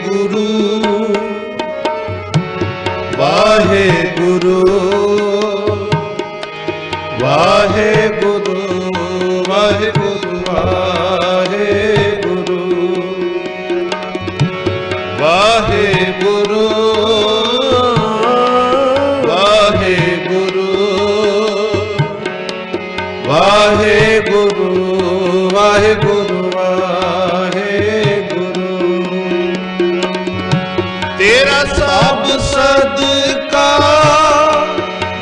गुरु वाहे गुरु वाहे गुरु वाहे गुरु वाहे गुरु वाहे गुरु वाहे गुरु वाहे गुरु वाहे गुरु तेरा सब सदका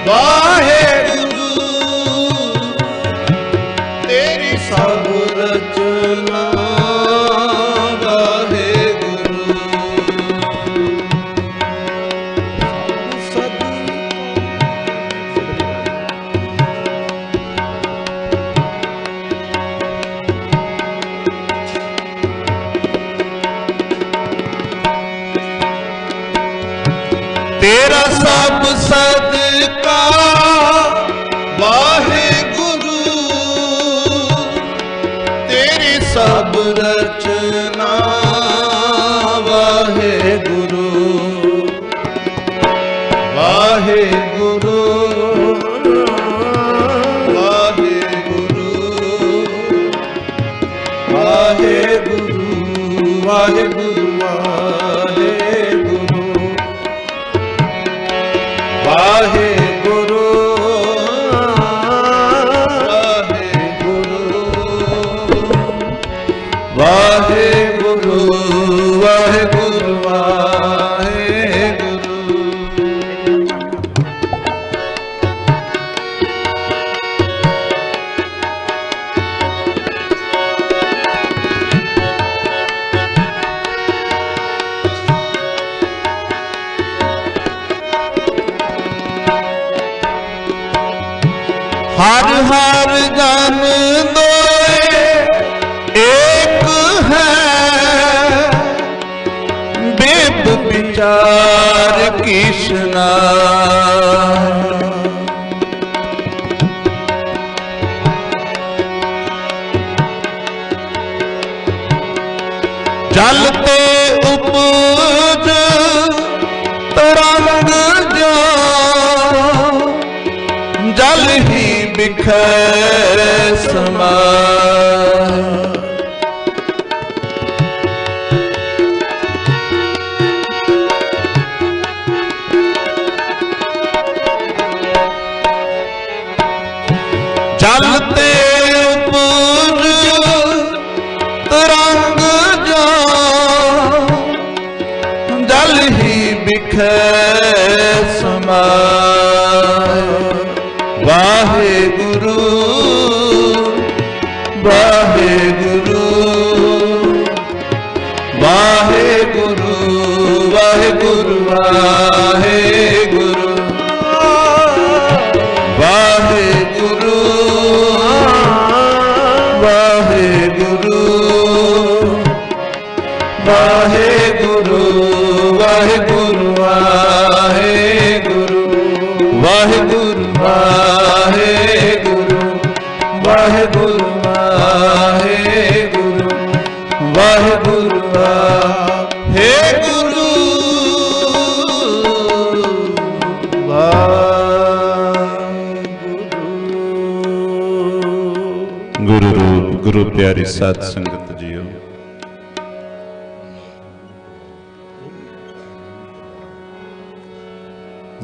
वाहे गुरु तेरी सब रचना वाहे गुरु तेरा सब सदका वाहे गुरु तेरी सब रचना वाहे गुरु वाहे गुरु वाहे गुरु वाहे गुरु वाहे गुरु वाहे गुरु वाहे गुरु वाहे गुरु वाहे गुरु हर हर जन दोए एक है बेद विचार किसना जलते उपज तरंग जो जल ही बिखर समाए जलते उपज तरंग जो जल ही बिखर समाए वाहे गुरु वाहे गुरु वाहे गुरु वाहे गुरु वाहे गुरु वाहे गुरु वाहे गुरु वाहे गुरु वाहे गुरु वाहे गुरु वाहे गुरु वाहे गुरु वाहे गुरु वाहे गुरु वाहे गुरु वाहे गुरु गुरु रूप गुरु प्यारी साध संगत जियो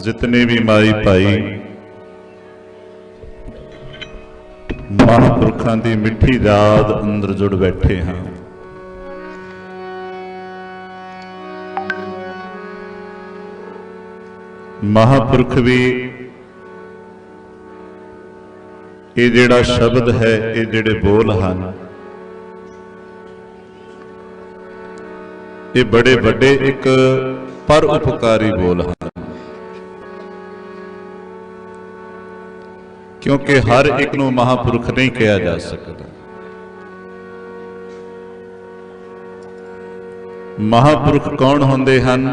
जितने भी माई भाई महापुरखों की मिठी याद अंदर जुड़ बैठे हैं महापुरख भी ये जिहड़ा शब्द है ये जिहड़े बोल हैं ये बड़े बड़े एक पर उपकारी बोल हैं क्योंकि हर एक नूं महापुरख नहीं कहा जा सकता। महापुरख कौन होंदे हन?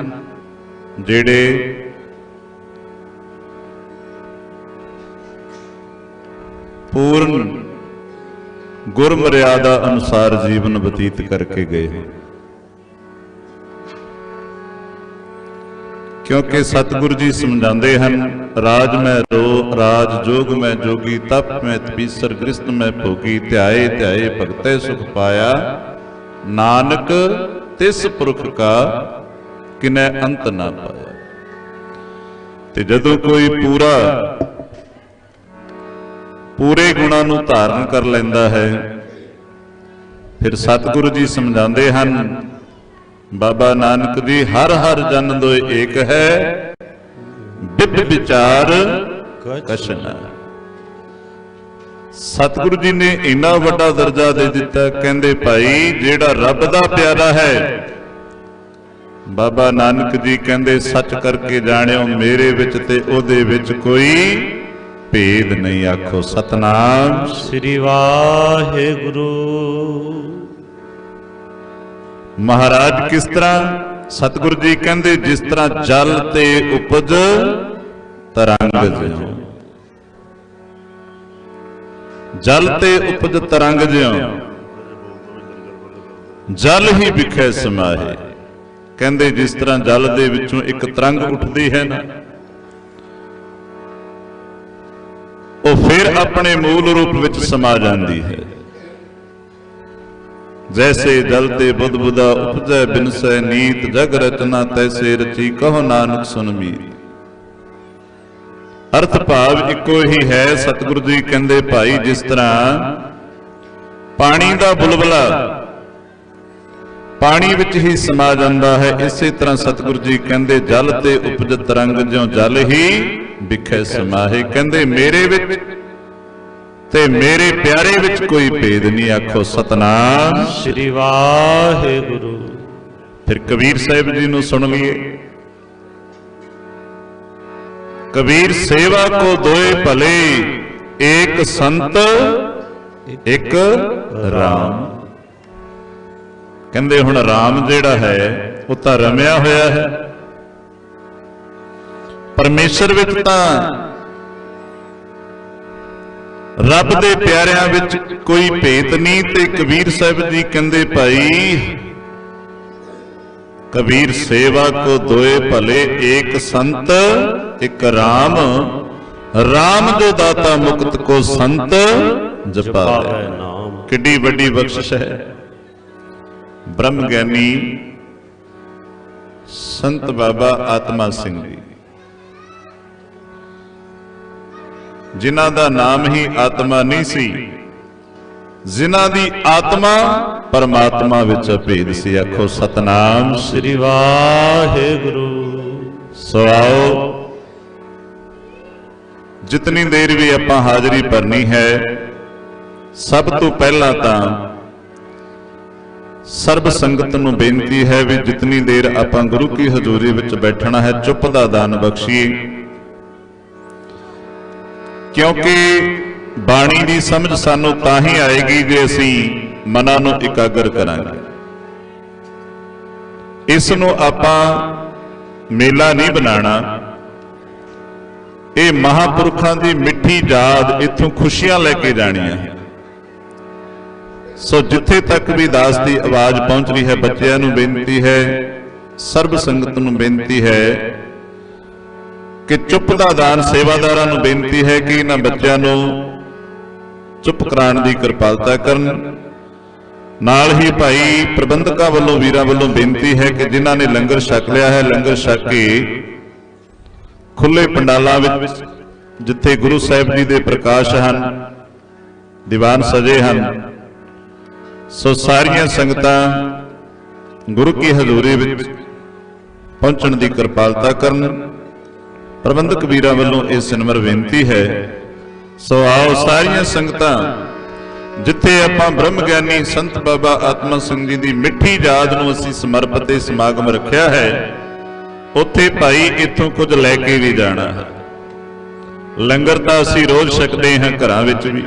जिहड़े पूर्ण गुर मर्यादा अनुसार जीवन बतीत करके गए हैं। क्योंकि सतगुरु जी समझाते हैं, राज में रो राज जोग में जोगी, तप में तपीसर गृहस्थ में भोगी, ध्याए ध्याए भगते सुख पाया, नानक तिस पुरख का किने अंत ना पाया। ते जदों कोई पूरे गुणां नूं धारण कर लैंदा है, फिर सतगुरु जी समझाते हैं, बाबा नानक जी, हर हर जन दोए एक है, बिब विचार कशना। सतगुरु जी ने इन्ना वड्डा दर्जा दे दिता, कहंदे भाई जेड़ा रब दा प्यारा है, बाबा नानक जी कहंदे सच करके जाणियो, मेरे विच ते ओदे विच कोई भेद नहीं। आखो सतनाम श्री वाहेगुरु। महाराज किस तरह? सतगुरु जी कहंदे जिस तरह जल ते उपज तरंग ज्यों, जल ते उपज तरंग ज्यों, जल ही विखै समाहे। कहंदे जिस तरह जल दे विचों एक तरंग उठदी है ना, वो फिर अपने मूल रूप विच समा जाती है। जैसे जल ते बुध बुधा उपजै बिनसै नीत, जग रचना तैसे रची, कहो नानक सुन मीत। अर्थ भाव इको ही है। सतगुरु जी कहंदे भाई जिस तरह पानी का बुलबुला पानी विच ही समा जाता है, इसे तरह सतगुरु जी कहंदे जल ते उपज तरंग ज्यों जल ही विखै समाहे। कहंदे मेरे विच ते मेरे प्यारे विच कोई भेद नहीं। आखो सतनाम श्री वाहेगुरु। फिर कबीर साहिब जी नूं सुन लीए। कबीर सेवा को दोए भले, एक संत एक राम। कहंदे हुण राम जिहड़ा है वो तां रमिया होया है, परमेश्वर विच तां रब दे प्यारिਆਂ विच कोई भेद नहीं। ते कबीर साहिब जी कहंदे भाई कबीर सेवा को दोए भले, एक संत एक राम। राम जो दाता मुक्त को संत जपावे नाम। किड्डी वड्डी बख्शिश है। ब्रह्म ज्ञानी संत बाबा आत्मा सिंह जी, जिन्हां दा नाम ही आत्मा नहीं सी, जिन्हां दी आत्मा परमात्मा विच भेद सी। आखो सतनाम श्री वाहेगुरु। सो आओ जितनी देर भी आपां हाजरी भरनी है, सब तो पहला तां सर्ब संगत नूं बेनती है भी जितनी देर आपां गुरु की हजूरी विच बैठना है, चुप दा दान बख्शीए। क्योंकि बाणी की समझ सानू तां ही आएगी जे असीं मनां नूं इकागर करांगे। इस नूं आपां मेला नहीं बनाना। ये महापुरखां दी मिठी याद, इत्थों खुशियां लैके जाणियां। सो जिथे तक भी दास की आवाज पहुंच रही है, बच्चों नूं बेनती है, सर्ब संगत नूं बेनती है कि चुप दा दान, सेवादारां नूं बेनती है कि इन्हां बच्चों नूं चुप कराउण दी किरपालता करन। नाल ही भाई प्रबंधकां वल्लों वीरां वल्लों बेनती है कि जिन्हां ने लंगर छक लिया है, लंगर छक के खुले पंडालां विच जिथे गुरु साहिब जी दे प्रकाश हन, दीवान सजे हन, सो सारियां संगतां गुरु की हजूरी विच पहुंचण दी किरपालता करन। प्रबंधक वीरां वल्लों इह सिनमर बेनती है। सो आओ सारियां संगतां जिथे आपां ब्रह्म ज्ञानी संत बाबा आत्मा सिंह जी दी मिठी याद नूं असीं समर्पित समागम रखिया है, उत्थे भाई इत्थों कुछ लैके भी जाना है। लंगर तां असीं रोज छकदे हां घरां विच भी,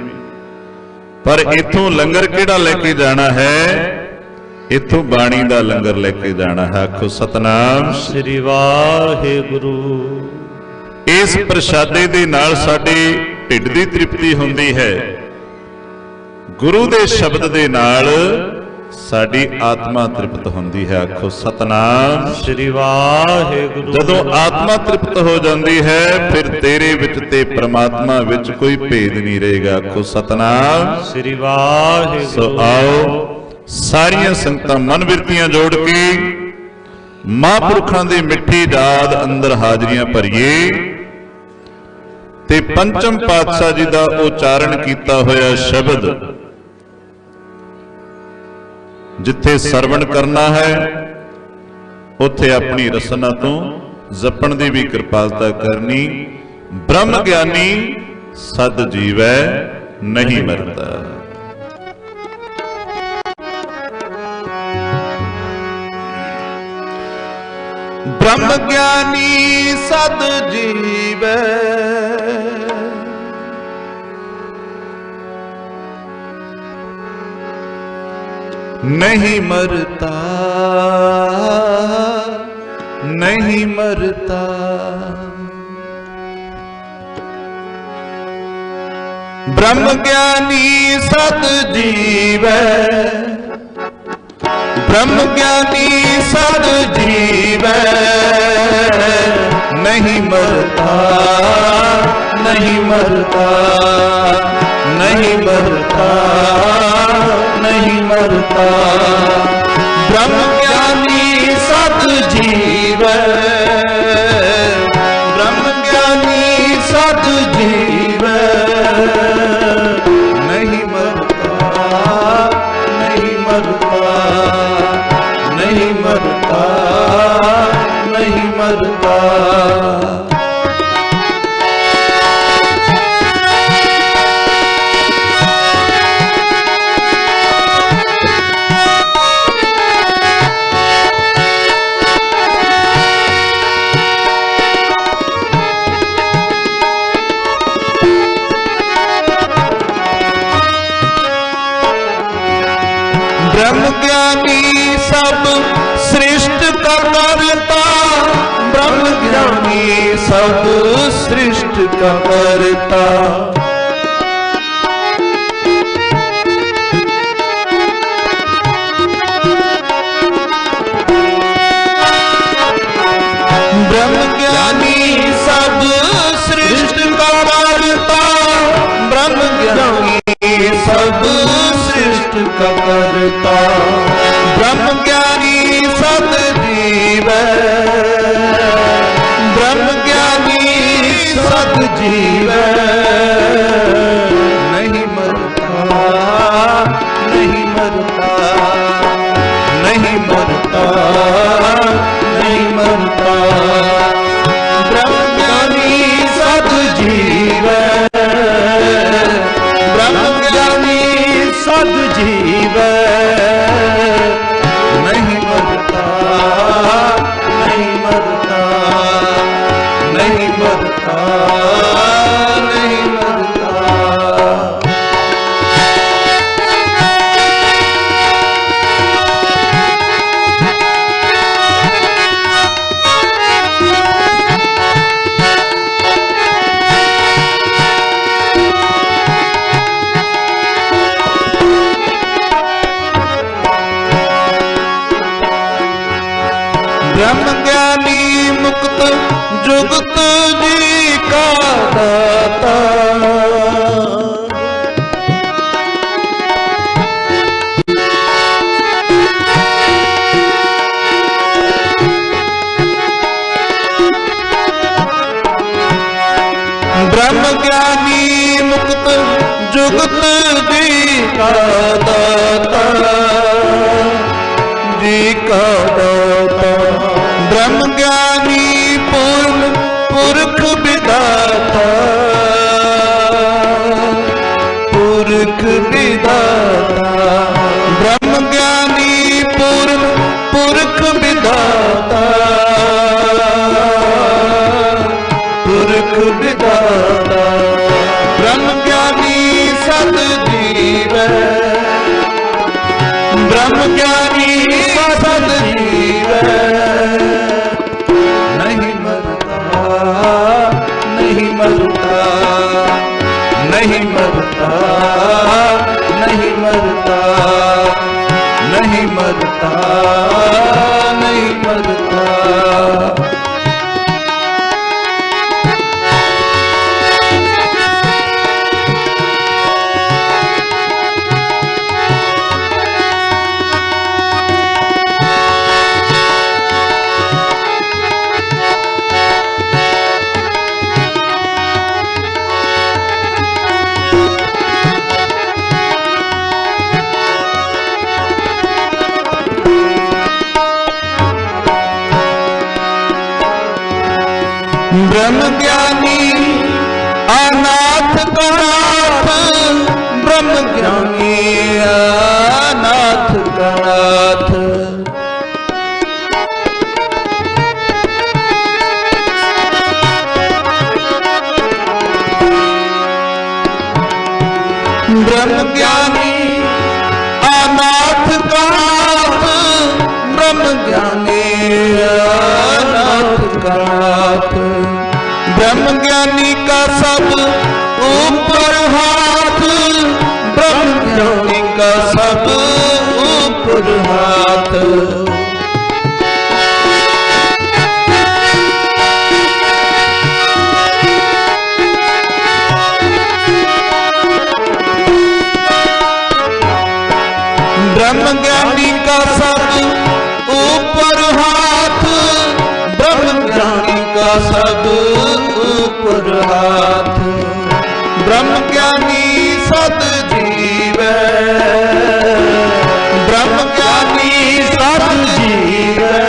पर इत्थों लंगर किहड़ा लैके जाना है? इत्थों बाणी दा लंगर लैके जाना है। आखो सतनाम श्री वाहेगुरु। इस प्रसादे दे नाल साडे ढिड दी तृप्ति हुंदी है, गुरु दे शब्द दे नाल साडी आत्मा तृप्त होंदी है। आखो सतनाम श्री वाहिगुरु। जदों आत्मा तृप्त हो जाती है फिर तेरे विच ते परमात्मा विच कोई भेद नहीं रहेगा। आखो सतनाम श्री वाहिगुरु। सो आओ सारियां संगतां मन बिरतियां जोड़ के महापुरखां दी मिठी याद अंदर हाजरियां भरीए ते पंचम पातशाह जी दा उचारण कीता होया शब्द जिथे सरवण करना है उथे अपनी रसना तो जपण दी भी कृपालता करनी। ब्रह्म ज्ञानी सद जीवै नहीं मरता। ब्रह्म ज्ञानी सद जीवै नहीं मरता, नहीं मरता। ब्रह्म ज्ञानी सत जीवै, ब्रह्म ज्ञानी सत जीवै नहीं मरता, नहीं मरता, नहीं मरता, नहीं मरता। ब्रह्म ज्ञानी सत जीवै, ब्रह्म ज्ञानी सत जीवै नहीं मरता, नहीं मरता, नहीं मरता, नहीं मरता। ब्रह्म ज्ञानी सब सृष्टि का करता, ब्रह्म ज्ञानी सब सृष्टि का करता। ब्रह्म ज्ञानी सब सृष्टि का करता, ब्रह्म ज्ञानी सब सृष्टि का करता। ब्रह्म ज्ञानी सत जीवै, ब्रह्म ज्ञानी सत जीवै नहीं मरता, नहीं मरता, नहीं मरता, नहीं मरता। ब्रह्म ज्ञानी सत जीवै, ब्रह्म ज्ञानी सत जीवै नहीं मरता, नहीं मरता, नहीं मरता, नहीं मरता। ब्रह्म ज्ञानी मुक्त जुगत जी का दाता, ब्रह्म ज्ञानी मुक्त जुगत जी का दाता, जी का दाता। ब्रह्म ज्ञानी पूर्ण पुरख विदाता, पुरख विदाता। ब्रह्म ज्ञानी पूर्ण पुरख विदाता, पुरख विदाता। ब्रह्म ज्ञानी सत जीवै, ब्रह्म ज्ञानी सत जीवै नहीं मरता, नहीं मरता, नहीं मरता, नहीं मरता, नहीं ब्रह्म ज्ञानी अनाथ का नाथ, ब्रह्म ज्ञानी अनाथ का नाथ। ब्रह्म ज्ञानी अनाथ का नाथ, ब्रह्म ज्ञानी अनाथ का नाथ। ब्रह्म ज्ञानी का सब ऊपर हाथ, ब्रह्म ज्ञानी का सब ऊपर हाथ। ब्रह्म ज्ञानी का सब ऊपर हाथ, ब्रह्म ज्ञानी का सब ऊपर हाथ। ब्रह्म ज्ञानी सद जीवै, ब्रह्म ज्ञानी सद जीवै।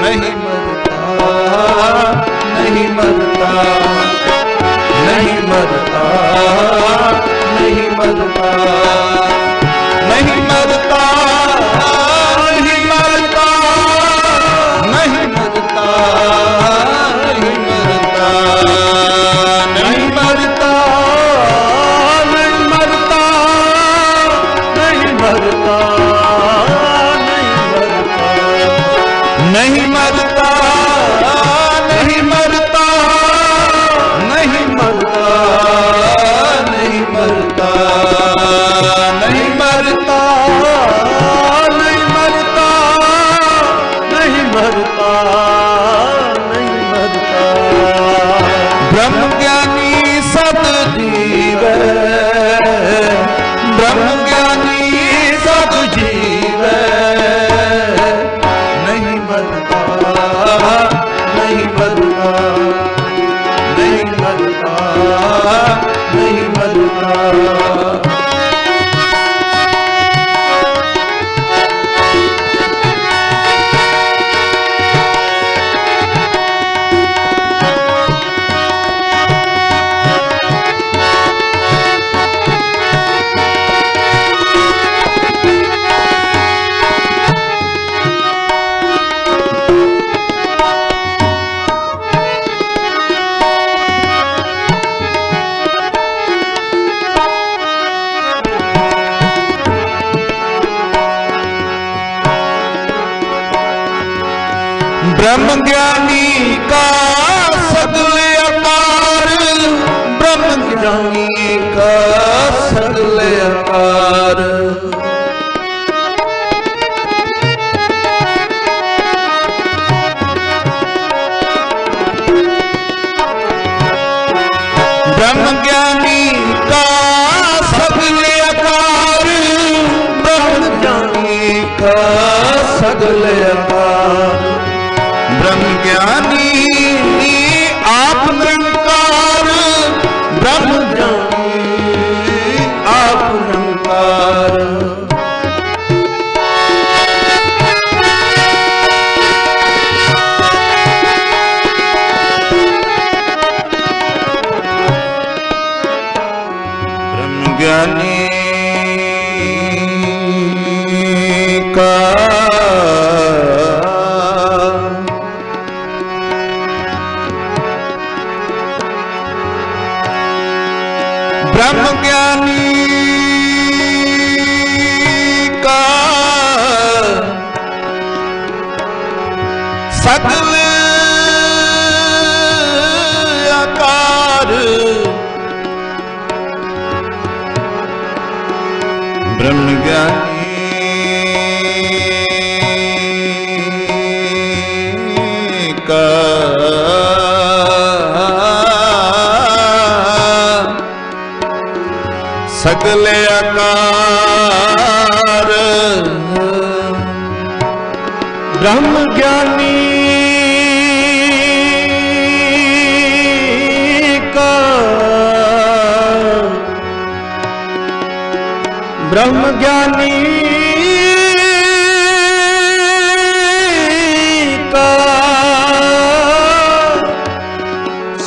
नहीं मरता, नहीं मरता, नहीं मरता, नहीं मरता, नहीं मरता, नहीं मरता, नहीं मरता, नहीं मरता, नहीं मरता, नहीं मरता, नहीं मरता, नहीं मरता, नहीं मरता, नहीं मरता, नहीं मरता, नहीं मरता, नहीं मरता, नहीं मरता, नहीं मरता। ब्रह्म ज्ञानी सद जीवै, ब्रह्म ज्ञानी सद जीवै। नहीं मरता, नहीं मरता, नहीं मरता, नहीं मरता। ब्रह्म ज्ञानी का सगल आकार, ब्रह्म ज्ञानी का सगल आकार। ब्रह्म ज्ञानी का सगल आकार, ब्रह्म ज्ञानी का सगल आकार। ब्रह्म ज्ञानी आप निरंकार, ब्रह्म ज्ञानी आप निरंकार। ब्रह्म ज्ञानी का ब्रह्म ज्ञानी का सगल आकार। ब्रह्म ज्ञानी का सगल आकार ब्रह्म ज्ञानी का ब्रह्म ज्ञानी का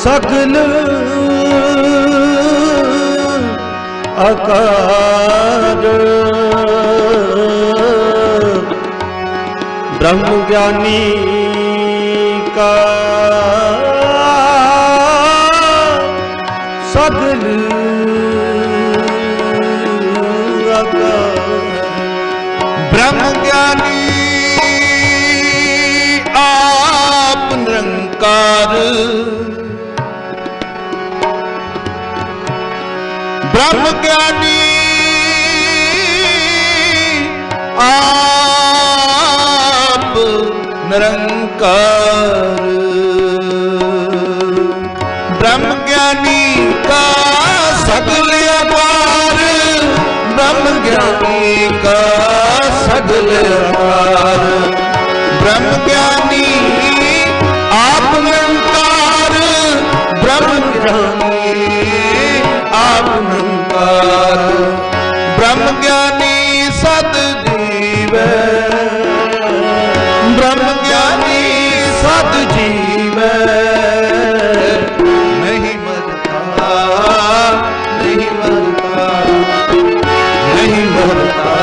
सगल आकार ब्रह्म ज्ञानी का सगल आकार ब्रह्म ज्ञानी आप निरंकार ब्रह्म ज्ञानी आप निरंकार ब्रह्म ज्ञानी का सगल अपार ब्रह्म ज्ञानी का सगल अपार ब्रह्म ज्ञानी आप निरंकार ब्रह्म ज्ञानी आप निरंकार ब्रह्म ज्ञानी सद जीव ब्रह्म ज्ञानी सद जीव नहीं मरता नहीं मरता नहीं मरता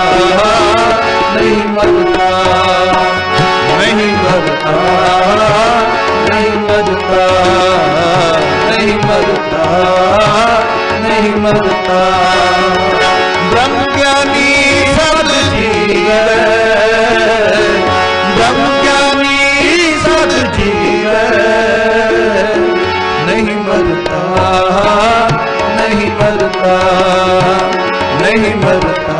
नहीं मरता नहीं मरता नहीं मरता नहीं मरता नहीं मरता ब्रह्म ज्ञानी सद जीव ब्रह्म ज्ञानी सद जीव नहीं मरता नहीं मरता नहीं मरता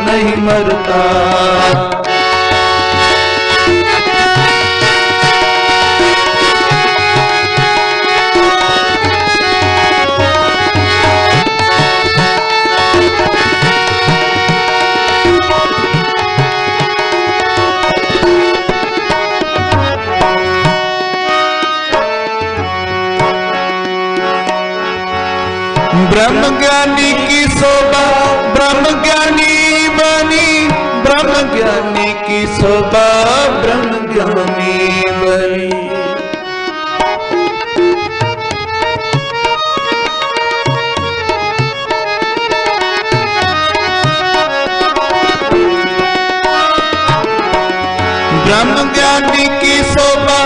नहीं मरता ब्रह्म ज्ञानी की शोभा ब्रह्म ज्ञानी बनी ब्रह्म ज्ञानी की शोभा ब्रह्म ज्ञानी बनी ब्रह्म ज्ञानी की शोभा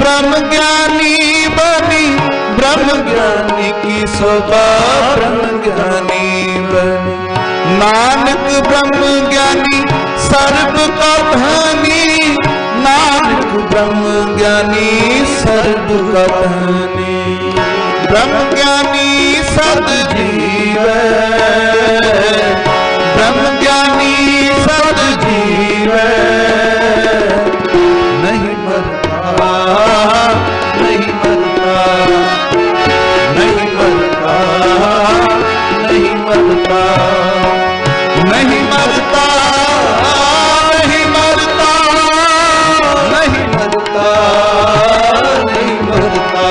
ब्रह्म ज्ञानी बनी ब्रह्म ज्ञानी की शोभा ब्रह्म ज्ञानी बनी नानक ब्रह्म ज्ञानी सर्व का धनी नानक ब्रह्म ज्ञानी सर्व का धनी ब्रह्म ज्ञानी सद जीव ब्रह्म ज्ञानी सद जीव नहीं मरता नहीं मरता नहीं मरता नहीं मरता नहीं मरता नहीं मरता नहीं मरता नहीं मरता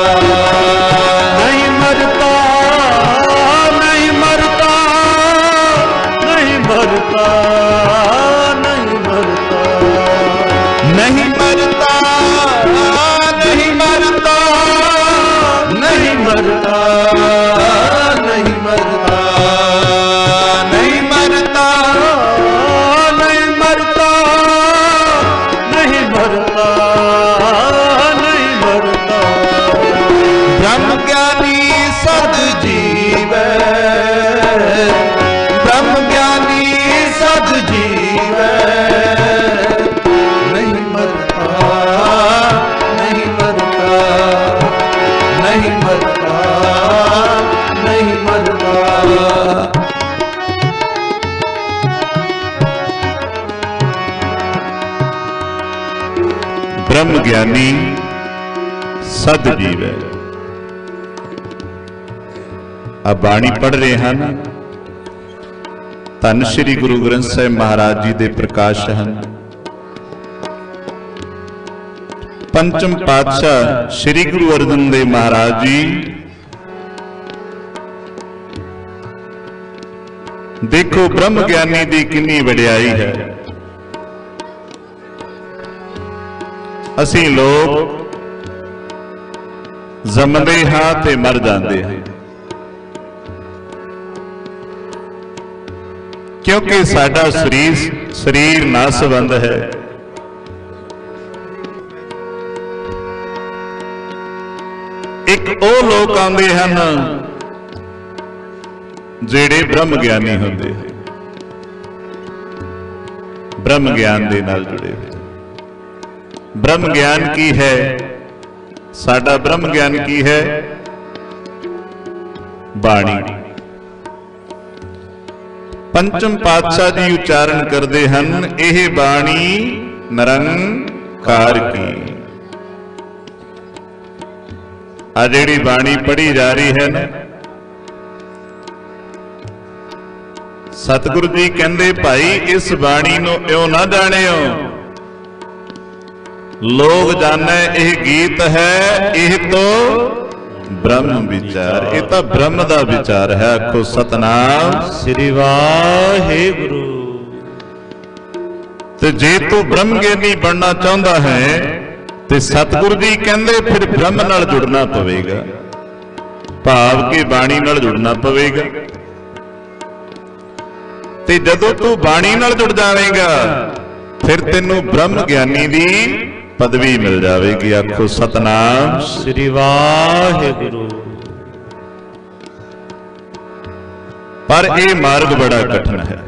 ब्रह्म ज्ञानी सद जीव है। अब बाणी पढ़ रहे हैं ना, धन श्री गुरु ग्रंथ साहिब महाराज जी दे प्रकाश हैं। पंचम पातशाह श्री गुरु अर्जन देव महाराज जी देखो ब्रह्म ज्ञानी दी कितनी वडियाई है। असीं लोग जमदे हां ते मर जाते हैं, क्योंकि साडा शरीर नासबंद है। एक वो लोग आते हैं ਜਿਹੜੇ ब्रह्म ज्ञानी होंगे, ब्रह्म ज्ञान दे नाल जुड़े हुए। ब्रह्म ज्ञान की है? साडा ब्रह्म ज्ञान की है? बाणी। पंचम पातशाह जी उच्चारण करते हैं, यह बाणी निरंकार की। आ जिहड़ी बाणी पढ़ी जा रही है ना, सतगुरु जी कहते भाई इस बाणी नूं इउं ना जाणिओ, लोग जाने यह गीत है, यह तो ब्रह्म विचार, यह तो ब्रह्म दा विचार है। आखो सतनाम श्री वाहिगुरु। ते जे तू ब्रह्म ज्ञानी बनना चाहता है ते सतगुरु जी कहते फिर ब्रह्म नाल जुड़ना पवेगा, भाव के बाणी नाल जुड़ना पवेगा। ते जदों तू बाणी नाल जुड़ जाएगा फिर तेनू ब्रह्म ज्ञानी दी पदवी मिल जाएगी। आखो सतनाम श्री वाहिगुरु। पर यह मार्ग बड़ा कठिन है।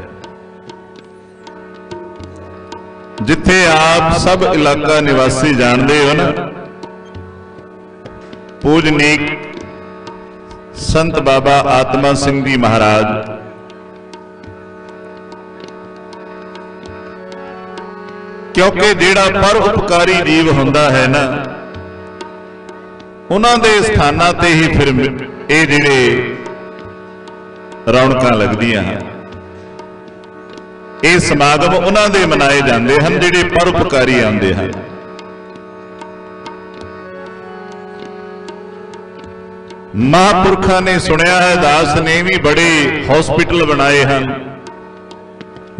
जिथे आप सब इलाका निवासी जानते हो ना, पूजनीक संत बाबा आत्मा सिंह जी महाराज क्योंकि जिहड़ा पर उपकारी जीव हुंदा है ना, उन्हां दे स्थानां ते ही फिर ये जिहड़े रौनकां लगदियां हैं, ये समागम उन्हां दे मनाए जांदे हन जिहड़े पर उपकारी आउंदे हन। महापुरखां ने सुनिया है, दास ने भी बड़े हॉस्पिटल बनाए हैं,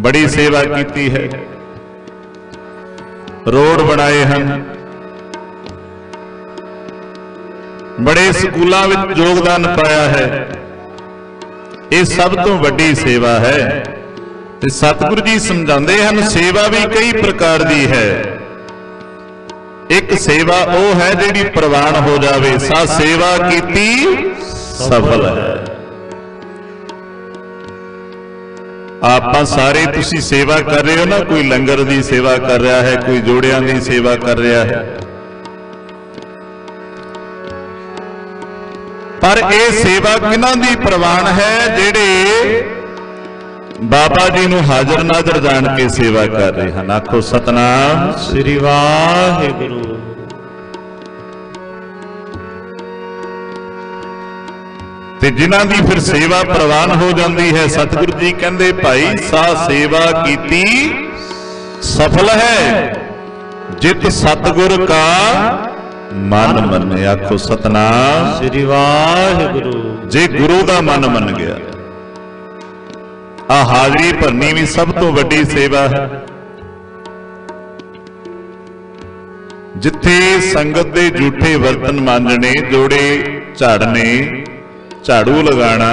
बड़ी सेवा की है, रोड बनाए हैं, बड़े स्कूलों में योगदान पाया है। ये सब तो बड़ी सेवा है। ते सतगुरु जी समझाते हैं सेवा भी कई प्रकार की है। एक सेवा वो है जिहड़ी प्रवान हो जावे, सा सेवा कीती सफल है। आप सारे तुसी सेवा कर रहे हो ना, कोई लंगर की सेवा कर रहा है, कोई जोड़ियां की सेवा कर रहा है, पर यह सेवा किन्हां दी प्रवान है? जेड़े बाबा जी नूं हाजर नाजर जान के सेवा कर रहे हैं। आखो सतनाम श्री वाहिगुरु। ते जिन्हां दी फिर सेवा प्रवान हो जाती है, सतगुरु जी कहते भाई सा सेवा कीती सफल है, जित सतगुर का मन मने। आखो सतनाम श्री वाहिगुरु। जे गुरु का मन मन गया, आ हाजरी भरनी भी सब तो वड्डी सेवा है। जिथे संगत दे झूठे बर्तन मांजने, जोड़े झाड़ने, झाड़ू लगाना,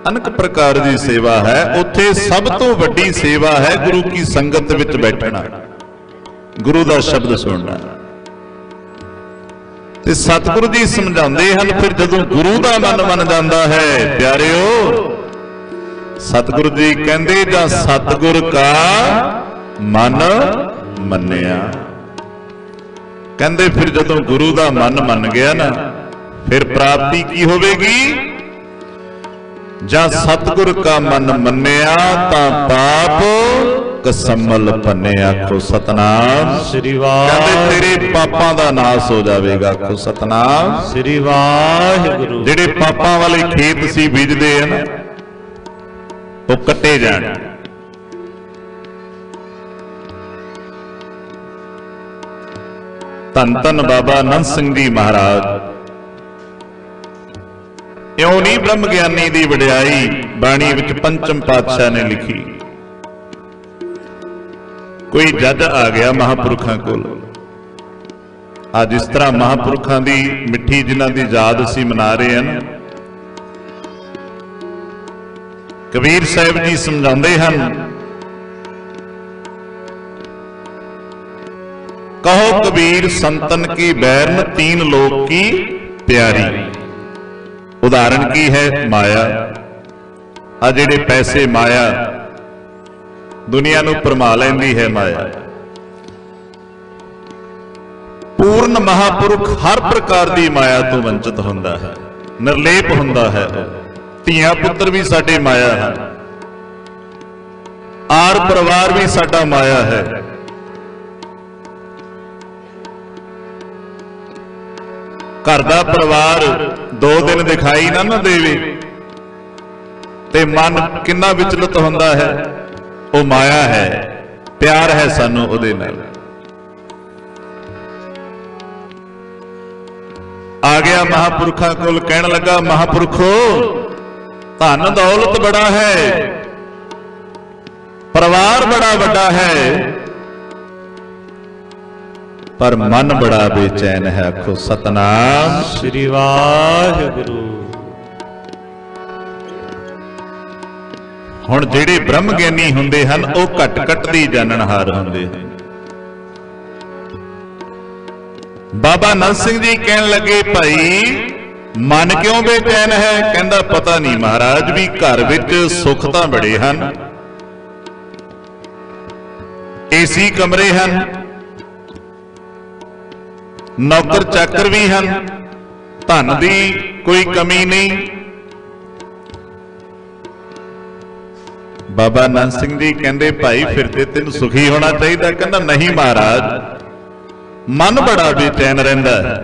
अनेक प्रकार की सेवा है। उत्थे सब तो वड्डी सेवा है गुरु की संगत विच बैठना, गुरु का शब्द सुनना। ते सतगुरु जी समझाते हैं फिर जदों गुरु का मन मन जाता है, प्यारिओ सतगुरु जी कहते जा सतगुर का मन मन्निया। कहते फिर जदों गुरु का मन मन गया ना, फिर प्राप्ति की होवेगी? जा सतगुर का मन मन्निया तां पाप ਕਸਮਲ ਭੰਨੇ ਆਖੋ ਸਤਨਾਮ। ਸ੍ਰੀ ਕਹਿੰਦੇ ਵਾਹਿਗੁਰੂ ਤੇਰੇ ਪਾਪਾਂ ਦਾ ਨਾਸ ਹੋ ਜਾਵੇਗਾ ਆਖੋ ਸਤਨਾਮ। ਸ੍ਰੀ ਵਾਹਿਗੁਰੂ ਜਿਹੜੇ ਪਾਪਾਂ ਵਾਲੇ ਖੇਤ ਸੀ ਬੀਜਦੇ ਆ ਨਾ ਉਹ ਕੱਟੇ ਜਾਣ। ਧੰਨ ਧੰਨ ਬਾਬਾ ਨੰਦ ਸਿੰਘ ਜੀ ਮਹਾਰਾਜ। ਇਉਂ ਨਹੀਂ ਬ੍ਰਹਮ ਗਿਆਨੀ ਦੀ ਵਡਿਆਈ ਬਾਣੀ ਵਿੱਚ ਪੰਚਮ ਪਾਤਸ਼ਾਹ ਨੇ ਲਿਖੀ। ਕੋਈ ਜੱਜ ਆ ਗਿਆ ਮਹਾਂਪੁਰਖਾਂ ਕੋਲ। ਅੱਜ ਇਸ ਤਰ੍ਹਾਂ ਮਹਾਂਪੁਰਖਾਂ ਦੀ ਮਿੱਠੀ ਜਿਨ੍ਹਾਂ ਦੀ ਯਾਦ ਅਸੀਂ ਮਨਾ ਰਹੇ ਹਾਂ। ਕਬੀਰ ਸਾਹਿਬ ਜੀ ਸਮਝਾਉਂਦੇ ਹਨ, ਕਹੋ ਕਬੀਰ ਸੰਤਨ ਕੀ ਬੈਰਨ ਤੀਨ ਲੋਕ ਕੀ ਪਿਆਰੀ। ਉਦਾਹਰਨ ਕੀ ਹੈ? ਮਾਇਆ। ਆ ਜਿਹੜੇ ਪੈਸੇ ਮਾਇਆ ਦੁਨੀਆ ਨੂੰ ਭਰਮਾ ਲੈਂਦੀ ਹੈ ਮਾਇਆ। ਪੂਰਨ ਮਹਾਪੁਰਖ ਹਰ ਪ੍ਰਕਾਰ ਦੀ ਮਾਇਆ ਤੋਂ ਵੰਚਿਤ ਹੁੰਦਾ ਹੈ, ਨਿਰਲੇਪ ਹੁੰਦਾ ਹੈ। ਧੀਆਂ ਪੁੱਤਰ ਵੀ ਸਾਡੇ ਮਾਇਆ ਹਨ, ਆਰ ਪਰਿਵਾਰ ਵੀ ਸਾਡਾ ਮਾਇਆ ਹੈ। ਘਰ ਦਾ ਪਰਿਵਾਰ 2 ਦਿਨ ਦਿਖਾਈ ਨਾ ਦੇਵੇ ਤੇ ਮਨ ਕਿੰਨਾ ਵਿਚਲਿਤ ਹੁੰਦਾ ਹੈ। ਉਹ ਮਾਇਆ ਹੈ, ਪਿਆਰ ਹੈ ਸਾਨੂੰ ਉਹਦੇ ਨਾਲ। ਆ ਗਿਆ ਮਹਾਂਪੁਰਖਾਂ ਕੋਲ, ਕਹਿਣ ਲੱਗਾ ਮਹਾਂਪੁਰਖੋ ਧਨ ਦੌਲਤ ਬੜਾ ਹੈ, ਪਰਿਵਾਰ ਬੜਾ ਵੱਡਾ ਹੈ, ਪਰ ਮਨ ਬੜਾ ਬੇਚੈਨ ਹੈ ਆਖੋ ਸਤਨਾਮ। ਸ੍ਰੀ ਵਾਹਿਗੁਰੂ ਹੁਣ ਜਿਹੜੇ ਬ੍ਰਹਮ ਗਿਆਨੀ ਹੁੰਦੇ ਹਨ ਉਹ ਘਟ ਘਟ ਦੀ ਜਾਣਨਹਾਰ ਹੁੰਦੇ ਹਨ। ਬਾਬਾ ਨੰਦ ਸਿੰਘ ਜੀ ਕਹਿਣ ਲੱਗੇ ਭਾਈ ਮਨ ਕਿਉਂ ਬੇਚੈਨ ਹੈ? ਕਹਿੰਦਾ ਪਤਾ ਨਹੀਂ ਮਹਾਰਾਜ, ਵੀ ਘਰ ਵਿੱਚ ਸੁੱਖ ਤਾਂ ਬੜੇ ਹਨ, ਏਸੀ ਕਮਰੇ ਹਨ, ਨੌਕਰ ਚਾਕਰ ਵੀ ਹਨ, ਧਨ ਦੀ ਕੋਈ ਕਮੀ ਨਹੀਂ। ਬਾਬਾ ਨੰਦ ਸਿੰਘ ਜੀ ਕਹਿੰਦੇ ਭਾਈ ਫਿਰ ਤੇ ਤੈਨੂੰ ਸੁਖੀ ਹੋਣਾ ਚਾਹੀਦਾ। ਕਹਿੰਦਾ ਨਹੀਂ ਮਹਾਰਾਜ, ਮਨ ਬੜਾ ਬੇਚੈਨ ਰਹਿੰਦਾ ਹੈ।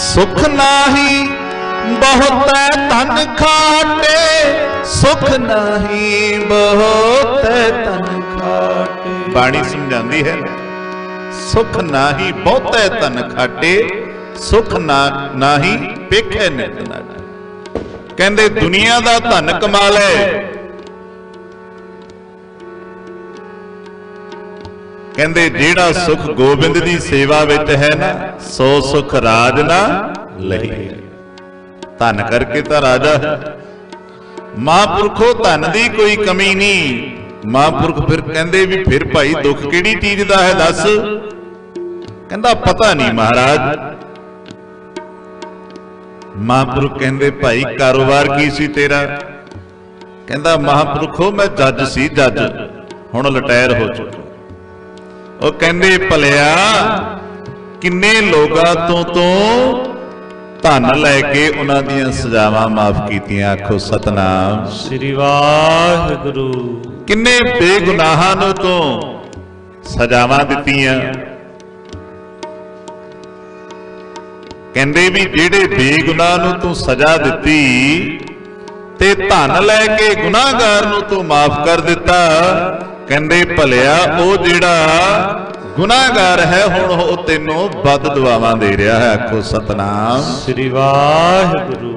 ਸੁਖ ਨਾਹੀ ਬਹੁਤੈ ਧਨ ਖਾਟੇ, ਸੁਖ ਨਾਹੀ ਬਹੁਤੈ ਧਨ ਖਾਟੇ। ਬਾਣੀ ਸਮਝਾਉਂਦੀ ਹੈ, ਸੁਖ ਨਾਹੀ ਬਹੁਤੈ ਧਨ ਖਾਟੇ, ਸੁਖ ਨਾਹੀ ਪੇਖੈ ਨਿਤ ਨਾਟੇ। ਕਹਿੰਦੇ ਦੁਨੀਆ ਦਾ ਧਨ ਕਮਾ ਲੈ, ਕਹਿੰਦੇ ਜਿਹੜਾ ਸੁਖ ਗੋਬਿੰਦ ਦੀ ਸੇਵਾ ਵਿੱਚ ਹੈ ਨਾ, ਸੋ ਸੁਖ ਰਾਜ ਨਾ ਲਈ। ਧਨ ਕਰਕੇ ਤਾਂ ਰਾਜਾ ਹੈ। ਮਹਾਂਪੁਰਖੋ ਧਨ ਦੀ ਕੋਈ ਕਮੀ ਨਹੀਂ। ਮਹਾਂਪੁਰਖ ਫਿਰ ਕਹਿੰਦੇ ਵੀ ਫਿਰ ਭਾਈ ਦੁੱਖ ਕਿਹੜੀ ਚੀਜ਼ ਦਾ ਹੈ ਦੱਸ? ਕਹਿੰਦਾ ਪਤਾ ਨਹੀਂ ਮਹਾਰਾਜ। ਮਹਾਂਪੁਰਖ ਕਹਿੰਦੇ ਭਾਈ ਕਾਰੋਬਾਰ ਕੀ ਸੀ ਤੇਰਾ? ਕਹਿੰਦਾ ਮਹਾਂਪੁਰਖੋ ਮੈਂ ਜੱਜ ਸੀ, ਜੱਜ, ਹੁਣ ਰਿਟਾਇਰ ਹੋ ਚੁੱਕਾ। ਉਹ ਕਹਿੰਦੇ ਭਲਿਆ ਕਿੰਨੇ ਲੋਕਾਂ ਤੋਂ ਧਨ ਲੈ ਕੇ ਉਹਨਾਂ ਦੀਆਂ ਸਜ਼ਾਵਾਂ ਮਾਫ ਕੀਤੀਆਂ ਆਖੋ ਸਤਨਾਮ। ਸ੍ਰੀ ਵਾਹਿਗੁਰੂ ਕਿੰਨੇ ਬੇਗੁਨਾਹਾਂ ਨੂੰ ਤੋਂ ਸਜ਼ਾਵਾਂ ਦਿੱਤੀਆਂ। ਕਹਿੰਦੇ ਵੀ ਜਿਹੜੇ ਬੇਗੁਨਾਹ ਨੂੰ ਤੂੰ ਸਜ਼ਾ ਦਿੱਤੀ ਤੇ ਧਨ ਲੈ ਕੇ ਗੁਨਾਹਗਾਰ ਨੂੰ ਤੂੰ ਮਾਫ ਕਰ ਦਿੱਤਾ। ਕਹਿੰਦੇ ਭਲਿਆ ਉਹ ਜਿਹੜਾ ਗੁਨਾਹਗਾਰ ਹੈ ਹੁਣ ਉਹ ਤੈਨੂੰ ਵੱਧ ਦੁਆਵਾਂ ਦੇ ਰਿਹਾ ਹੈ ਆਖੋ ਸਤਨਾਮ। ਸ੍ਰੀ ਵਾਹਿਗੁਰੂ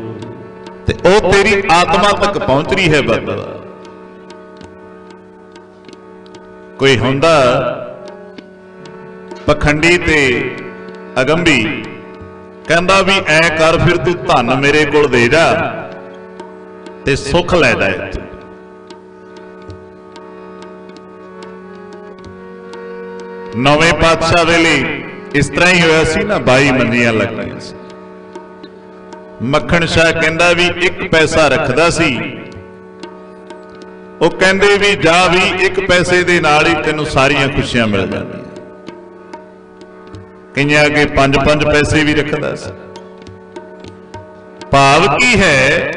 ਤੇ ਉਹ ਤੇਰੀ ਆਤਮਾ ਤੱਕ ਪਹੁੰਚ ਰਹੀ ਹੈ ਵੱਧ। ਕੋਈ ਹੁੰਦਾ ਪਖੰਡੀ ਤੇ ਅਗੰਭੀ, ਕਹਿੰਦਾ ਵੀ ਐ ਕਰ ਫਿਰ ਤੂੰ ਧਨ ਮੇਰੇ ਕੋਲ ਦੇ ਜਾ ਤੇ ਸੁੱਖ ਲੈ ਜਾ। ਨਵੇਂ ਪਾਤਸ਼ਾਹ ਵੇਲੇ ਇਸ ਤਰ੍ਹਾਂ ਹੀ ਹੋਇਆ ਸੀ ਨਾ, 22 ਮੰਜੀਆਂ ਲੱਗੀਆਂ ਸੀ। ਮੱਖਣ ਸ਼ਾਹ ਕਹਿੰਦਾ ਵੀ 1 ਪੈਸਾ ਰੱਖਦਾ ਸੀ। ਉਹ ਕਹਿੰਦੇ ਵੀ ਜਾ ਵੀ 1 ਪੈਸੇ ਦੇ ਨਾਲ ਹੀ ਤੈਨੂੰ ਸਾਰੀਆਂ ਖੁਸ਼ੀਆਂ ਮਿਲ ਜਾਂਦੀਆਂ। ਕਈਆਂ ਅੱਗੇ 5-5 ਪੈਸੇ ਵੀ ਰੱਖਦਾ ਸੀ। ਭਾਵ ਕੀ ਹੈ,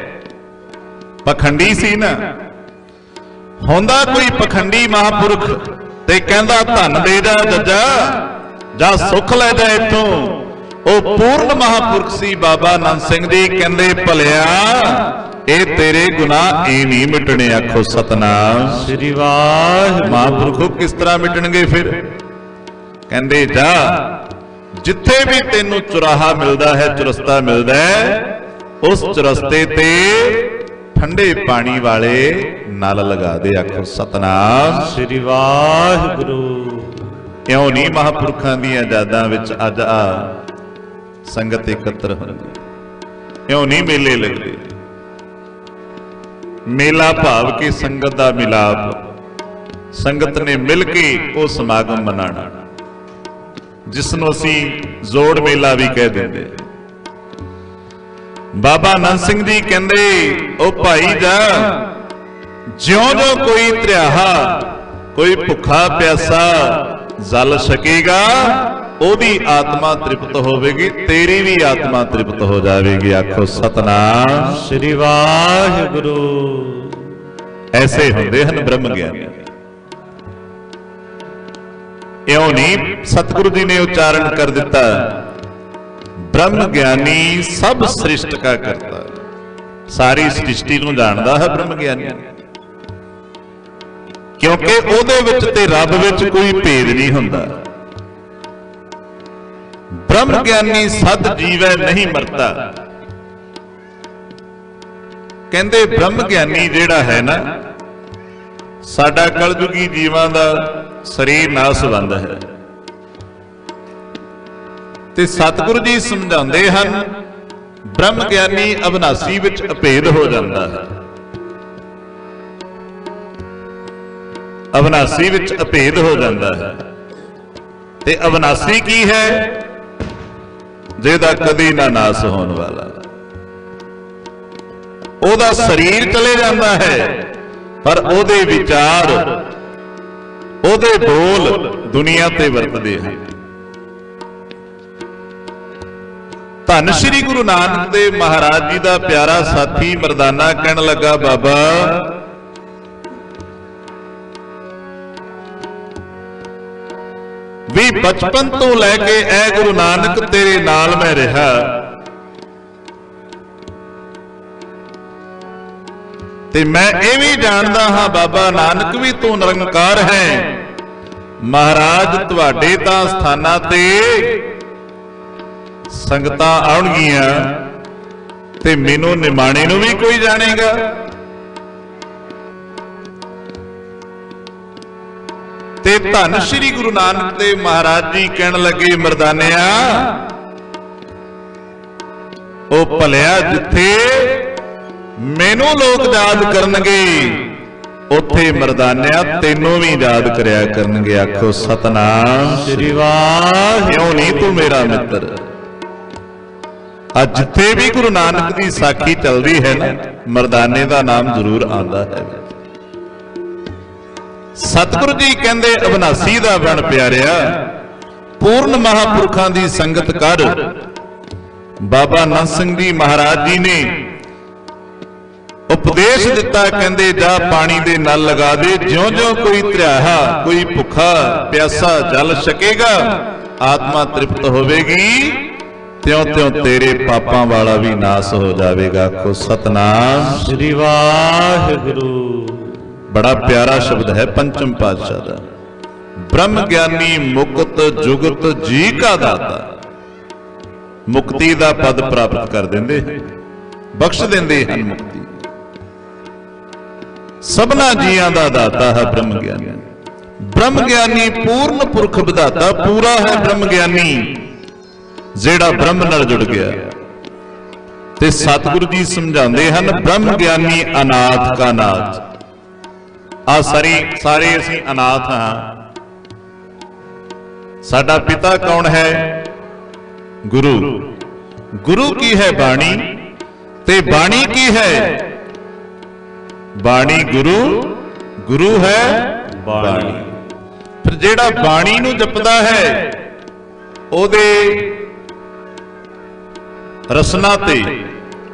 ਪਖੰਡੀ ਸੀ ਨਾ। ਹੁੰਦਾ ਕੋਈ ਪਖੰਡੀ ਮਹਾਂਪੁਰਖ ਤੇ ਕਹਿੰਦਾ ਧਨ ਦੇ ਜਾ ਜੱਜਾ, ਜਾਂ ਸੁੱਖ ਲੈ ਜਾ ਇੱਥੋਂ, ਉਹ ਪੂਰਨ ਮਹਾਂਪੁਰਖ ਸੀ ਬਾਬਾ ਨੰਦ ਸਿੰਘ ਜੀ। ਕਹਿੰਦੇ ਭਲਿਆ ਇਹ ਤੇਰੇ ਗੁਨਾਹ ਇਹ ਨਹੀਂ ਮਿਟਣੇ, ਆਖੋ ਸਤਨਾਮ ਸ੍ਰੀ ਵਾਹਿਗੁਰੂ। ਮਹਾਂਪੁਰਖੋ ਕਿਸ ਤਰ੍ਹਾਂ ਮਿਟਣਗੇ ਫਿਰ? ਕਹਿੰਦੇ ਜਾ, ਜਿੱਥੇ ਵੀ ਤੈਨੂੰ ਚੁਰਾਹਾ ਮਿਲਦਾ ਹੈ, ਚੁਰਸਤਾ ਮਿਲਦਾ ਹੈ, ਉਸ ਚੁਰਸਤੇ ਤੇ ਠੰਡੇ ਪਾਣੀ ਵਾਲੇ ਨਲ ਲਗਾ ਦੇ, ਆਖੋ ਸਤਨਾਮ ਸ੍ਰੀ ਵਾਹਿਗੁਰੂ। ਇਉਂ ਨਹੀਂ ਮਹਾਂਪੁਰਖਾਂ ਦੀਆਂ ਯਾਦਾਂ ਵਿੱਚ ਅੱਜ ਆ ਸੰਗਤ ਇਕੱਤਰ ਹੁੰਦੀ, ਇਉਂ ਨਹੀਂ ਮੇਲੇ ਲੱਗਦੇ। ਮੇਲਾ ਭਾਵ ਕਿ ਸੰਗਤ ਦਾ ਮਿਲਾਪ, ਸੰਗਤ ਨੇ ਮਿਲ ਕੇ ਉਹ ਸਮਾਗਮ ਮਨਾਉਣਾ, ਜਿਸ ਨੂੰ ਅਸੀਂ ਜੋੜ ਮੇਲਾ ਵੀ ਕਹਿ ਦਿੰਦੇ। ਬਾਬਾ ਨੰਦ ਸਿੰਘ ਜੀ ਕਹਿੰਦੇ, ਉਹ ਭਾਈ ਜਾ, ਜਿਉਂ-ਜਿਉਂ ਕੋਈ ਧਰਿਆਹਾ, ਕੋਈ ਭੁੱਖਾ ਪਿਆਸਾ ਜਲ ਸਕੇਗਾ, ਉਹਦੀ ਆਤਮਾ ਤ੍ਰਿਪਤ ਹੋਵੇਗੀ, ਤੇਰੀ ਵੀ ਆਤਮਾ ਤ੍ਰਿਪਤ ਹੋ ਜਾਵੇਗੀ, ਆਖੋ ਸਤਨਾਮ ਸ੍ਰੀ ਵਾਹਿਗੁਰੂ। ਐਸੇ ਹੁੰਦੇ ਹਨ ਬ੍ਰਹਮ ਗਿਆਨੀ। ਇਉਂ ਨਹੀਂ ਸਤਿਗੁਰੂ ਜੀ ਨੇ ਉਚਾਰਨ ਕਰ ਦਿੱਤਾ, ਬ੍ਰਹਮ ਗਿਆਨੀ ਸਭ ਸ੍ਰਿਸ਼ਟ ਕਾ ਕਰਤਾ। ਸਾਰੀ ਸ੍ਰਿਸ਼ਟੀ ਨੂੰ ਜਾਣਦਾ ਹੈ ਬ੍ਰਹਮ ਗਿਆਨੀ, ਕਿਉਂਕਿ ਉਹਦੇ ਵਿੱਚ ਤੇ ਰੱਬ ਵਿੱਚ ਕੋਈ ਭੇਦ ਨਹੀਂ ਹੁੰਦਾ। ਬ੍ਰਹਮ ਗਿਆਨੀ ਸਦ ਜੀਵੈ ਨਹੀਂ ਮਰਤਾ। ਕਹਿੰਦੇ ਬ੍ਰਹਮ ਗਿਆਨੀ ਜਿਹੜਾ ਹੈ ਨਾ, ਸਾਡਾ ਕਲਯੁਗੀ ਜੀਵਾਂ ਦਾ ਸਰੀਰ ਨਾਸਵੰਦ ਹੈ, ਤੇ ਸਤਿਗੁਰੂ ਜੀ ਸਮਝਾਉਂਦੇ ਹਨ ਬ੍ਰਹਮ ਗਿਆਨੀ ਅਬਨਾਸੀ ਵਿੱਚ ਅਭੇਦ ਹੋ ਜਾਂਦਾ ਹੈ। ਅਬਨਾਸੀ ਵਿੱਚ ਅਭੇਦ ਹੋ ਜਾਂਦਾ ਹੈ। ਤੇ ਅਬਨਾਸੀ ਕੀ ਹੈ? ਜਿਹਦਾ ਕਦੀ ਨਾ ਨਾਸ ਹੋਣ ਵਾਲਾ। ਉਹਦਾ ਸਰੀਰ ਚਲੇ ਜਾਂਦਾ ਹੈ, ਪਰ ਉਹਦੇ ਵਿਚਾਰ, ਉਹਦੇ ਬੋਲ ਦੁਨੀਆ ਤੇ ਵਰਤਦੇ ਹਨ। ਧੰਨ ਸ਼੍ਰੀ ਗੁਰੂ ਨਾਨਕ ਦੇਵ ਮਹਾਰਾਜ ਜੀ ਦਾ ਪਿਆਰਾ ਸਾਥੀ ਮਰਦਾਨਾ ਕਹਿਣ ਲੱਗਾ, ਬਾਬਾ ਵੀ ਬਚਪਨ ਤੋਂ ਲੈ ਕੇ ਐ ਗੁਰੂ ਨਾਨਕ ਤੇਰੇ ਨਾਲ ਮੈਂ ਰਿਹਾ, ਤੇ ਮੈਂ ਇਹ ਵੀ ਜਾਣਦਾ ਹਾਂ ਬਾਬਾ ਨਾਨਕ ਵੀ ਤੂੰ ਨਿਰੰਕਾਰ ਹੈ। ਮਹਾਰਾਜ ਤੁਹਾਡੇ ਤਾਂ ਸਥਾਨਾਂ ਤੇ ਸੰਗਤਾਂ ਆਉਣਗੀਆਂ ਤੇ ਮੈਨੂੰ ਨਿਮਾਣੇ ਨੂੰ ਵੀ ਕੋਈ ਜਾਣੇਗਾ। ਤੇ ਧੰਨ ਸ਼੍ਰੀ ਗੁਰੂ ਨਾਨਕ ਦੇਵ ਮਹਾਰਾਜ ਜੀ ਕਹਿਣ ਲੱਗੇ, ਮਰਦਾਨਿਆ ਉਹ ਭਲਿਆ ਜਿੱਥੇ ਮੈਨੂੰ ਲੋਕ ਯਾਦ ਕਰਨਗੇ, ਉੱਥੇ ਮਰਦਾਨਿਆ ਤੈਨੂੰ ਵੀ ਯਾਦ ਕਰਿਆ ਕਰਨਗੇ, ਆਖੋ ਸਤਨਾਮ ਸ੍ਰੀ ਵਾਹਿਗੁਰੂ। ਕਿਉਂ ਨਹੀਂ ਤੂੰ ਮੇਰਾ ਮਿੱਤਰ। ਅੱਜ ਜਿੱਥੇ ਵੀ ਗੁਰੂ ਨਾਨਕ ਦੀ ਸਾਖੀ ਚੱਲਦੀ ਹੈ ਨਾ, ਮਰਦਾਨੇ ਦਾ ਨਾਮ ਜ਼ਰੂਰ ਆਉਂਦਾ ਹੈ। ਸਤਿਗੁਰੂ ਜੀ ਕਹਿੰਦੇ ਅਬਨਾਸੀ ਦਾ ਬਣ ਪਿਆਰਿਆ, ਪੂਰਨ ਮਹਾਂਪੁਰਖਾਂ ਦੀ ਸੰਗਤ ਕਰ। ਬਾਬਾ ਨੰਦ ਸਿੰਘ ਜੀ ਮਹਾਰਾਜ ਜੀ ਨੇ ਉਪਦੇਸ਼ ਦਿੱਤਾ, ਕਹਿੰਦੇ ਜਾ ਪਾਣੀ ਦੇ ਨਲ ਲਗਾ ਦੇ, ਜਿਉਂ-ਜਿਉਂ ਕੋਈ ਧਰਿਆਹਾ, ਕੋਈ ਭੁੱਖਾ ਪਿਆਸਾ ਜਲ ਛਕੇਗਾ, ਆਤਮਾ ਤ੍ਰਿਪਤ ਹੋਵੇਗੀ, ਤਿਉਂ-ਤਿਉਂ ਤੇਰੇ ਪਾਪਾਂ ਵਾਲਾ ਵੀ ਨਾਸ ਹੋ ਜਾਵੇਗਾ, ਆਖੋ ਸਤਨਾਮ ਸ੍ਰੀ ਵਾਹਿਗੁਰੂ। ਬੜਾ ਪਿਆਰਾ ਸ਼ਬਦ ਹੈ ਪੰਚਮ ਪਾਤਸ਼ਾਹ ਦਾ। ਬ੍ਰਹਮ ਗਿਆਨੀ ਮੁਕਤ ਜੁਗਤ ਜੀ ਕਾ ਦਾਤਾ। ਮੁਕਤੀ ਦਾ ਪਦ ਪ੍ਰਾਪਤ ਕਰ ਦਿੰਦੇ ਹਨ, ਬਖਸ਼ ਦਿੰਦੇ ਹਨ ਮੁਕਤੀ। ਸਭਨਾ ਜੀਆਂ ਦਾ ਦਾਤਾ ਹੈ ਬ੍ਰਹਮ ਗਿਆਨੀ। ਬ੍ਰਹਮ ਗਿਆਨੀ ਪੂਰਨ ਪੁਰਖ ਵਿਧਾਤਾ, ਪੂਰਾ ਹੈ ਬ੍ਰਹਮ ਗਿਆਨੀ ਜਿਹੜਾ ਬ੍ਰਹਮ ਨਾਲ ਜੁੜ ਗਿਆ। ਤੇ ਸਤਿਗੁਰੂ ਜੀ ਸਮਝਾਉਂਦੇ ਹਨ ਬ੍ਰਹਮ ਗਿਆਨੀ ਅਨਾਥ ਕਾ ਨਾਥ। ਆ ਸਾਰੇ ਅਸੀਂ ਅਨਾਥ ਹਾਂ। ਸਾਡਾ ਪਿਤਾ ਕੌਣ ਹੈ? ਗੁਰੂ। ਗੁਰੂ ਕੀ ਹੈ? ਬਾਣੀ। ਤੇ ਬਾਣੀ ਕੀ ਹੈ? ਬਾਣੀ ਗੁਰੂ, ਗੁਰੂ ਹੈ ਬਾਣੀ। ਫਿਰ ਜਿਹੜਾ ਬਾਣੀ ਨੂੰ ਜਪਦਾ ਹੈ ਉਹਦੇ ਰਸਨਾ ਤੇ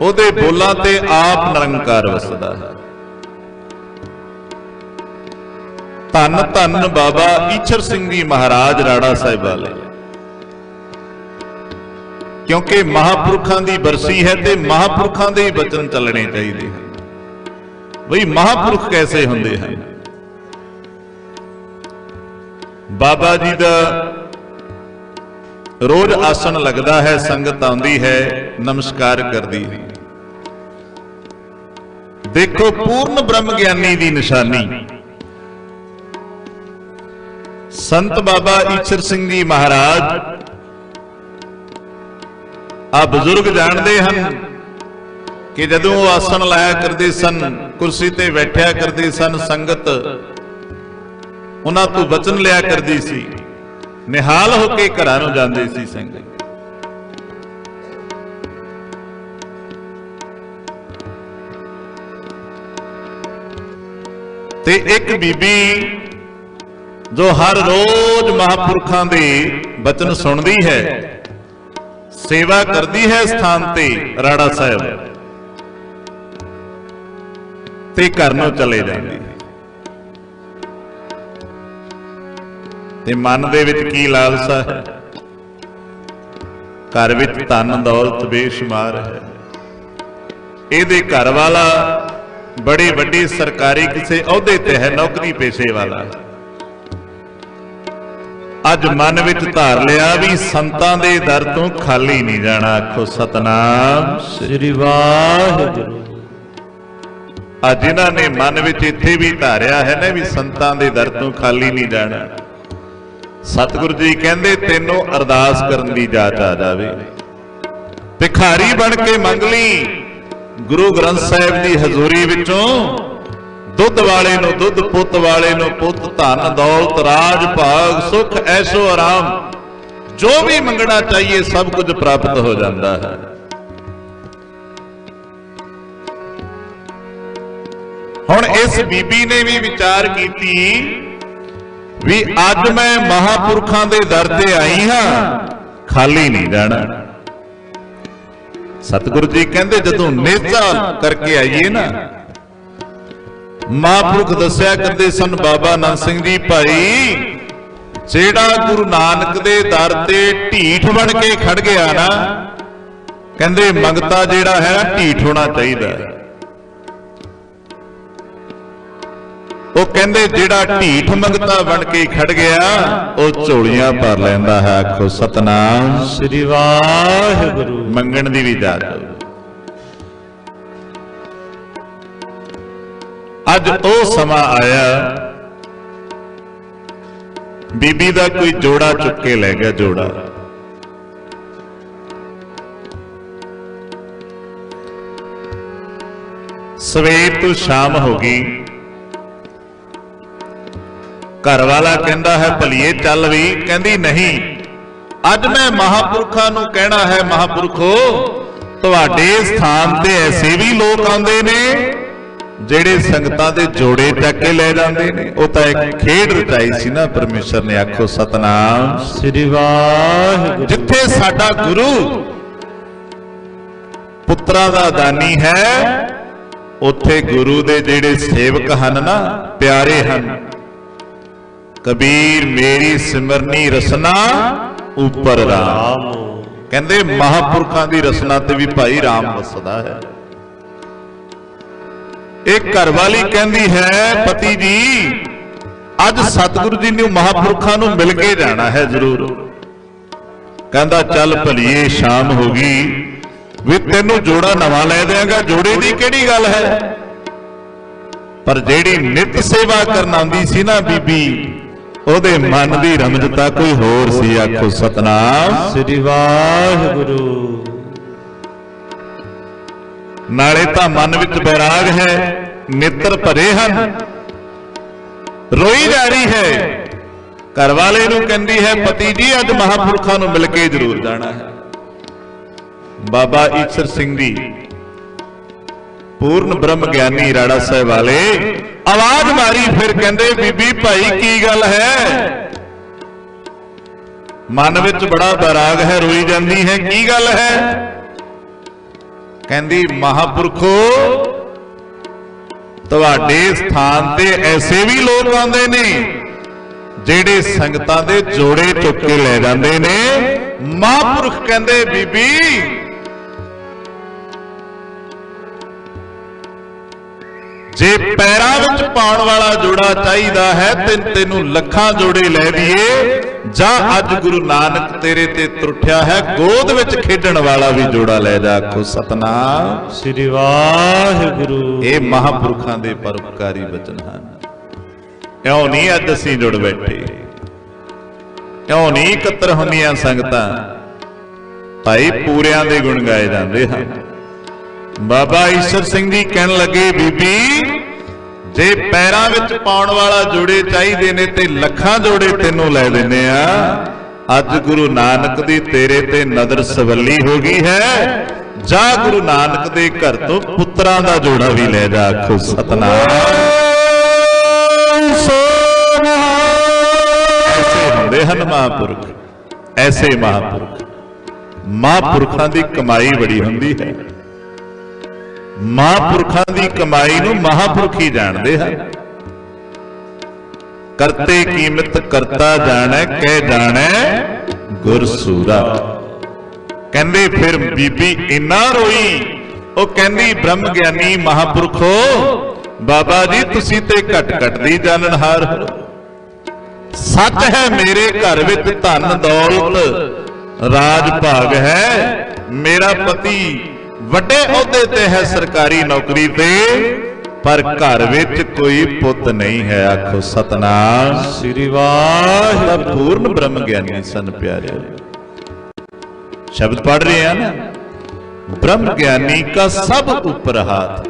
ਉਹਦੇ ਬੋਲਾਂ ਤੇ ਆਪ ਨਿਰੰਕਾਰ ਵਸਦਾ ਹੈ। ਧੰਨ ਧੰਨ ਬਾਬਾ ਈਸ਼ਰ ਸਿੰਘ ਜੀ ਮਹਾਰਾਜ ਰਾੜਾ ਸਾਹਿਬ ਵਾਲੇ, ਕਿਉਂਕਿ ਮਹਾਪੁਰਖਾਂ ਦੀ ਬਰਸੀ ਹੈ ਤੇ ਮਹਾਪੁਰਖਾਂ ਦੇ ਹੀ ਬਚਨ ਚੱਲਣੇ ਚਾਹੀਦੇ ਹਨ। ਬਈ ਮਹਾਪੁਰਖ ਕੈਸੇ ਹੁੰਦੇ ਹਨ? ਬਾਬਾ ਜੀ ਦਾ ਰੋਜ਼ ਆਸਣ ਲੱਗਦਾ ਹੈ, ਸੰਗਤ ਆਉਂਦੀ ਹੈ, ਨਮਸਕਾਰ ਕਰਦੀ ਹੈ। ਦੇਖੋ ਪੂਰਨ ਬ੍ਰਹਮ ਗਿਆਨੀ ਦੀ ਨਿਸ਼ਾਨੀ ਸੰਤ ਬਾਬਾ ਈਸ਼ਰ ਸਿੰਘ ਜੀ ਮਹਾਰਾਜ। ਆ ਬਜ਼ੁਰਗ ਜਾਣਦੇ ਹਨ ਕਿ ਜਦੋਂ ਉਹ ਆਸਣ ਲਾਇਆ ਕਰਦੇ ਸਨ, ਕੁਰਸੀ ਤੇ ਬੈਠਿਆ ਕਰਦੇ ਸਨ, ਸੰਗਤ ਉਹਨਾਂ ਤੋਂ ਬਚਨ ਲਿਆ ਕਰਦੀ ਸੀ, ਨਿਹਾਲ ਹੋ ਕੇ ਘਰਾਂ ਨੂੰ ਜਾਂਦੇ ਸੀ ਸੰਗਤ। ਤੇ ਇੱਕ ਬੀਬੀ ਜੋ ਹਰ ਰੋਜ਼ ਮਹਾਪੁਰਖਾਂ ਦੇ ਬਚਨ ਸੁਣਦੀ ਹੈ, ਸੇਵਾ ਕਰਦੀ ਹੈ ਸਥਾਨ ਤੇ ਰਾੜਾ ਸਾਹਿਬ, ਤੇ ਘਰ ਨੂੰ ਚਲੇ ਜਾਂਦੀ ਹੈ। ਤੇ ਮਨ ਦੇ ਵਿੱਚ ਕੀ ਲਾਲਸਾ ਹੈ? ਘਰ ਵਿੱਚ ਧਨ ਦੌਲਤ ਬੇਸ਼ੁਮਾਰ ਹੈ। ਇਹਦੇ ਘਰ ਵਾਲਾ ਬੜੀ ਵੱਡੀ ਸਰਕਾਰੀ ਕਿਸੇ ਅਹੁਦੇ ਤੇ ਹੈ, ਨੌਕਰੀ ਪੇਸ਼ੇ ਵਾਲਾ। ਅੱਜ ਮਨ ਵਿੱਚ ਧਾਰ ਲਿਆ ਵੀ ਸੰਤਾਂ ਦੇ ਦਰ ਤੋਂ ਖਾਲੀ ਨਹੀਂ ਜਾਣਾ। ਆਖੋ ਸਤਨਾਮ ਸ੍ਰੀ ਵਾਹਿਗੁਰੂ। ਅੱਜ ਜਿਨ੍ਹਾਂ ਨੇ ਮਨ ਵਿੱਚ ਇੱਥੇ ਵੀ ਧਾਰਿਆ ਹੈ ਨਾ ਵੀ ਸੰਤਾਂ ਦੇ ਦਰ ਤੋਂ ਖਾਲੀ ਨਹੀਂ ਜਾਣਾ, ਸਤਿਗੁਰੂ ਜੀ ਕਹਿੰਦੇ ਤੈਨੂੰ ਅਰਦਾਸ ਕਰਨ ਦੀ ਜਾਚ ਆ ਜਾਵੇ। ਭਿਖਾਰੀ ਬਣ ਕੇ ਮੰਗ ਲਈ ਗੁਰੂ ਗ੍ਰੰਥ ਸਾਹਿਬ ਦੀ ਹਜ਼ੂਰੀ ਵਿੱਚੋਂ, ਦੁੱਧ ਵਾਲੇ ਨੂੰ ਦੁੱਧ, ਪੁੱਤ ਵਾਲੇ ਨੂੰ ਪੁੱਤ, ਧਨ ਦੌਲਤ ਰਾਜ ਭਾਗ ਸੁਖ ਐਸ਼ੋ ਆਰਾਮ, ਜੋ ਵੀ ਮੰਗਣਾ ਚਾਹੀਏ ਸਭ ਕੁਝ ਪ੍ਰਾਪਤ ਹੋ ਜਾਂਦਾ ਹੈ। ਹੁਣ ਇਸ ਬੀਬੀ ਨੇ ਵੀ ਵਿਚਾਰ ਕੀਤੀ ਵੀ ਅੱਜ ਮੈਂ ਮਹਾਪੁਰਖਾਂ ਦੇ ਦਰ ਤੇ ਆਈ ਹਾਂ, ਖਾਲੀ ਨਹੀਂ ਜਾਣਾ। ਸਤਿਗੁਰੂ ਜੀ ਕਹਿੰਦੇ ਜਦੋਂ ਨੇਚਾ ਕਰਕੇ ਆਈਏ ਨਾ, ਮਹਾਪੁਰਖ ਦੱਸਿਆ ਕਰਦੇ ਸਨ ਬਾਬਾ ਨੰਦ ਸਿੰਘ ਜੀ, ਭਾਈ ਜਿਹੜਾ ਗੁਰੂ ਨਾਨਕ ਦੇ ਦਰ ਤੇ ਢੀਠ ਬਣ ਕੇ ਖੜ ਗਿਆ ਨਾ, ਕਹਿੰਦੇ ਮੰਗਤਾ ਜਿਹੜਾ ਹੈ ਢੀਠ ਹੋਣਾ ਚਾਹੀਦਾ ਹੈ। ਉਹ ਕਹਿੰਦੇ ਜਿਹੜਾ ਢੀਠ ਮੰਗਤਾ ਬਣ ਕੇ ਖੜ ਗਿਆ ਉਹ ਝੋਲੀਆਂ ਭਰ ਲੈਂਦਾ ਹੈ। ਆਖੋ ਸਤਨਾਮ ਸ੍ਰੀ ਵਾਹਿਗੁਰੂ। ਮੰਗਣ ਦੀ ਵੀ ਜਾਚ। ਅੱਜ ਉਹ ਸਮਾਂ ਆਇਆ, ਬੀਬੀ ਦਾ ਕੋਈ ਜੋੜਾ ਚੁੱਕ ਕੇ ਲੈ ਗਿਆ। ਜੋੜਾ ਸਵੇਰ ਤੋਂ ਸ਼ਾਮ ਹੋ ਗਈ, ਘਰ ਵਾਲਾ ਕਹਿੰਦਾ ਹੈ ਭਲੀਏ ਚੱਲ ਵੀ, ਕਹਿੰਦੀ ਨਹੀਂ, ਅੱਜ ਮੈਂ ਮਹਾਪੁਰਖਾਂ ਨੂੰ ਕਹਿਣਾ ਹੈ, ਮਹਾਪੁਰਖੋ ਤੁਹਾਡੇ ਸਥਾਨ ਤੇ ਐਸੇ ਵੀ ਲੋਕ ਆਉਂਦੇ ਨੇ ਜਿਹੜੇ ਸੰਗਤਾਂ ਦੇ ਜੋੜੇ ਚੱਕ ਕੇ ਲੈ ਜਾਂਦੇ ਨੇ। ਉਹ ਤਾਂ ਇੱਕ ਖੇਡ ਰਚਾਈ ਸੀ ਨਾ ਪਰਮੇਸ਼ਰ ਨੇ। ਆਖੋ ਸਤਨਾਮ ਸ੍ਰੀ ਵਾਹਿਗੁਰੂ। ਜਿੱਥੇ ਸਾਡਾ ਗੁਰੂ ਪੁੱਤਰਾਂ ਦਾ ਦਾਨੀ ਹੈ, ਉੱਥੇ ਗੁਰੂ ਦੇ ਜਿਹੜੇ ਸੇਵਕ ਹਨ ਨਾ, ਪਿਆਰੇ ਹਨ। ਕਬੀਰ ਮੇਰੀ ਸਿਮਰਨੀ ਰਸਨਾ ਉੱਪਰ ਰਾਮ। ਕਹਿੰਦੇ ਮਹਾਪੁਰਖਾਂ ਦੀ ਰਸਨਾ ਤੇ ਵੀ ਭਾਈ ਰਾਮ ਵਸਦਾ ਹੈ। ਇਹ ਘਰਵਾਲੀ ਕਹਿੰਦੀ ਹੈ ਪਤੀ ਜੀ ਅੱਜ ਸਤਿਗੁਰੂ ਜੀ ਨੂੰ ਮਹਾਪੁਰਖਾਂ ਨੂੰ ਮਿਲ ਕੇ ਜਾਣਾ ਹੈ ਜ਼ਰੂਰ। ਕਹਿੰਦਾ ਚੱਲ ਭਲੀਏ ਸ਼ਾਮ ਹੋ ਗਈ, ਵੀ ਤੈਨੂੰ ਜੋੜਾ ਨਵਾਂ ਲੈ ਦਿਆਂਗਾ, ਜੋੜੇ ਦੀ ਕਿਹੜੀ ਗੱਲ ਹੈ। ਪਰ ਜਿਹੜੀ ਨਿਤ ਸੇਵਾ ਕਰਨ ਆਉਂਦੀ ਸੀ ਨਾ ਬੀਬੀ, ਉਹਦੇ ਮਨ ਦੀ ਰਮਜਤਾ ਕੋਈ ਹੋਰ ਸੀ। ਆਖੋ ਸਤਨਾਮ ਸ੍ਰੀ ਵਾਹਿਗੁਰੂ। ਨਾਲੇ ਤਾਂ ਮਨ ਵਿੱਚ ਬੈਰਾਗ ਹੈ, ਨੇਤਰ ਭਰੇ ਹਨ, ਰੋਈ ਜਾ ਰਹੀ ਹੈ। ਘਰ ਵਾਲੇ ਨੂੰ ਕਹਿੰਦੀ ਹੈ ਪਤੀ ਜੀ ਅੱਜ ਮਹਾਪੁਰਖਾਂ ਨੂੰ ਮਿਲ ਕੇ ਜ਼ਰੂਰ ਜਾਣਾ ਹੈ। ਬਾਬਾ ਈਸ਼ਰ ਸਿੰਘ ਜੀ ਪੂਰਨ ਬ੍ਰਹਮ ਗਿਆਨੀ ਰਾੜਾ ਸਾਹਿਬ ਵਾਲੇ ਆਵਾਜ਼ ਮਾਰੀ, ਫਿਰ ਕਹਿੰਦੇ ਬੀਬੀ ਭਾਈ ਕੀ ਗੱਲ ਹੈ। ਮਨ ਵਿੱਚ ਬੜਾ ਬੈਰਾਗ ਹੈ, ਰੋਈ ਜਾਂਦੀ ਹੈ, ਕੀ ਗੱਲ ਹੈ? ਕਹਿੰਦੀ ਮਹਾਪੁਰਖੋ ਤੁਹਾਡੇ ਸਥਾਨ ਤੇ ਐਸੇ ਵੀ ਲੋਕ ਆਉਂਦੇ ਨੇ ਜਿਹੜੇ ਸੰਗਤਾਂ ਦੇ ਜੋੜੇ ਚੁੱਕ ਕੇ ਲੈ ਜਾਂਦੇ ਨੇ। ਮਹਾਂਪੁਰਖ ਕਹਿੰਦੇ ਬੀਬੀ ਜੇ ਪੈਰਾਂ ਵਿੱਚ ਪਾਉਣ ਵਾਲਾ ਜੋੜਾ ਚਾਹੀਦਾ ਹੈ ਤੇ ਤੈਨੂੰ ਲੱਖਾਂ ਜੋੜੇ ਲੈ ਦਈਏ, ਜਾਂ ਅੱਜ ਗੁਰੂ ਨਾਨਕ ਤੇਰੇ ਤੇ ਤੁਰਠਿਆ ਹੈ, ਗੋਦ ਵਿੱਚ ਖੇਡਣ ਵਾਲਾ ਵੀ ਜੋੜਾ ਲੈ ਜਾ। ਆਖੋ ਸਤਨਾਮ ਸ੍ਰੀ ਵਾਹਿਗੁਰੂ। ਇਹ ਮਹਾਂਪੁਰਖਾਂ ਦੇ ਪਰਉਪਕਾਰੀ ਬਚਨ ਹਨ। ਇਉਂ ਨਹੀਂ ਅੱਜ ਅਸੀਂ ਜੁੜ ਬੈਠੇ, ਇਉਂ ਨਹੀਂ ਇਕੱਤਰ ਹੁੰਦੀਆਂ ਸੰਗਤਾਂ, ਭਾਈ ਪੂਰਿਆਂ ਦੇ ਗੁਣ ਗਾਏ ਜਾਂਦੇ ਹਨ। ਬਾਬਾ ਈਸ਼ਰ ਸਿੰਘ ਜੀ ਕਹਿਣ ਲੱਗੇ ਬੀਬੀ ਜੇ ਪੈਰਾਂ ਵਿੱਚ ਪਾਉਣ ਵਾਲਾ ਜੋੜੇ ਚਾਹੀਦੇ ਨੇ ਤੇ ਲੱਖਾਂ ਜੋੜੇ ਤੈਨੂੰ ਲੈ ਦਿੰਨੇ ਆ। ਅੱਜ ਗੁਰੂ ਨਾਨਕ ਦੀ ਤੇਰੇ ਤੇ ਨਜ਼ਰ ਸਵੱਲੀ ਹੋ ਗਈ ਹੈ, ਜਾ ਗੁਰੂ ਨਾਨਕ ਦੇ ਘਰ ਤੋਂ ਪੁੱਤਰਾਂ ਦਾ ਜੋੜਾ ਵੀ ਲੈ ਜਾ। ਆਖੋ ਸਤਨਾਮ। ਐਸੇ ਹੁੰਦੇ ਹਨ ਮਹਾਂਪੁਰਖ, ਐਸੇ ਮਹਾਂਪੁਰਖ। ਮਹਾਂਪੁਰਖਾਂ ਦੀ ਕਮਾਈ ਬੜੀ ਹੁੰਦੀ ਹੈ। ਮਹਾਂਪੁਰਖਾਂ ਦੀ ਕਮਾਈ ਨੂੰ ਮਹਾਂਪੁਰਖ ਹੀ ਜਾਣਦੇ ਹਨ। ਕਰਤੇ ਕੀਮਤ ਕਰਤਾ ਜਾਣੈ, ਕਹਿ ਜਾਣੈ ਗੁਰਸੂਰਾ। ਕਹਿੰਦੇ ਫਿਰ ਬੀਬੀ ਇੰਨਾ ਰੋਈ, ਉਹ ਕਹਿੰਦੀ ਬ੍ਰਹਮ ਗਿਆਨੀ ਮਹਾਂਪੁਰਖੋ ਬਾਬਾ ਜੀ ਤੁਸੀਂ ਤੇ ਘਟ ਘਟ ਦੀ ਜਾਣਨਹਾਰ ਹੋ। ਸੱਚ ਹੈ ਮੇਰੇ ਘਰ ਵਿੱਚ ਧਨ ਦੌਲਤ ਰਾਜ ਭਾਗ ਹੈ, ਮੇਰਾ ਪਤੀ ਵੱਡੇ ਅਹੁਦੇ ਤੇ ਹੈ, ਸਰਕਾਰੀ ਨੌਕਰੀ ਤੇ, ਪਰ ਘਰ ਵਿੱਚ ਕੋਈ ਪੁੱਤ ਨਹੀਂ ਹੈ। ਆਖੋ ਸਤਨਾਮ ਸ੍ਰੀ ਵਾਹਿਗੁਰੂ। ਪੂਰਨ ਬ੍ਰਹਮ ਗਿਆਨੀ ਸਨ ਪਿਆਰੇ। ਸ਼ਬਦ ਪੜ ਰਹੇ ਹਨ ਨਾ, ਬ੍ਰਹਮ ਗਿਆਨੀ ਕਾ ਸਭ ਉੱਪਰ ਹੱਥ।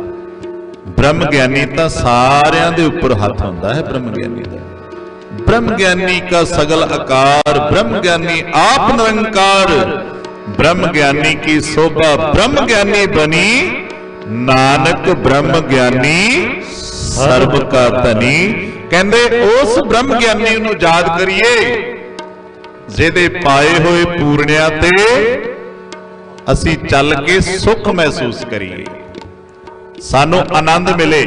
ਬ੍ਰਹਮ ਗਿਆਨੀ ਤਾਂ ਸਾਰਿਆਂ ਦੇ ਉੱਪਰ ਹੱਥ ਹੁੰਦਾ ਹੈ। ਬ੍ਰਹਮ ਗਿਆਨੀ ਦਾ ब्रह्म ज्ञानी का सगल आकार, ब्रह्म ज्ञानी आप निरंकार, ब्रह्म ज्ञानी की शोभा ब्रह्म ज्ञानी बनी, नानक ब्रह्म ज्ञानी सर्व का धनी। कहंदे उस ब्रह्म ज्ञानी नूं याद करिए जिहदे पाए होए पूर्णिया ते असी चल के सुख महसूस करिए, सानू आनंद मिले।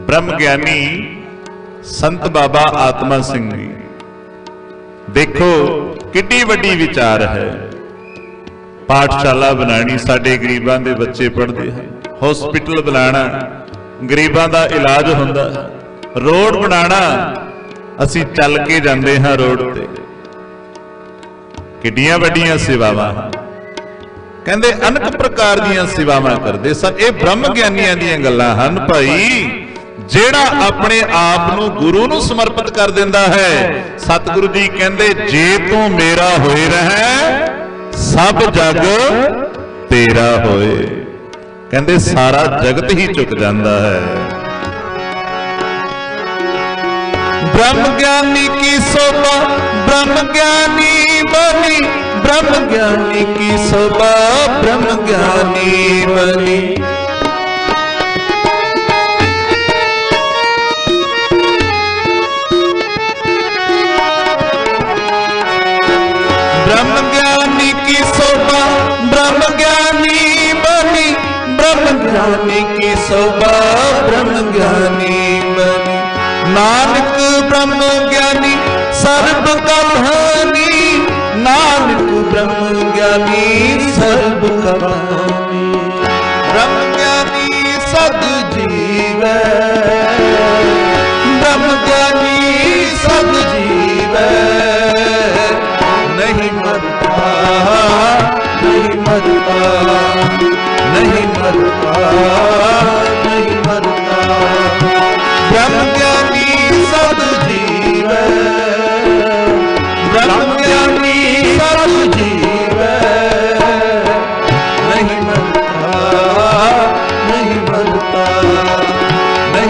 ब्रह्म ज्ञानी संत बाबा आत्मा सिंह जी, देखो किड्डी वड्डी विचार है। पाठशाला बनानी, साडे गरीबां दे बच्चे पढ़दे हैं, हॉस्पिटल बनाना, गरीबां दा इलाज हुंदा, रोड बनाना, असी चल के जांदे हां रोड ते। किड्डियां वड्डियां सेवावां, कहंदे अनेक प्रकार दीयां सेवावां करदे सन। ये ब्रह्म ज्ञानियां दीयां गल्लां हन भाई। ਜਿਹੜਾ ਆਪਣੇ ਆਪ ਨੂੰ ਗੁਰੂ ਨੂੰ ਸਮਰਪਿਤ ਕਰ ਦਿੰਦਾ ਹੈ, ਸਤਿਗੁਰੂ ਜੀ ਕਹਿੰਦੇ ਜੇ ਤੂੰ ਮੇਰਾ ਹੋਏ ਰਹਿ ਸਭ ਜਗ ਤੇਰਾ ਹੋਏ। ਕਹਿੰਦੇ ਸਾਰਾ ਜਗਤ ਹੀ ਝੁਕ ਜਾਂਦਾ ਹੈ। ब्रह्म ज्ञानी की शोभा ब्रह्म ज्ञानी बनी, ब्रह्म ज्ञानी की शोभा ब्रह्म ज्ञानी बनी। ब्रह्म ज्ञानी की शोभा ब्रह्म ज्ञानी बनी, ब्रह्म ज्ञानी की शोभा ब्रह्म ज्ञानी बनी। नानक ब्रह्म ज्ञानी सर्ब का धनी, नानक ब्रह्म ज्ञानी सर्ब का धनी। ब्रह्म ज्ञानी सद जीवै, ब्रह्म ज्ञानी सद जीवै, नहीं मरता नहीं मरता नहीं मरता नहीं मरता। ब्रह्म ज्ञानी सद जीवै, ब्रह्म ज्ञानी सद जीवै, नहीं मरता नहीं मरता नहीं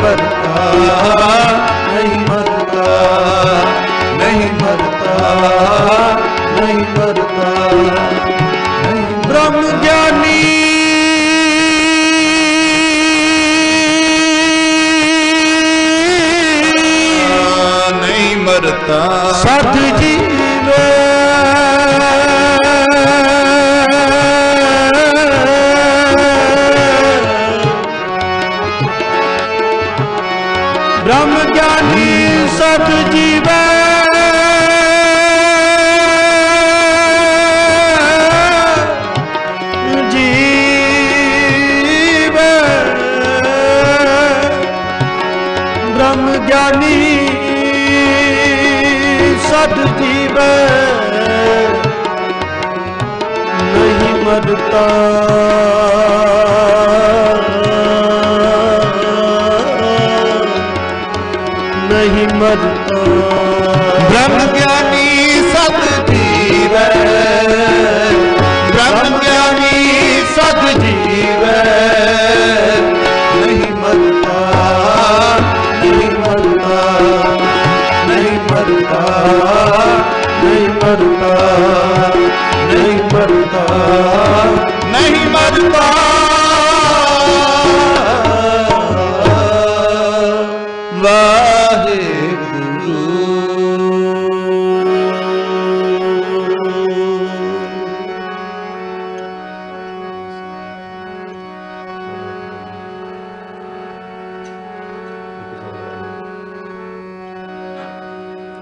मरता, नहीं मरता, नहीं मरता, नहीं मरता, नहीं। ब्रह्म ज्ञानी नहीं मरता, सत जीवे ब्रह्म ज्ञानी सत जीवे जीवे ब्रह्म ज्ञानी सत जीवे नहीं मरता, नहीं मरता। ब्रह्म ज्ञानी सत जीवे, ब्रह्म ज्ञानी सत जीवे नहीं मरता, नहीं मरता, नहीं मरता, नहीं मरता, नहीं मरता, नहीं मरता।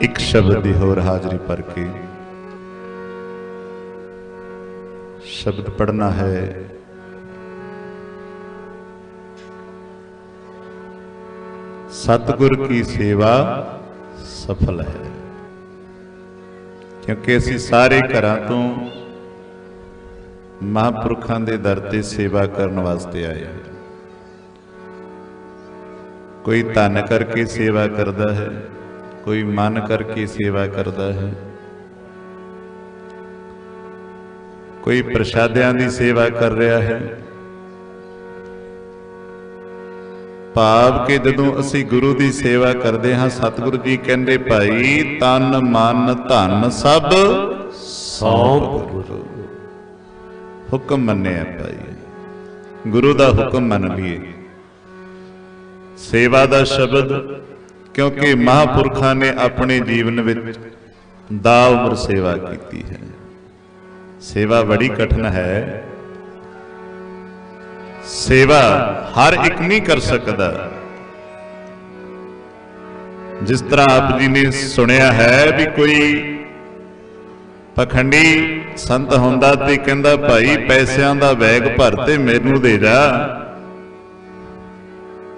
एक शब्द दी होर हाजरी भर के शब्द पढ़ना है। सतगुर की सेवा सफल है, क्योंकि असी सारे घरां तो महापुरखां दे दर ते सेवा करन वास्ते आए हैं। कोई धन करके सेवा करता है, कोई मन करके सेवा करता है, कोई प्रसादियां दी सेवा कर रहा है। भाव के जदों असी गुरु की सेवा करते हाँ, सतगुरु जी कहते भाई तन मन धन सब सौंप गुरु। हुक्म मन्निया भाई, गुरु का हुक्म मन लिए। सेवा का शब्द, क्योंकि महापुरखा ने अपने जीवन में दा उम्र सेवा की है। सेवा बड़ी कठिन है, सेवा हर एक नहीं कर सकता। जिस तरह आप जी ने सुनिया है भी कोई पखंडी संत हुंदा ते कहंदा भाई पैसिਆਂ ਦਾ बैग भर ते मैनू दे जा,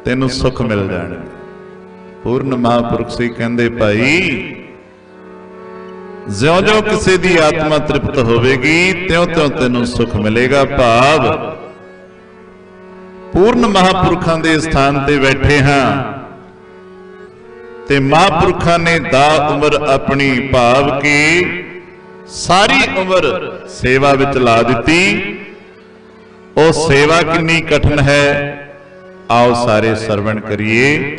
तेनू सुख मिल जाने। पूर्ण महापुरुष से कहते भाई ज्यों-ज्यों किसी की आत्मा तृप्त होवेगी त्यों-त्यों तेनू सुख मिलेगा। भाव पूर्ण महापुरखों के स्थान ते बैठे हाँ ते महापुरखों ने दा उम्र अपनी भाव की सारी उम्र सेवा विच ला दी। वो सेवा कितनी कठिन है, आओ सारे सरवण करिए।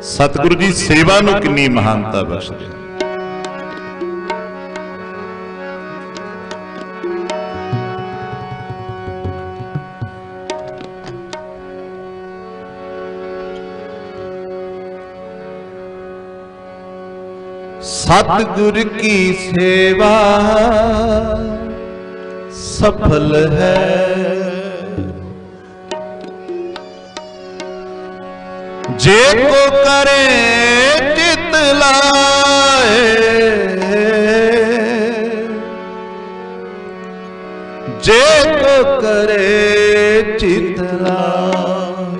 सतगुरु जी सेवा नूं कितनी महानता बख्शदे। सतगुर की सेवा सफल है, जे को करे चित लाए, जे को करे चित लाए।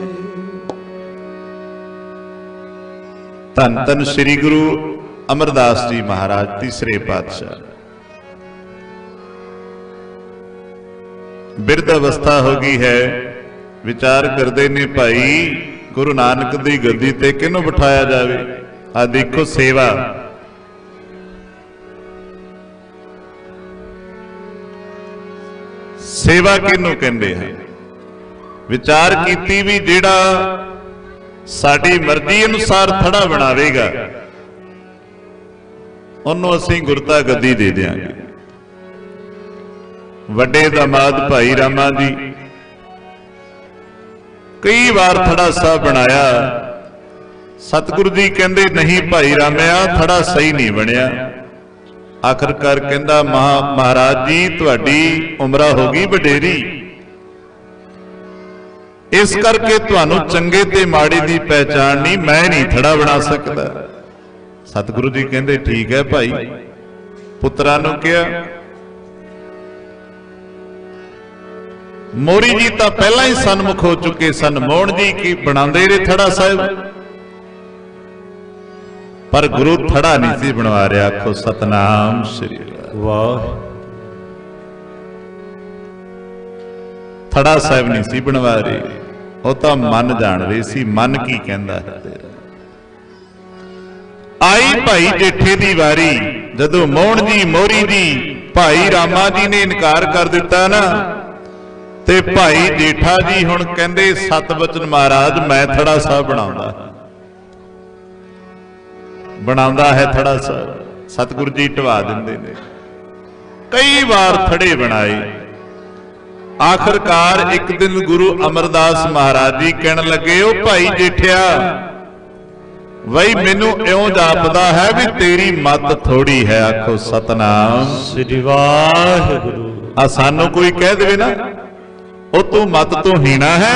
धन धन श्री गुरु अमरदास जी महाराज तीसरे पातशाह। बिरध अवस्था हो गई है, विचार करते ने भाई गुरु नानक दी गद्दी ते किनू बिठाया जावे। आ देखो सेवा, सेवा किनू कहंदे हैं। विचार कीती भी जिहड़ा ਸਾਡੀ ਮਰਜ਼ੀ ਅਨੁਸਾਰ ਥੜਾ ਬਣਾਵੇਗਾ, ਉਹਨੂੰ ਅਸੀਂ ਗੁਰਤਾ ਗੱਦੀ ਦੇ ਦਿਆਂਗੇ। ਵੱਡੇ ਦਾਮਾਦ ਭਾਈ ਰਾਮਾ ਜੀ ਕਈ ਵਾਰ ਥੜਾ ਸਾਹਿਬ ਬਣਾਇਆ, ਸਤਿਗੁਰੂ ਜੀ ਕਹਿੰਦੇ ਨਹੀਂ ਭਾਈ ਰਾਮਿਆ ਥੜਾ ਸਹੀ ਨਹੀਂ ਬਣਿਆ। ਆਖਰਕਾਰ ਕਹਿੰਦਾ ਮਹਾਰਾਜ ਜੀ ਤੁਹਾਡੀ ਉਮਰਾ ਹੋ ਗਈ ਵਡੇਰੀ, ਇਸ ਕਰਕੇ ਤੁਹਾਨੂੰ ਚੰਗੇ ਤੇ ਮਾੜੇ ਦੀ ਪਹਿਚਾਣ ਨਹੀਂ, ਮੈਂ ਨਹੀਂ ਥੜਾ ਬਣਾ ਸਕਦਾ। ਸਤਿਗੁਰੂ ਜੀ ਕਹਿੰਦੇ ਠੀਕ ਹੈ ਭਾਈ। ਪੁੱਤਰਾਂ ਨੂੰ ਕਿਹਾ, ਮੋਰੀ ਜੀ ਤਾਂ ਪਹਿਲਾਂ ਹੀ ਸਨਮੁਖ ਹੋ ਚੁੱਕੇ ਸਨ, ਮੋਹਣ ਜੀ ਕੀ ਬਣਾਉਂਦੇ ਰਹੇ ਥੜਾ ਸਾਹਿਬ, ਪਰ ਗੁਰੂ ਥੜਾ ਨਹੀਂ ਸੀ ਬਣਵਾ ਰਿਹਾ। ਆਖੋ ਸਤਨਾਮ ਸ੍ਰੀ ਵਾਹ। ਥੜਾ ਸਾਹਿਬ ਨਹੀਂ ਸੀ ਬਣਵਾ ਰਹੇ, ਉਹ ਤਾਂ ਮਨ ਜਾਣ ਰਹੇ ਸੀ, ਮਨ ਕੀ ਕਹਿੰਦਾ ਹੈ ਤੇਰਾ। ਆਈ ਭਾਈ ਜੇਠੇ ਦੀ ਵਾਰੀ, ਜਦੋਂ ਮੋਹਣ ਜੀ ਮੋਰੀ ਜੀ ਭਾਈ ਰਾਮਾ ਜੀ ਨੇ ਇਨਕਾਰ ਕਰ ਦਿੱਤਾ ਨਾ, ਤੇ ਭਾਈ ਜੇਠਾ ਜੀ ਹੁਣ ਕਹਿੰਦੇ ਸਤਿਵਚਨ ਮਹਾਰਾਜ ਮੈਂ ਥੜਾ ਸਾਹਿਬ ਬਣਾਉਂਦਾ ਹੈ ਥੜਾ ਸਾਹਿਬ। ਸਤਿਗੁਰੂ ਜੀ ਢਵਾ ਦਿੰਦੇ ਨੇ। ਕਈ ਵਾਰ ਥੜੇ ਬਣਾਏ। ਆਖਰਕਾਰ ਇੱਕ ਦਿਨ ਗੁਰੂ ਅਮਰਦਾਸ ਮਹਾਰਾਜ ਜੀ ਕਹਿਣ ਲੱਗੇ, ਉਹ ਭਾਈ ਜੇਠਿਆ ਵਈ ਮੈਨੂੰ ਇਉਂ ਜਾਪਦਾ ਹੈ ਵੀ ਤੇਰੀ ਮੱਤ ਥੋੜੀ ਹੈ। ਆਖੋ ਸਤਨਾਮ ਸ੍ਰੀ ਵਾਹਿਗੁਰੂ। ਆ ਸਾਨੂੰ ਕੋਈ ਕਹਿ ਦੇਵੇ ਨਾ ਉਹ ਤੂੰ ਮੱਤ ਤੋਂ ਹੀਣਾ ਹੈ,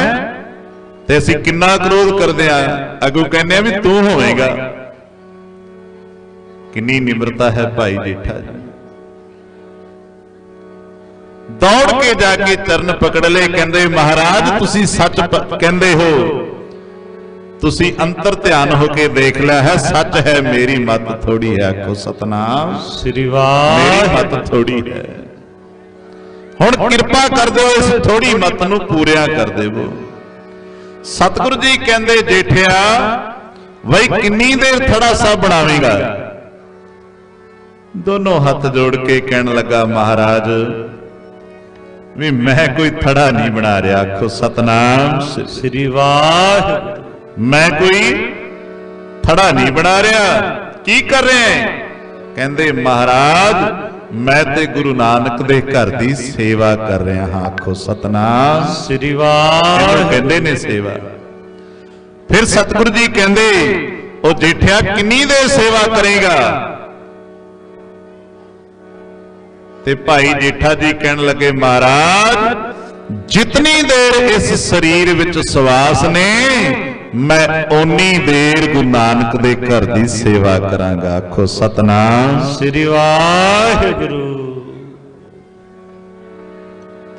ਤੇ ਅਸੀਂ ਕਿੰਨਾ ਕ੍ਰੋਧ ਕਰਦੇ ਆ, ਅੱਗੋਂ ਕਹਿੰਦੇ ਆ ਵੀ ਤੂੰ ਹੋਵੇਗਾ। ਕਿੰਨੀ ਨਿਮਰਤਾ ਹੈ ਭਾਈ ਜੇਠਾ ਜੀ। ਦੌੜ ਕੇ ਜਾ ਕੇ ਚਰਨ ਪਕੜ ਲਏ, ਕਹਿੰਦੇ ਮਹਾਰਾਜ ਤੁਸੀਂ ਸੱਚ ਕਹਿੰਦੇ ਹੋ, ਤੁਸੀਂ ਅੰਤਰ ਧਿਆਨ ਹੋ ਕੇ ਦੇਖ ਲਿਆ ਹੈ, ਸੱਚ ਹੈ ਮੇਰੀ ਮੱਤ ਥੋੜੀ ਹੈ। ਆਖੋ ਸਤਨਾਮ ਸ੍ਰੀ ਵਾਹਿਗੁਰੂ। ਮੇਰੀ ਮੱਤ ਥੋੜੀ ਹੈ, ਹੁਣ ਕਿਰਪਾ ਕਰ ਦਿਓ ਇਸ ਥੋੜੀ ਮੱਤ ਨੂੰ ਪੂਰਿਆ ਕਰ ਦੇਵੋ। ਸਤਿਗੁਰੂ ਜੀ ਕਹਿੰਦੇ ਜੇਠਿਆ ਵਈ ਕਿੰਨੀ ਦੇਰ ਥੜਾ ਸਾਹਿਬ ਬਣਾਵੇਂਗਾ। ਦੋਨੋਂ ਹੱਥ ਜੋੜ ਕੇ ਕਹਿਣ ਲੱਗਾ ਮਹਾਰਾਜ ਵੀ ਮੈਂ ਕੋਈ ਥੜਾ ਨਹੀਂ ਬਣਾ ਰਿਹਾ। ਆਖੋ ਸਤਨਾਮ ਸ੍ਰੀ ਵਾਹਿਗੁਰੂ। ਮੈਂ ਕੋਈ ਥੜਾ ਨਹੀਂ ਬਣਾ ਰਿਹਾ। ਕੀ ਕਰ ਰਹੇ? ਕਹਿੰਦੇ ਮਹਾਰਾਜ ਮੈਂ ਤੇ ਗੁਰੂ ਨਾਨਕ ਦੇ ਘਰ ਦੀ ਸੇਵਾ ਕਰ ਰਿਹਾ ਹਾਂ। ਆਖੋ ਸਤਨਾਮ ਸ੍ਰੀ ਵਾਹਿਗੁਰੂ। ਕਹਿੰਦੇ ਨੇ ਸੇਵਾ। ਫਿਰ ਸਤਿਗੁਰੂ ਜੀ ਕਹਿੰਦੇ ਉਹ ਜੇਠਿਆ ਕਿੰਨੀ ਦੇਰ ਸੇਵਾ ਕਰੇਗਾ? ਤੇ ਭਾਈ ਜੇਠਾ ਜੀ ਕਹਿਣ ਲੱਗੇ ਮਹਾਰਾਜ ਜਿਤਨੀ ਦੇਰ ਇਸ ਸਰੀਰ ਵਿੱਚ ਸਵਾਸ ਨੇ ਮੈਂ ਓਨੀ ਦੇਰ ਗੁਰੂ ਨਾਨਕ ਦੇ ਘਰ ਦੀ ਸੇਵਾ ਕਰਾਂਗਾ। ਆਖੋ ਸਤਨਾਮ ਸ੍ਰੀ ਵਾਹਿਗੁਰੂ।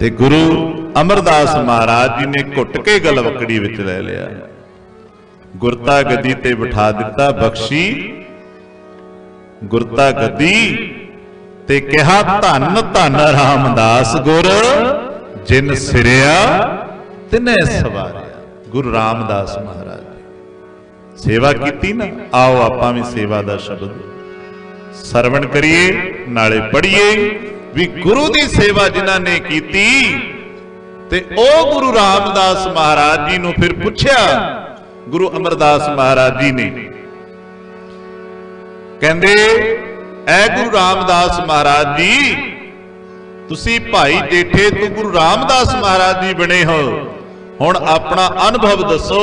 ਤੇ ਗੁਰੂ ਅਮਰਦਾਸ ਮਹਾਰਾਜ ਜੀ ਨੇ ਘੁੱਟ ਕੇ ਗਲਵਕੜੀ ਵਿੱਚ ਲੈ ਲਿਆ, ਗੁਰਤਾ ਗੱਦੀ ਤੇ ਬਿਠਾ ਦਿੱਤਾ, ਬਖਸ਼ੀ ਗੁਰਤਾ ਗੱਦੀ ਤੇ ਕਿਹਾ ਧੰਨ ਧੰਨ ਰਾਮਦਾਸ ਗੁਰ ਜਿਨ ਸਿਰਿਆ ਤਿਨੈ ਸਵਾਰਿਆ। ਗੁਰੂ ਰਾਮਦਾਸ ਮਹਾਰਾਜ ਸੇਵਾ ਕੀਤੀ ਨਾ। ਆਓ ਆਪਾਂ ਵੀ ਸੇਵਾ ਦਾ ਸ਼ਬਦ ਸਰਵਣ ਕਰੀਏ, ਨਾਲੇ ਪੜ੍ਹੀਏ ਵੀ ਗੁਰੂ ਦੀ ਸੇਵਾ ਜਿਨ੍ਹਾਂ ਨੇ ਕੀਤੀ। ਤੇ ਉਹ ਗੁਰੂ ਰਾਮਦਾਸ ਮਹਾਰਾਜ ਜੀ ਨੂੰ ਫਿਰ ਪੁੱਛਿਆ ਗੁਰੂ ਅਮਰਦਾਸ ਮਹਾਰਾਜ ਜੀ ਨੇ, ਕਹਿੰਦੇ ਐ ਗੁਰੂ ਰਾਮਦਾਸ ਮਹਾਰਾਜ ਜੀ ਤੁਸੀਂ ਭਾਈ ਜੇਠੇ ਤੋਂ ਗੁਰੂ ਰਾਮਦਾਸ ਮਹਾਰਾਜ ਜੀ ਬਣੇ ਹੋ, ਹੁਣ ਆਪਣਾ ਅਨੁਭਵ ਦੱਸੋ।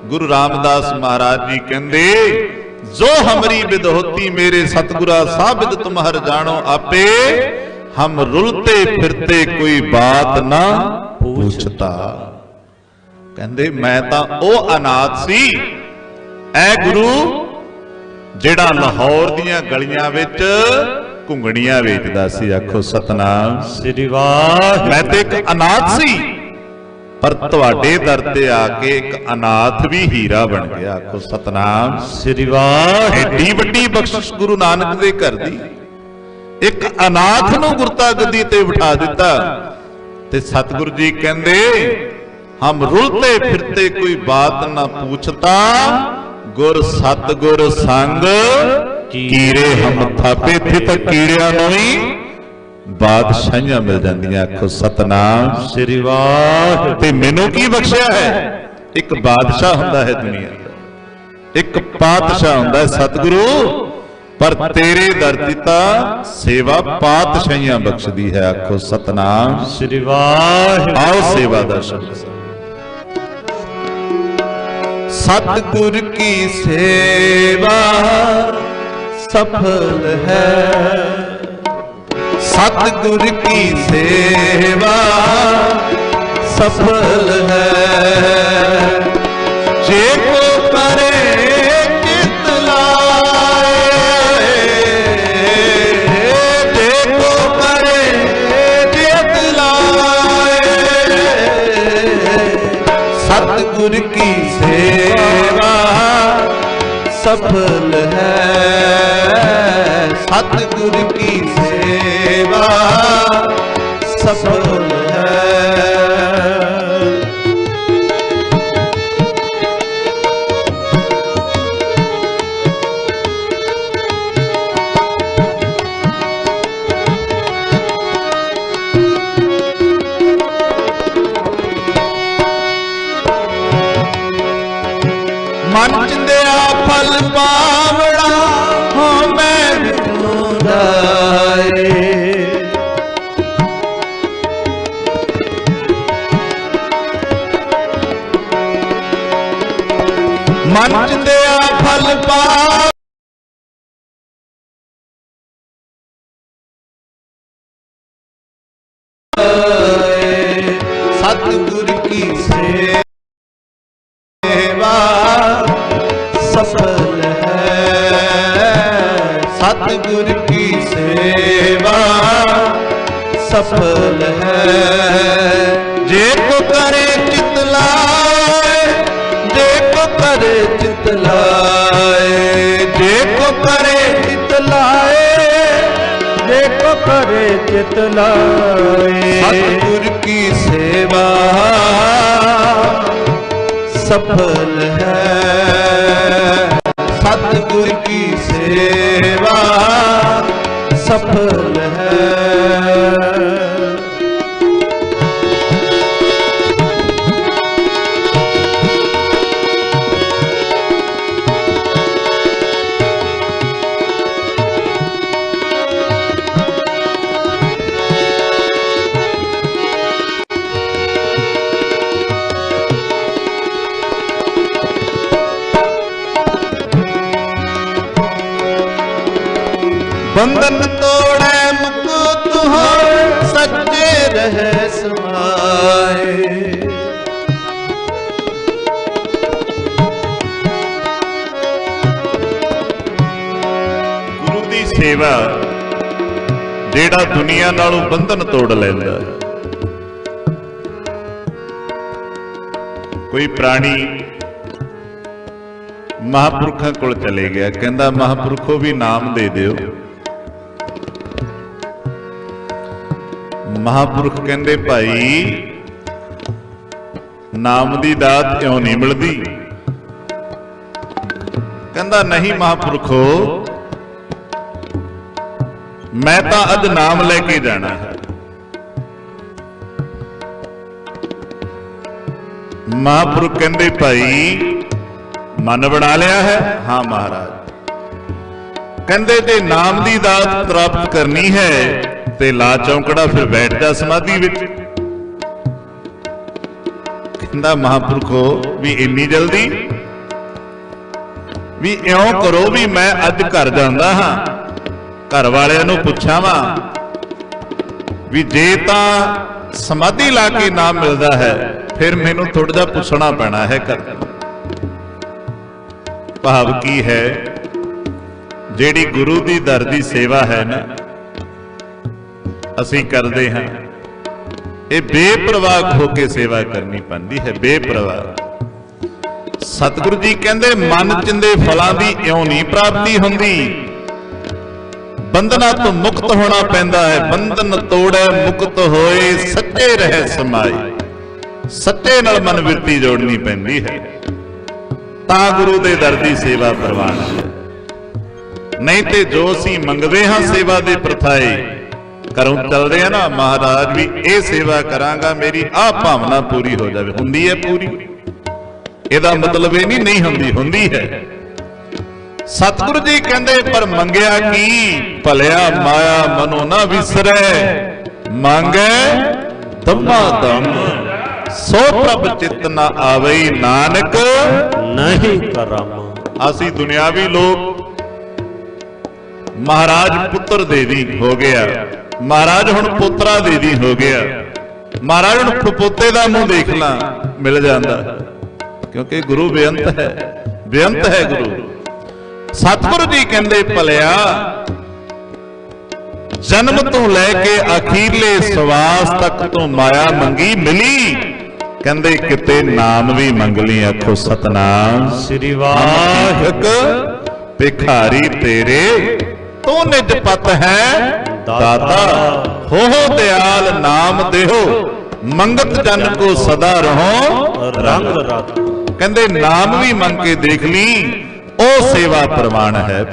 ਗੁਰੂ ਰਾਮਦਾਸ ਮਹਾਰਾਜ ਜੀ ਕਹਿੰਦੇ ਜੋ ਹਮਰੀ ਬਿਦ ਹੋਤੀ ਮੇਰੇ ਸਤਿਗੁਰਾ ਸਾਬਿਦ ਤੁਮਹਰ ਜਾਣੋ ਆਪੇ, ਹਮ ਰੁਲਤੇ ਫਿਰਤੇ ਕੋਈ ਬਾਤ ਨਾ ਪੁੱਛਤਾ। ਕਹਿੰਦੇ ਮੈਂ ਤਾਂ ਉਹ ਅਨਾਥ ਸੀ ਐ ਗੁਰੂ ਜਿਹੜਾ ਲਾਹੌਰ ਦੀਆਂ ਗਲੀਆਂ ਵਿੱਚ ਘੁੰਗਣੀਆਂ ਵੇਚਦਾ ਸੀ। ਆਖੋ ਸਤਨਾਮ ਸ੍ਰੀ ਵਾਹਿਗੁਰੂ। ਮੈਂ ਤੇ ਇੱਕ ਅਨਾਥ ਸੀ, ਪਰ ਤੁਹਾਡੇ ਦਰ ਤੇ ਆ ਕੇ ਇੱਕ ਅਨਾਥ ਵੀ ਹੀਰਾ ਬਣ ਗਿਆ। ਆਖੋ ਸਤਨਾਮ ਸ੍ਰੀ ਵਾਹਿਗੁਰੂ। ਏਡੀ ਵੱਡੀ ਬਖਸ਼ਿਸ਼ ਗੁਰੂ ਨਾਨਕ ਦੇ ਘਰ ਦੀ। ਇੱਕ ਅਨਾਥ ਨੂੰ ਗੁਰਤਾ ਗੱਦੀ ਤੇ ਬਿਠਾ ਦਿੱਤਾ। ਤੇ ਸਤਿਗੁਰੂ ਜੀ ਕਹਿੰਦੇ ਹਮ ਰੁਲਤੇ ਫਿਰਤੇ ਕੋਈ ਬਾਤ ਨਾ ਪੁੱਛਤਾ, ਗੁਰ ਸਤਿਗੁਰ ਸੰਗ ਕੀੜੇ ਹਮ ਥਾਪੇ। ਥਿਤ ਕੀੜਿਆਂ ਨੂੰ ਹੀ ਬਾਦਸ਼ਾਹੀਆਂ ਮਿਲ ਜਾਂਦੀਆਂ। ਆਖੋ ਸਤਨਾਮ ਸ੍ਰੀ ਵਾਹਿਗੁਰੂ। ਤੇ ਮੈਨੂੰ ਕੀ ਬਖਸ਼ਿਆ ਹੈ? ਇੱਕ ਬਾਦਸ਼ਾਹ ਹੁੰਦਾ ਹੈ ਦੁਨੀਆ ਦਾ, ਇੱਕ ਪਾਤਸ਼ਾਹ ਹੁੰਦਾ ਹੈ ਸਤਿਗੁਰੂ, ਪਰ ਤੇਰੇ ਦਰ ਦੀ ਤਾਂ ਸੇਵਾ ਪਾਤਸ਼ਾਹੀਆਂ ਬਖਸ਼ਦੀ ਹੈ। ਆਖੋ ਸਤਨਾਮ ਸ੍ਰੀ ਵਾਹਿਗੁਰੂ। ਆਓ ਸੇਵਾ ਦਾ ਸ਼ਬਦ। सतगुर की सेवा सफल है, सतगुर की सेवा सफल है। जे को करे चित लाए, जे को करे चित लाए, सतगुर की सेवा सफल है, सतगुर की सेवा सफल है। मन चिंदिया फल पावड़ा हो मैं विनुराए, मन चिंदिया फल पावड़ा सतगुर की सेवा सफल है, सतगुर की सेवा सफल है। जे को करे चित लाए, जे को करे चित लाए, जे को करे चित लाए, जे को करे चित लाए, सतगुर की सेवा सफल है, सतगुर की सेवा सफल है। बंधन तोड़े मुकुत हो सच्चे रहे समाए, ਗੁਰੂ ਦੀ ਸੇਵਾ ਜਿਹੜਾ ਦੁਨੀਆ ਨਾਲੋਂ ਬੰਧਨ ਤੋੜ ਲੈਂਦਾ। ਕੋਈ ਪ੍ਰਾਣੀ ਮਹਾਂਪੁਰਖਾਂ ਕੋਲ ਚਲੇ ਗਿਆ, ਕਹਿੰਦਾ ਮਹਾਂਪੁਰਖੋ ਵੀ ਨਾਮ ਦੇ ਦਿਓ। ਮਹਾਂਪੁਰਖ ਕਹਿੰਦੇ ਭਾਈ ਨਾਮ ਦੀ ਦਾਤ ਇਉਂ ਨਹੀਂ ਮਿਲਦੀ। ਕਹਿੰਦਾ ਨਹੀਂ ਮਹਾਂਪੁਰਖੋ, ਮੈਂ ਤਾਂ ਅੱਜ ਨਾਮ ਲੈ ਕੇ ਜਾਣਾ ਹੈ। ਮਹਾਂਪੁਰਖ ਕਹਿੰਦੇ ਭਾਈ ਮਨ ਬਣਾ ਲਿਆ ਹੈ? ਹਾਂ ਮਹਾਰਾਜ। ਕਹਿੰਦੇ ਜੇ ਨਾਮ ਦੀ ਦਾਤ ਪ੍ਰਾਪਤ ਕਰਨੀ ਹੈ ਤੇ ਲਾ ਚੌਂਕੜਾ, ਫਿਰ ਬੈਠ ਜਾ ਸਮਾਧੀ ਵਿੱਚ। ਕਹਿੰਦਾ ਮਹਾਂਪੁਰਖੋ ਵੀ ਇੰਨੀ ਜਲਦੀ? ਵੀ ਇਉਂ ਕਰੋ ਵੀ ਮੈਂ ਅੱਜ ਘਰ ਜਾਂਦਾ ਹਾਂ, ਘਰ ਵਾਲਿਆਂ ਨੂੰ ਪੁੱਛਾਵਾਂ ਵੀ ਜੇ ਤਾਂ ਸਮਾਧੀ ਲਾ ਕੇ ਨਾਮ ਮਿਲਦਾ ਹੈ ਫਿਰ ਮੈਨੂੰ ਥੋੜਾ ਜਿਹਾ ਪੁੱਛਣਾ ਪੈਣਾ ਹੈ ਘਰ। ਭਾਵ ਕੀ ਹੈ, ਜਿਹੜੀ ਗੁਰੂ ਦੀ ਦਰ ਦੀ ਸੇਵਾ ਹੈ ਨਾ ਅਸੀਂ ਕਰਦੇ ਹਾਂ, ਇਹ ਬੇਪਰਵਾਹ ਹੋ ਕੇ ਸੇਵਾ ਕਰਨੀ ਪੈਂਦੀ ਹੈ, ਬੇਪਰਵਾਹ। ਸਤਿਗੁਰੂ ਜੀ ਕਹਿੰਦੇ ਮਨ ਚਿੰਦੇ ਫਲਾਂ ਦੀ ਇਉਂ ਨਹੀਂ ਪ੍ਰਾਪਤੀ ਹੁੰਦੀ, ਬੰਧਨਾਂ ਤੋਂ ਮੁਕਤ ਹੋਣਾ ਪੈਂਦਾ ਹੈ। ਬੰਧਨ ਤੋੜੇ ਮੁਕਤ ਹੋਏ, ਸੱਚੇ ਰਹਿ ਸਮਾਈ। ਸੱਚੇ ਨਾਲ ਮਨ ਬਿਰਤੀ ਜੋੜਨੀ ਪੈਂਦੀ ਹੈ, ਤਾਂ ਗੁਰੂ ਦੇ ਦਰ ਦੀ ਸੇਵਾ ਪ੍ਰਵਾਨ ਹੈ। ਨਹੀਂ ਤੇ ਜੋ ਅਸੀਂ ਮੰਗਦੇ ਹਾਂ ਸੇਵਾ ਦੇ ਪ੍ਰਥਾਏ ਘਰੋਂ ਚੱਲਦੇ ਆ ਨਾ, ਮਹਾਰਾਜ ਵੀ ਇਹ ਸੇਵਾ ਕਰਾਂਗਾ ਮੇਰੀ ਆਹ ਭਾਵਨਾ ਪੂਰੀ ਹੋ ਜਾਵੇ, ਹੁੰਦੀ ਹੈ ਪੂਰੀ? ਇਹਦਾ ਮਤਲਬ ਇਹ ਨਹੀਂ ਹੁੰਦੀ, ਹੁੰਦੀ ਹੈ। ਸਤਿਗੁਰੂ ਜੀ ਕਹਿੰਦੇ ਪਰ ਮੰਗਿਆ ਕੀ, ਭਲਿਆ ਮਾਇਆ ਮਨੋ ਨਾ ਵਿਸਰੈ, ਮੰਗੈ ਤਮਾ ਦਮ, ਸੋ ਪ੍ਰਭ ਚਿਤ ਨਾ ਆਵਈ, ਨਾਨਕ ਨਹੀਂ ਕਰਮ। ਅਸੀਂ ਦੁਨਿਆਵੀ ਲੋਕ ਮਹਾਰਾਜ ਪੁੱਤਰ ਦੇਵੀ ਹੋ ਗਿਆ, ਮਹਾਰਾਜ ਹੁਣ ਪੋਤਰਾ ਦੇਵੀ ਹੋ ਗਿਆ, ਮਹਾਰਾਜ ਹੁਣ ਫਪੋਤੇ ਦਾ ਮੂੰਹ ਦੇਖ ਲਾਂ ਮਿਲ ਜਾਂਦਾ, ਕਿਉਂਕਿ ਗੁਰੂ ਬੇਅੰਤ ਹੈ, ਬੇਅੰਤ ਹੈ ਗੁਰੂ। ਸਤਿਗੁਰੂ ਜੀ ਕਹਿੰਦੇ ਭਲਿਆ ਜਨਮ ਤੋਂ ਲੈ ਕੇ ਅਖੀਰਲੇ ਸਵਾਸ ਤੱਕ ਤੋਂ ਮਾਇਆ ਮੰਗੀ ਮਿਲੀ, ਕਹਿੰਦੇ ਕਿਤੇ ਨਾਮ ਵੀ ਮੰਗ ਲਈ, ਆਖੋ ਸਤਨਾਮ ਸ੍ਰੀ ਵਾਹਿਗੁਰੂ। ਭਿਖਾਰੀ ਤੇਰੇ ਤੂੰ ਨਿਜ ਪਤ ਹੈ ਦਾਤਾ, ਹੋ ਦਿਆਲ ਨਾਮ ਦੇਹੋ, ਮੰਗਤ ਜਨ ਕੋ ਸਦਾ ਰਹੋ ਰੰਗ ਰਤ। ਕਹਿੰਦੇ ਨਾਮ ਵੀ ਮੰਗ ਕੇ ਦੇਖ ਲਈ, ਉਹ ਸੇਵਾ ਪ੍ਰਵਾਨ ਹੈ।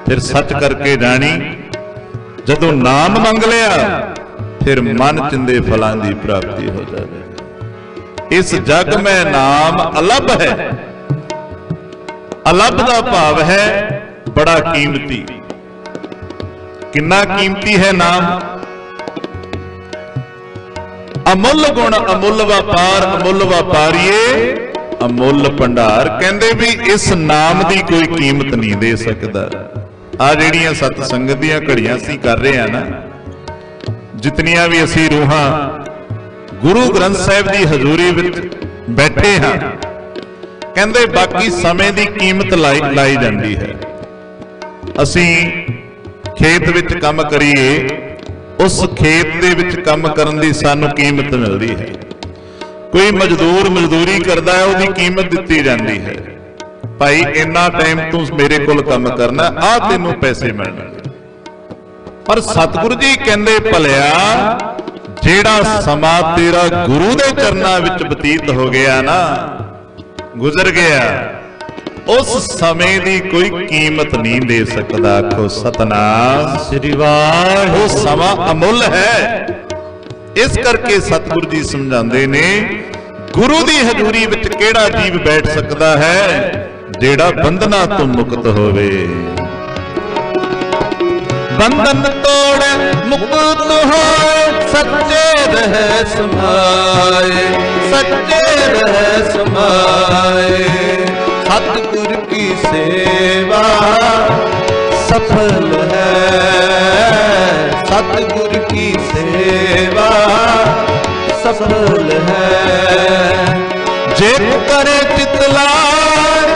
ਫਿਰ ਸੱਚ ਕਰਕੇ ਜਾਣੀ, ਜਦੋਂ ਨਾਮ ਮੰਗ ਲਿਆ ਫਿਰ ਮਨ ਚਿੰਦੇ ਫਲਾਂ ਦੀ ਪ੍ਰਾਪਤੀ ਹੋ ਜਾਵੇ। ਇਸ ਜਗ ਮੈਂ ਨਾਮ ਅਲੱਭ ਹੈ, ਅਲੱਭ ਦਾ ਭਾਵ ਹੈ ਬੜਾ ਕੀਮਤੀ। ਕਿੰਨਾ ਕੀਮਤੀ ਹੈ ਨਾਮ, ਅਮੁੱਲ ਗੁਣ ਅਮੁੱਲ ਵਪਾਰ, ਅਮੁੱਲ ਵਪਾਰੀਏ ਅਮੁੱਲ ਭੰਡਾਰ। ਕਹਿੰਦੇ ਵੀ ਇਸ ਨਾਮ ਦੀ ਕੋਈ ਕੀਮਤ ਨਹੀਂ ਦੇ ਸਕਦਾ। ਆ ਜਿਹੜੀਆਂ ਸਤ ਸੰਗਤ ਦੀਆਂ ਘੜੀਆਂ ਅਸੀਂ ਕਰ ਰਹੇ ਆ ਨਾ, ਜਿਤਨੀਆਂ ਵੀ ਅਸੀਂ ਰੂਹਾਂ ਗੁਰੂ ਗ੍ਰੰਥ ਸਾਹਿਬ ਦੀ ਹਜ਼ੂਰੀ ਵਿੱਚ ਬੈਠੇ ਹਾਂ, ਕਹਿੰਦੇ ਬਾਕੀ ਸਮੇਂ ਦੀ ਕੀਮਤ ਲਾਈ ਜਾਂਦੀ ਹੈ। ਅਸੀਂ ਖੇਤ ਵਿੱਚ ਕੰਮ ਕਰੀਏ, ਉਸ ਖੇਤ ਦੇ ਵਿੱਚ ਕੰਮ ਕਰਨ ਦੀ ਸਾਨੂੰ ਕੀਮਤ ਮਿਲਦੀ ਹੈ। ਕੋਈ ਮਜ਼ਦੂਰ ਮਜ਼ਦੂਰੀ ਕਰਦਾ ਹੈ, ਉਹਦੀ ਕੀਮਤ ਦਿੱਤੀ ਜਾਂਦੀ ਹੈ। ਭਾਈ ਇੰਨਾ ਟਾਈਮ ਤੂੰ ਮੇਰੇ ਕੋਲ ਕੰਮ ਕਰਨਾ, ਆ ਤੈਨੂੰ ਪੈਸੇ ਮਿਲਣਗੇ। ਪਰ ਸਤਿਗੁਰੂ ਜੀ ਕਹਿੰਦੇ ਭਲਿਆ ਜਿਹੜਾ ਸਮਾਂ ਤੇਰਾ ਗੁਰੂ ਦੇ ਚਰਨਾਂ ਵਿੱਚ ਬਤੀਤ ਹੋ ਗਿਆ ਨਾ, ਗੁਜ਼ਰ ਗਿਆ, ਉਸ ਸਮੇਂ ਦੀ ਕੋਈ ਕੀਮਤ ਨਹੀਂ ਦੇ ਸਕਦਾ। ਆਖੋ ਸਤਨਾਮ ਸ੍ਰੀ ਵਾਹਿਗੁਰੂ। ਉਹ ਸਮਾਂ ਅਮੁੱਲ ਹੈ। ਇਸ ਕਰਕੇ ਸਤਿਗੁਰੂ ਜੀ ਸਮਝਾਉਂਦੇ ਨੇ, ਗੁਰੂ ਦੀ ਹਜ਼ੂਰੀ ਵਿੱਚ ਕਿਹੜਾ ਜੀਵ ਬੈਠ ਸਕਦਾ ਹੈ, ਜਿਹੜਾ ਬੰਧਨਾਂ ਤੋਂ ਮੁਕਤ ਹੋਵੇ। ਬੰਧਨ ਤੋੜ ਮੁਕਤ ਹੋਏ, ਸੱਚੇ ਰਹਿ ਸਮਾਏ, ਸੱਚੇ ਰਹਿ ਸਮਾਏ। ਸਤਿਗੁਰ ਕੀ ਸੇਵਾ ਸਫਲ ਹੈ, ਸਤਿਗੁਰ ਕੀ ਸੇਵਾ ਸਫਲ ਹੈ। ਜੇ ਕੋ ਕਰੇ ਚਿਤ ਲਾਏ,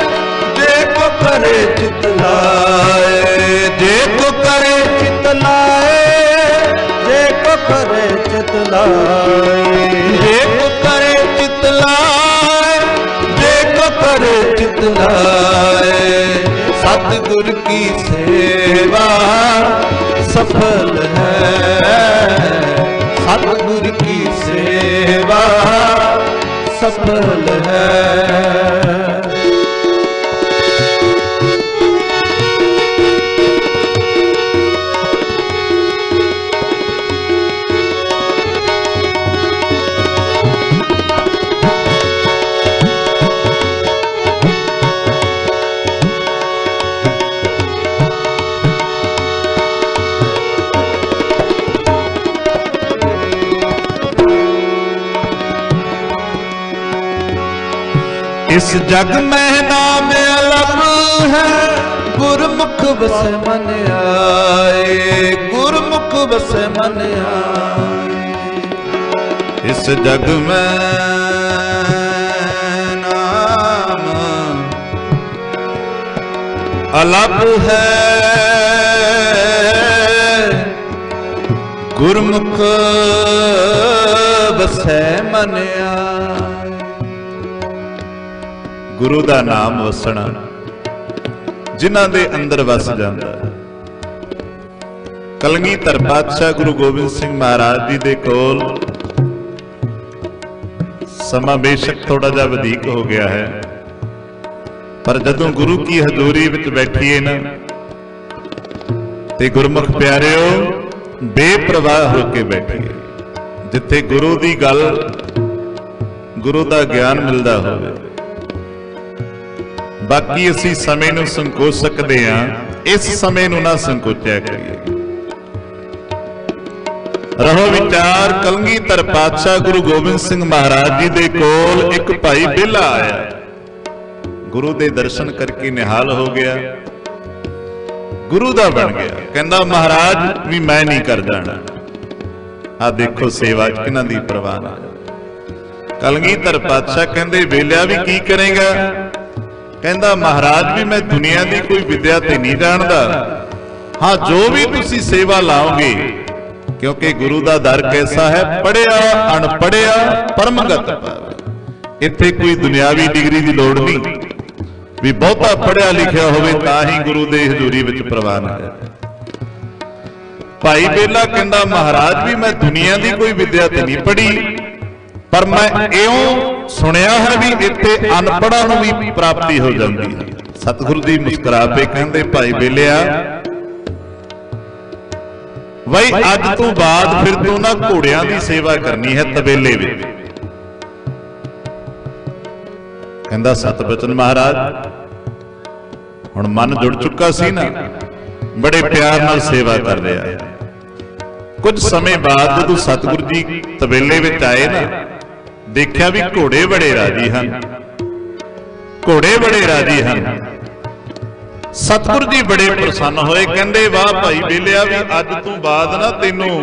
ਜੇ ਕੋ ਕਰੇ ਚਿਤ ਲਾਏ, ਜੇ ਕੋ ਕਰੇ ਚਿਤ ਲਾਏ, ਜੇ ਕੋ ਕਰੇ ਚਿਤ ਲਾਏ, ਜੇ ਕੋ ਕਰੇ ਚਿਤ ਲਾਏ, ਜੇ ਕੋ ਕਰੇ ਚਿਤ ਲਾਏ। ਸਤਿਗੁਰ ਕੀ ਸੇਵਾ ਸਫਲ ਹੈ, ਸਤਿਗੁਰ ਕੀ ਸੇਵਾ ਸਫਲ ਹੈ। इस जग में नाम अलग है, गुरमुख बस मन आए, गुरमुख बस मन आए। इस जग में नाम अलग है, गुरमुख बस मन आए। ਗੁਰੂ ਦਾ ਨਾਮ ਵਸਣਾ ਜਿਨ੍ਹਾਂ ਦੇ ਅੰਦਰ ਵਸ ਜਾਂਦਾ। ਕਲਗੀਧਰ ਪਾਤਸ਼ਾਹ ਗੁਰੂ ਗੋਬਿੰਦ ਸਿੰਘ ਮਹਾਰਾਜ ਜੀ ਦੇ ਕੋਲ ਸਮਾਂ ਬੇਸ਼ੱਕ ਥੋੜਾ ਜਿਹਾ ਵਧੇਕ ਹੋ ਗਿਆ ਹੈ, ਪਰ ਜਦੋਂ ਗੁਰੂ ਕੀ ਹਜ਼ੂਰੀ ਵਿੱਚ ਬੈਠੀਏ ਨਾ, ਤੇ ਗੁਰਮੁਖ ਪਿਆਰਿਓ ਬੇਪਰਵਾਹ ਹੋ ਕੇ ਬੈਠੀਏ। ਜਿੱਥੇ ਗੁਰੂ ਦੀ ਗੱਲ, ਗੁਰੂ ਦਾ ਗਿਆਨ ਮਿਲਦਾ ਹੋਵੇ। ਬਾਕੀ ਅਸੀਂ ਸਮੇਂ ਨੂੰ ਸੰਕੋਚ ਸਕਦੇ ਹਾਂ, ਇਸ ਸਮੇਂ ਨੂੰ ਨਾ ਸੰਕੋਚਿਆ ਕਰੀਏ। ਰਹੋ ਵਿਚਾਰ, ਕਲਗੀਧਰ ਪਾਤਸ਼ਾਹ ਗੁਰੂ ਗੋਬਿੰਦ ਸਿੰਘ ਮਹਾਰਾਜ ਜੀ ਦੇ ਕੋਲ ਇੱਕ ਭਾਈ ਬੇਲਾ ਆਇਆ। ਗੁਰੂ ਦੇ ਦਰਸ਼ਨ ਕਰਕੇ ਨਿਹਾਲ ਹੋ ਗਿਆ, ਗੁਰੂ ਦਾ ਬਣ ਗਿਆ। ਕਹਿੰਦਾ ਮਹਾਰਾਜ ਵੀ ਮੈਂ ਨਹੀਂ ਕਰ ਜਾਣਾ। ਆ ਦੇਖੋ ਸੇਵਾ ਚ ਕਿਹਨਾਂ ਦੀ ਪ੍ਰਵਾਨ ਆ। ਕਲਗੀਧਰ ਪਾਤਸ਼ਾਹ ਕਹਿੰਦੇ ਬੇਲਿਆ ਵੀ ਕੀ ਕਰੇਗਾ? ਕਹਿੰਦਾ ਮਹਾਰਾਜ ਵੀ ਮੈਂ ਦੁਨੀਆ ਦੀ ਕੋਈ ਵਿਦਿਆ ਤੇ ਨਹੀਂ ਜਾਣਦਾ, ਹਾਂ ਜੋ ਵੀ ਤੁਸੀਂ ਸੇਵਾ ਲਾਓਗੇ, ਕਿਉਂਕਿ ਗੁਰੂ ਦਾ ਦਰ ਕੈਸਾ ਹੈ, ਪੜਿਆ ਅਣਪੜਿਆ ਪਰਮਗਤ ਪਾਵੇ। ਇੱਥੇ ਕੋਈ ਦੁਨਿਆਵੀ ਡਿਗਰੀ ਦੀ ਲੋੜ ਨਹੀਂ ਵੀ ਬਹੁਤਾ ਪੜਿਆ ਲਿਖਿਆ ਹੋਵੇ ਤਾਂ ਹੀ ਗੁਰੂ ਦੇ ਹਜ਼ੂਰੀ ਵਿੱਚ ਪ੍ਰਵਾਨ ਹੈ। ਭਾਈ ਬੇਲਾ ਕਹਿੰਦਾ ਮਹਾਰਾਜ ਵੀ ਮੈਂ ਦੁਨੀਆ ਦੀ ਕੋਈ ਵਿਦਿਆ ਤੇ ਨਹੀਂ ਪੜ੍ਹੀ, ਪਰ ਮੈਂ ਇਉਂ ਸੁਣਿਆ ਹੈ ਵੀ ਇੱਥੇ ਅਨਪੜ੍ਹਾਂ ਨੂੰ ਵੀ ਪ੍ਰਾਪਤੀ ਹੋ ਜਾਂਦੀ ਹੈ। ਸਤਿਗੁਰੂ ਜੀ ਮੁਸਕਰਾ ਕੇ ਕਹਿੰਦੇ ਭਾਈ ਬੇਲਿਆ ਬਈ ਅੱਜ ਤੋਂ ਬਾਅਦ ਫਿਰ ਤੂੰ ਨਾ ਘੋੜਿਆਂ ਦੀ ਸੇਵਾ ਕਰਨੀ ਹੈ ਤਬੇਲੇ ਵਿੱਚ। ਕਹਿੰਦਾ ਸਤਿਬਚਨ ਮਹਾਰਾਜ, ਹੁਣ ਮਨ ਜੁੜ ਚੁੱਕਾ ਸੀ ਨਾ, ਬੜੇ ਪਿਆਰ ਨਾਲ ਸੇਵਾ ਕਰ ਰਿਹਾ ਹੈ। ਕੁਝ ਸਮੇਂ ਬਾਅਦ ਜਦੋਂ ਸਤਿਗੁਰੂ ਜੀ ਤਬੇਲੇ ਵਿੱਚ ਆਏ ਨਾ, ਦੇਖਿਆ ਵੀ ਘੋੜੇ ਬੜੇ ਰਾਜੀ ਹਨ, ਘੋੜੇ ਬੜੇ ਰਾਜੀ ਹਨ। ਸਤਿਗੁਰੂ ਜੀ ਬੜੇ ਪ੍ਰਸੰਨ ਹੋਏ, ਕਹਿੰਦੇ ਵਾਹ ਭਾਈ ਬੇਲਿਆ ਵੀ ਅੱਜ ਤੋਂ ਬਾਅਦ ਨਾ ਤੈਨੂੰ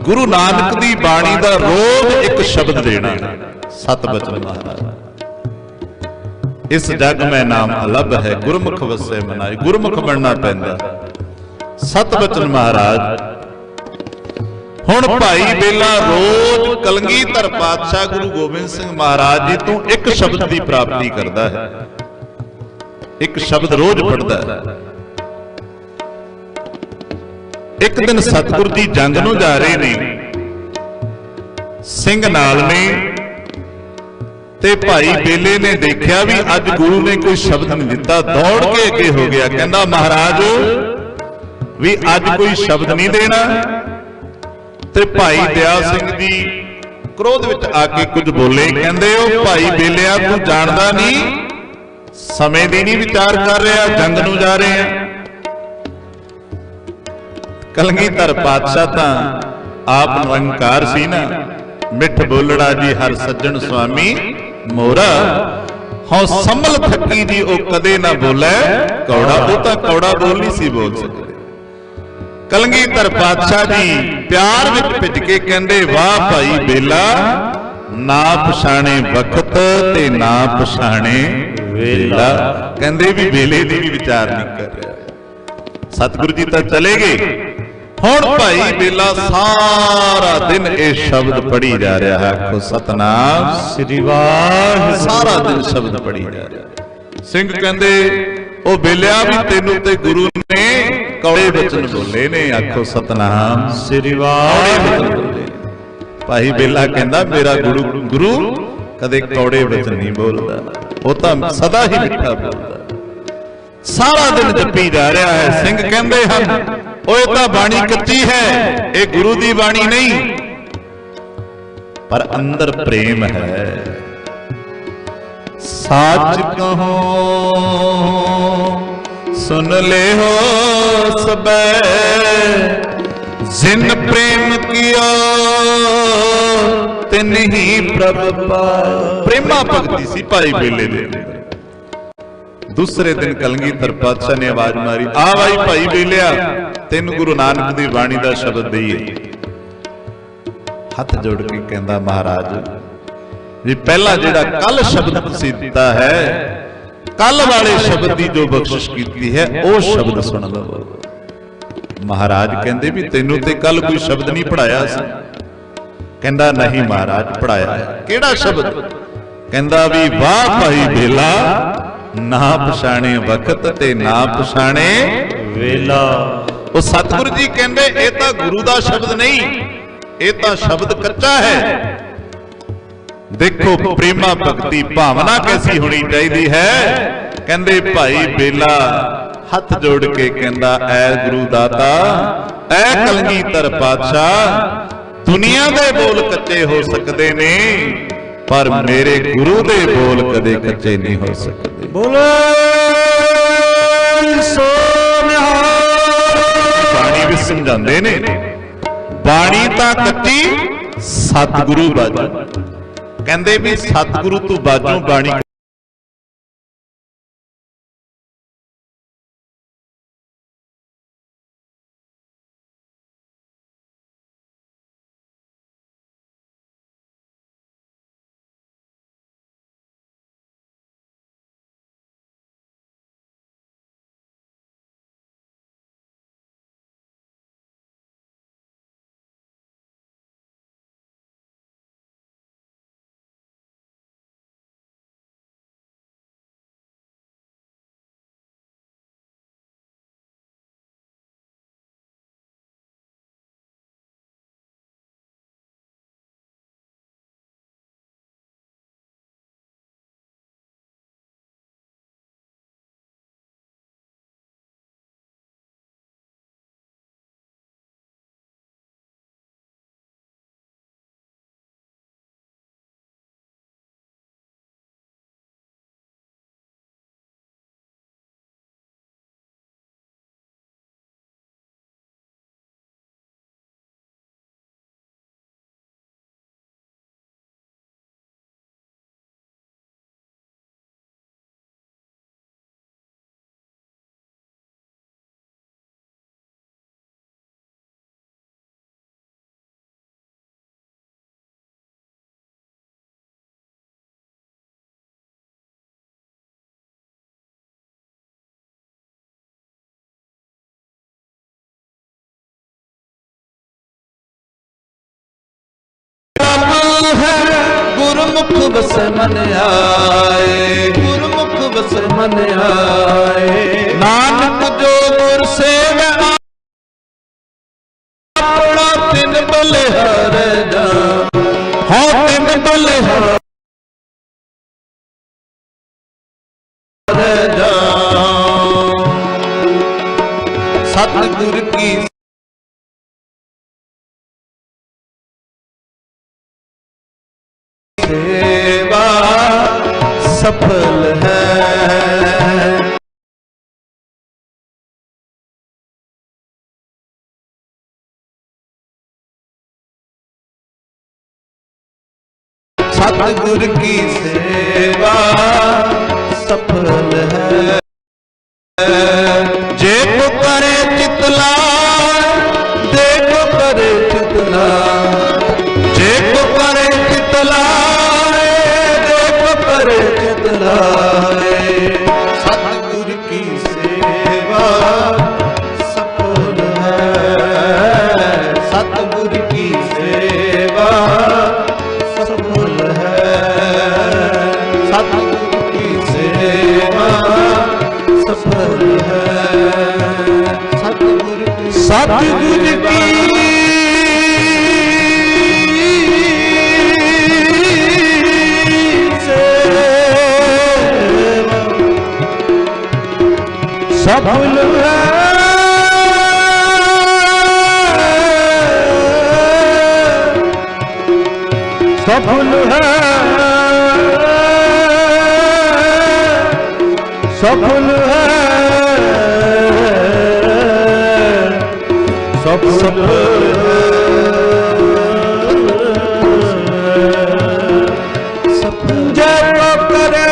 ਗੁਰੂ ਨਾਨਕ ਦੀ ਬਾਣੀ ਦਾ ਰੋਜ਼ ਇੱਕ ਸ਼ਬਦ ਦੇਣਾ। ਸਤਿਬਚਨ ਮਹਾਰਾਜ, ਇਸ ਜਗ ਮੈਂ ਨਾਮ ਅਲੱਭ ਹੈ, ਗੁਰਮੁਖ ਵਸੈ ਮਨਾਏ। ਗੁਰਮੁਖ ਬਣਨਾ ਪੈਂਦਾ। ਸਤਿਬਚਨ ਮਹਾਰਾਜ ਹੁਣ ਭਾਈ ਬੇਲਾ ਰੋਜ਼ ਕਲਗੀਧਰ ਪਾਤਸ਼ਾਹ ਗੁਰੂ ਗੋਬਿੰਦ ਸਿੰਘ ਮਹਾਰਾਜ ਜੀ ਤੋਂ ਇੱਕ ਸ਼ਬਦ ਦੀ ਪ੍ਰਾਪਤੀ ਕਰਦਾ ਹੈ, ਇੱਕ ਸ਼ਬਦ ਰੋਜ਼ ਪੜ੍ਹਦਾ ਹੈ। ਇੱਕ ਦਿਨ ਸਤਿਗੁਰੂ ਜੀ ਜੰਗ ਨੂੰ ਜਾ ਰਹੇ ਨੇ, ਸਿੰਘ ਨਾਲ ਨੇ, ਤੇ ਭਾਈ ਬੇਲੇ ਨੇ ਦੇਖਿਆ ਵੀ ਅੱਜ ਗੁਰੂ ਨੇ ਕੋਈ ਸ਼ਬਦ ਨਹੀਂ ਦਿੱਤਾ, ਦੌੜ ਕੇ ਅੱਗੇ ਹੋ ਗਿਆ। ਕਹਿੰਦਾ ਮਹਾਰਾਜ ਵੀ ਅੱਜ ਕੋਈ ਸ਼ਬਦ ਨਹੀਂ ਦੇਣਾ। ਤੇ ਭਾਈ ਦਇਆ ਸਿੰਘ ਜੀ ਕ੍ਰੋਧ ਵਿੱਚ ਆ ਕੇ ਕੁਝ ਬੋਲੇ, ਕਹਿੰਦੇ ਉਹ ਭਾਈ ਬੇਲਿਆ ਤੂੰ ਜਾਣਦਾ ਨਹੀਂ, ਸਮੇਂ ਦੀ ਨਹੀਂ ਵਿਚਾਰ ਕਰ ਰਿਹਾ, ਜੰਗ ਨੂੰ ਜਾ ਰਹੇ ਆ। ਕਲਗੀਧਰ ਪਾਤਸ਼ਾਹ ਤਾਂ ਆਪ ਨਿਰੰਕਾਰ ਸੀ ਨਾ, ਮਿੱਠ ਬੋਲੜਾ ਜੀ ਹਰ ਸੱਜਣ ਸੁਆਮੀ ਮੋਰਾ, ਹਉ ਸੰਭਲ ਥੱਕੀ ਜੀ ਉਹ ਕਦੇ ਨਾ ਬੋਲੇ ਕੌੜਾ। ਉਹ ਤਾਂ ਕੌੜਾ ਬੋਲ ਨਹੀਂ ਸੀ ਬੋਲ ਸਕਦੇ। ਕਲਗੀਧਰ ਪਾਤਸ਼ਾਹ ਜੀ ਪਿਆਰ ਵਿੱਚ ਭਿੱਜ ਕੇ ਕਹਿੰਦੇ ਵਾਹ ਭਾਈ ਬੇਲਾ, ਨਾ ਪਛਾਣੇ ਵਕਤ ਤੇ ਨਾ ਪਛਾਣੇ ਵੇਲਾ। ਕਹਿੰਦੇ ਵੀ ਵੇਲੇ ਦੀ ਵੀ ਵਿਚਾਰ ਨਹੀਂ ਕਰ ਰਿਹਾ। ਸਤਿਗੁਰੂ ਜੀ ਤਾਂ ਚਲੇ ਗਏ, ਹੁਣ ਭਾਈ ਬੇਲਾ ਸਾਰਾ ਦਿਨ ਇਹ ਸ਼ਬਦ ਪੜ੍ਹੀ ਜਾ ਰਿਹਾ ਹੈ। ਆਖੋ ਸਤਨਾਮ ਸ੍ਰੀ ਵਾਹਿਗੁਰੂ। ਸਾਰਾ ਦਿਨ ਸ਼ਬਦ ਪੜ੍ਹੀ ਜਾ ਰਿਹਾ। ਸਿੰਘ ਕਹਿੰਦੇ ਉਹ ਬੇਲਿਆ ਵੀ ਤੈਨੂੰ ਤੇ ਗੁਰੂ ਨੇ ਕੌੜੇ ਬਚਨ ਬੋਲੇ ਨੇ। ਆਖੋ ਸਤਨਾਮ ਸ੍ਰੀ ਵਾਹਿਗੁਰੂ। ਭਾਈ ਬੇਲਾ ਕਹਿੰਦਾ ਮੇਰਾ ਗੁਰੂ ਕਦੇ ਕੌੜੇ ਬਚਨ ਨਹੀਂ ਬੋਲਦਾ, ਉਹ ਤਾਂ ਸਦਾ ਹੀ ਮਿੱਠਾ ਬੋਲਦਾ। ਸਾਰਾ ਦਿਨ ਜਪੀ ਜਾ ਰਿਹਾ ਹੈ। ਸਿੰਘ ਕਹਿੰਦੇ ਹਨ ਓਏ ਤਾਂ ਬਾਣੀ ਕੱਚੀ ਹੈ, ਇਹ ਗੁਰੂ ਦੀ ਬਾਣੀ ਨਹੀਂ, ਪਰ ਅੰਦਰ ਪ੍ਰੇਮ ਹੈ। ਸੱਚ ਕਹੋ ਸੁਨ ਲੈ ਹੋ ਸਬੈ, ਜਿਨ ਪ੍ਰੇਮ ਕੀਆ ਤਿਨ ਹੀ ਪ੍ਰਭ ਪਾਇਆ। ਪ੍ਰੇਮਾ ਭਗਤੀ ਸੀ ਭਾਈ ਬੇਲੇ ਦੇ। ਦੂਸਰੇ ਦਿਨ ਕਲਗੀਧਰ ਪਾਤਸ਼ਾਹ ਨੇ ਆਵਾਜ਼ ਮਾਰੀ, ਆ ਬਾਈ ਭਾਈ ਬੇਲਿਆ ਤੈਨੂੰ ਗੁਰੂ ਨਾਨਕ ਦੀ ਬਾਣੀ ਦਾ ਸ਼ਬਦ ਦਈਏ। ਹੱਥ ਜੋੜ ਕੇ ਕਹਿੰਦਾ ਮਹਾਰਾਜ ਵੀ ਪਹਿਲਾ ਜਿਹੜਾ ਕੱਲ ਸ਼ਬਦ ਤੁਸੀਂ ਦਿੱਤਾ ਹੈ, ਕੱਲ ਵਾਲੇ ਸ਼ਬਦ ਦੀ ਜੋ ਬਖਸ਼ਿਸ਼ ਕੀਤੀ ਹੈ ਉਹ ਸ਼ਬਦ ਸੁਣ ਲਵੋ। ਮਹਾਰਾਜ ਕਹਿੰਦੇ ਵੀ ਤੈਨੂੰ ਤੇ ਕੱਲ ਕੋਈ ਸ਼ਬਦ ਨਹੀਂ ਪੜਾਇਆ ਸੀ। ਕਹਿੰਦਾ ਨਹੀਂ ਮਹਾਰਾਜ ਪੜਾਇਆ। ਕਿਹੜਾ ਸ਼ਬਦ? ਕਹਿੰਦਾ ਵੀ ਵਾਹ ਭਾਈ ਬੇਲਾ, ਨਾ ਪਛਾਣੇ ਵਕਤ ਤੇ ਨਾ ਪਛਾਣੇ ਵੇਲਾ। ਉਹ ਸਤਿਗੁਰੂ ਜੀ ਕਹਿੰਦੇ ਇਹ ਤਾਂ ਗੁਰੂ ਦਾ ਸ਼ਬਦ ਨਹੀਂ, ਇਹ ਤਾਂ ਸ਼ਬਦ ਕੱਚਾ ਹੈ। ਦੇਖੋ ਪ੍ਰੇਮਾ ਭਗਤੀ ਭਾਵਨਾ ਕੈਸੀ ਹੋਣੀ ਚਾਹੀਦੀ ਹੈ। ਕਹਿੰਦੇ ਭਾਈ ਬੇਲਾ ਹੱਥ ਜੋੜ ਕੇ ਕਹਿੰਦਾ ਐ ਗੁਰੂ ਦਾਤਾ, ਐ ਕਲਗੀਧਰ ਪਾਤਸ਼ਾਹ, ਦੁਨੀਆ ਦੇ ਬੋਲ ਕੱਚੇ ਹੋ ਸਕਦੇ ਨੇ, पर मेरे गुरु दे बोल कदे कच्चे नहीं हो सकते। बोलो सो निहाल। बाणी भी समझाते ने, बाणी तां कच्ची सतगुरु बाजू, कहंदे भी सतगुरु तू बाजू बाणी गुरमुख बस मन आए, गुरमुख बस मन आए। नानक जो गुर सेवै अपना तिन बलिहार जा, हो तिन बलिहार जा। सतगुर की सेवा सफल है। सतगुर की सेवा सफल है। जे को करे चितला, देखो करे चितला, जे को करे चितला, देखो करे चितला। सतगुर की सेवा सफल है। सतगुर की सेवा सफल है। सतगुर की सेवा सफल है। सतगुर की सतगुर की सफल है। सफल है। सफल है। सफल सफल जय को करे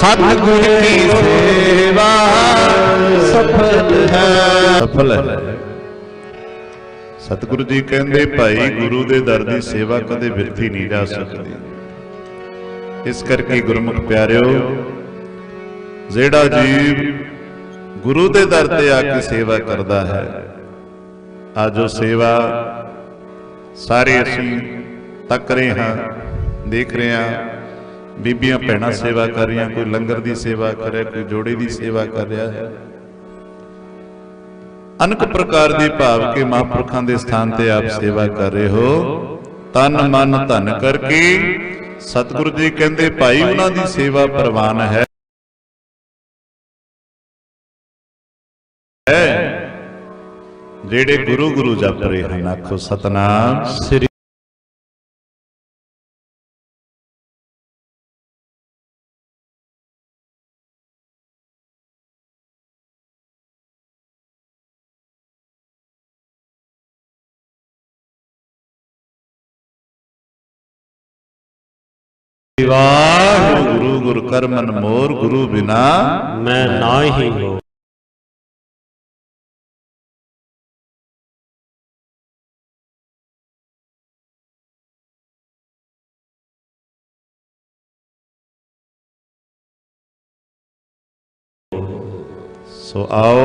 सतगुर की सेवा सफल है। सफल है। सतगुरु जी कहते भाई गुरु दे दर दी सेवा कदे बिरथी नहीं जा सकती। इस करके गुरमुख प्यारिओ, जेड़ा जीव गुरु दे दर ते आके सेवा करदा है, आज वो सेवा ਸਾਰੇ ਅਸੀਂ ਤੱਕ ਰਹੇ ਹਾਂ, ਦੇਖ ਰਹੇ ਹਾਂ, ਬੀਬੀਆਂ ਭੈਣਾਂ ਸੇਵਾ ਕਰ ਰਹੀਆਂ, ਕੋਈ ਲੰਗਰ ਦੀ ਸੇਵਾ ਕਰ ਰਿਹਾ, ਕੋਈ ਜੋੜੇ ਦੀ ਸੇਵਾ ਕਰ ਰਿਹਾ ਹੈ। ਅਨੇਕ ਪ੍ਰਕਾਰ ਦੇ ਭਾਵ ਕੇ ਮਹਾਂਪੁਰਖਾਂ ਦੇ ਸਥਾਨ ਤੇ ਆਪ ਸੇਵਾ ਕਰ ਰਹੇ ਹੋ। ਤਨ ਮਨ ਧਨ ਕਰਕੇ ਸਤਿਗੁਰੂ ਜੀ ਕਹਿੰਦੇ ਭਾਈ ਉਹਨਾਂ ਦੀ ਸੇਵਾ ਪ੍ਰਵਾਨ ਹੈ ਜਿਹੜੇ ਗੁਰੂ ਗੁਰੂ ਜਪ ਰਹੇ ਹਨ। ਆਖੋ ਸਤਨਾਮ ਸ੍ਰੀ ਵਾਹਿਗੁਰੂ। ਗੁਰ ਕਰਮਨ ਮੋਰ ਗੁਰੂ ਬਿਨਾ ਮੈਂ ਨਾਹੀ ਹੋ। सो आओ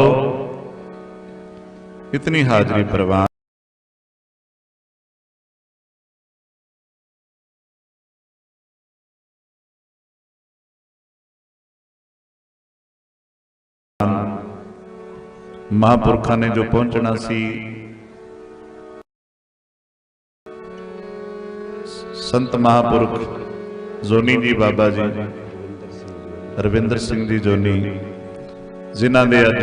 इतनी हाजरी प्रवान महापुरखा ने जो पहुंचना सी, संत महापुरख जोनी जी बाबा जी रविंदर सिंह जी जोनी, जिन्हां दे अज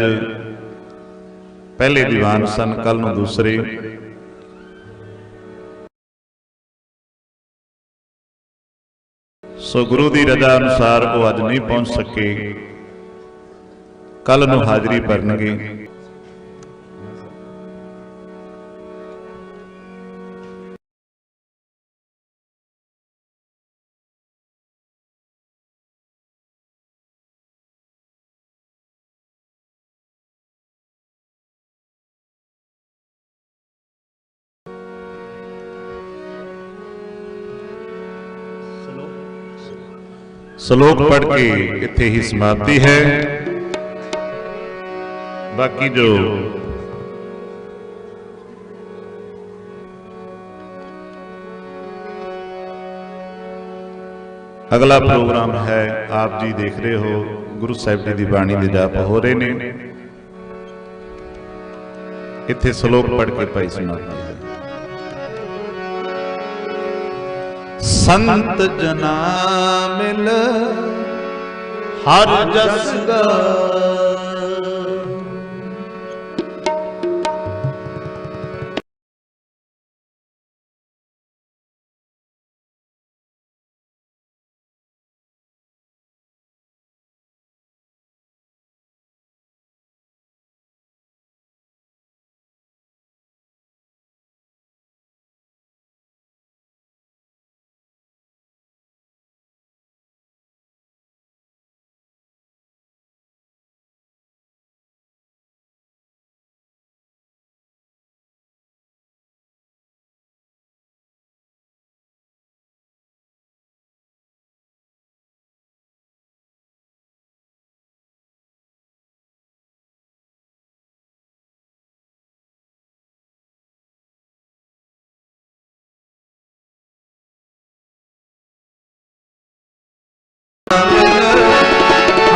पहले दीवान सन, कल नूं दूसरे। सो गुरु की रजा अनुसार वो अज नहीं पहुंच सके, कल नूं हाजरी भरनगे। श्लोक पढ़ के इत्थे ही समाप्ति है। बाकी जो अगला प्रोग्राम है आप जी देख रहे हो, गुरु साहिब जी की बाणी दे जाप हो रहे ने। इत्थे श्लोक पढ़ के भाई समाप्ति है। संत जना मिल हर जस गाए,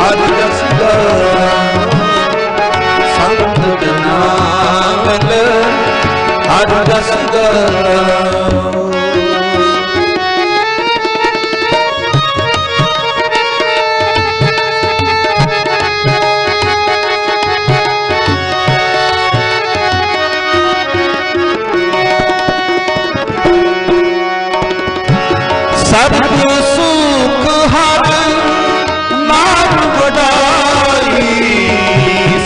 हर जस गाए, संत जना मिल हर जस गाए। सब सुख हर नाम वडाई,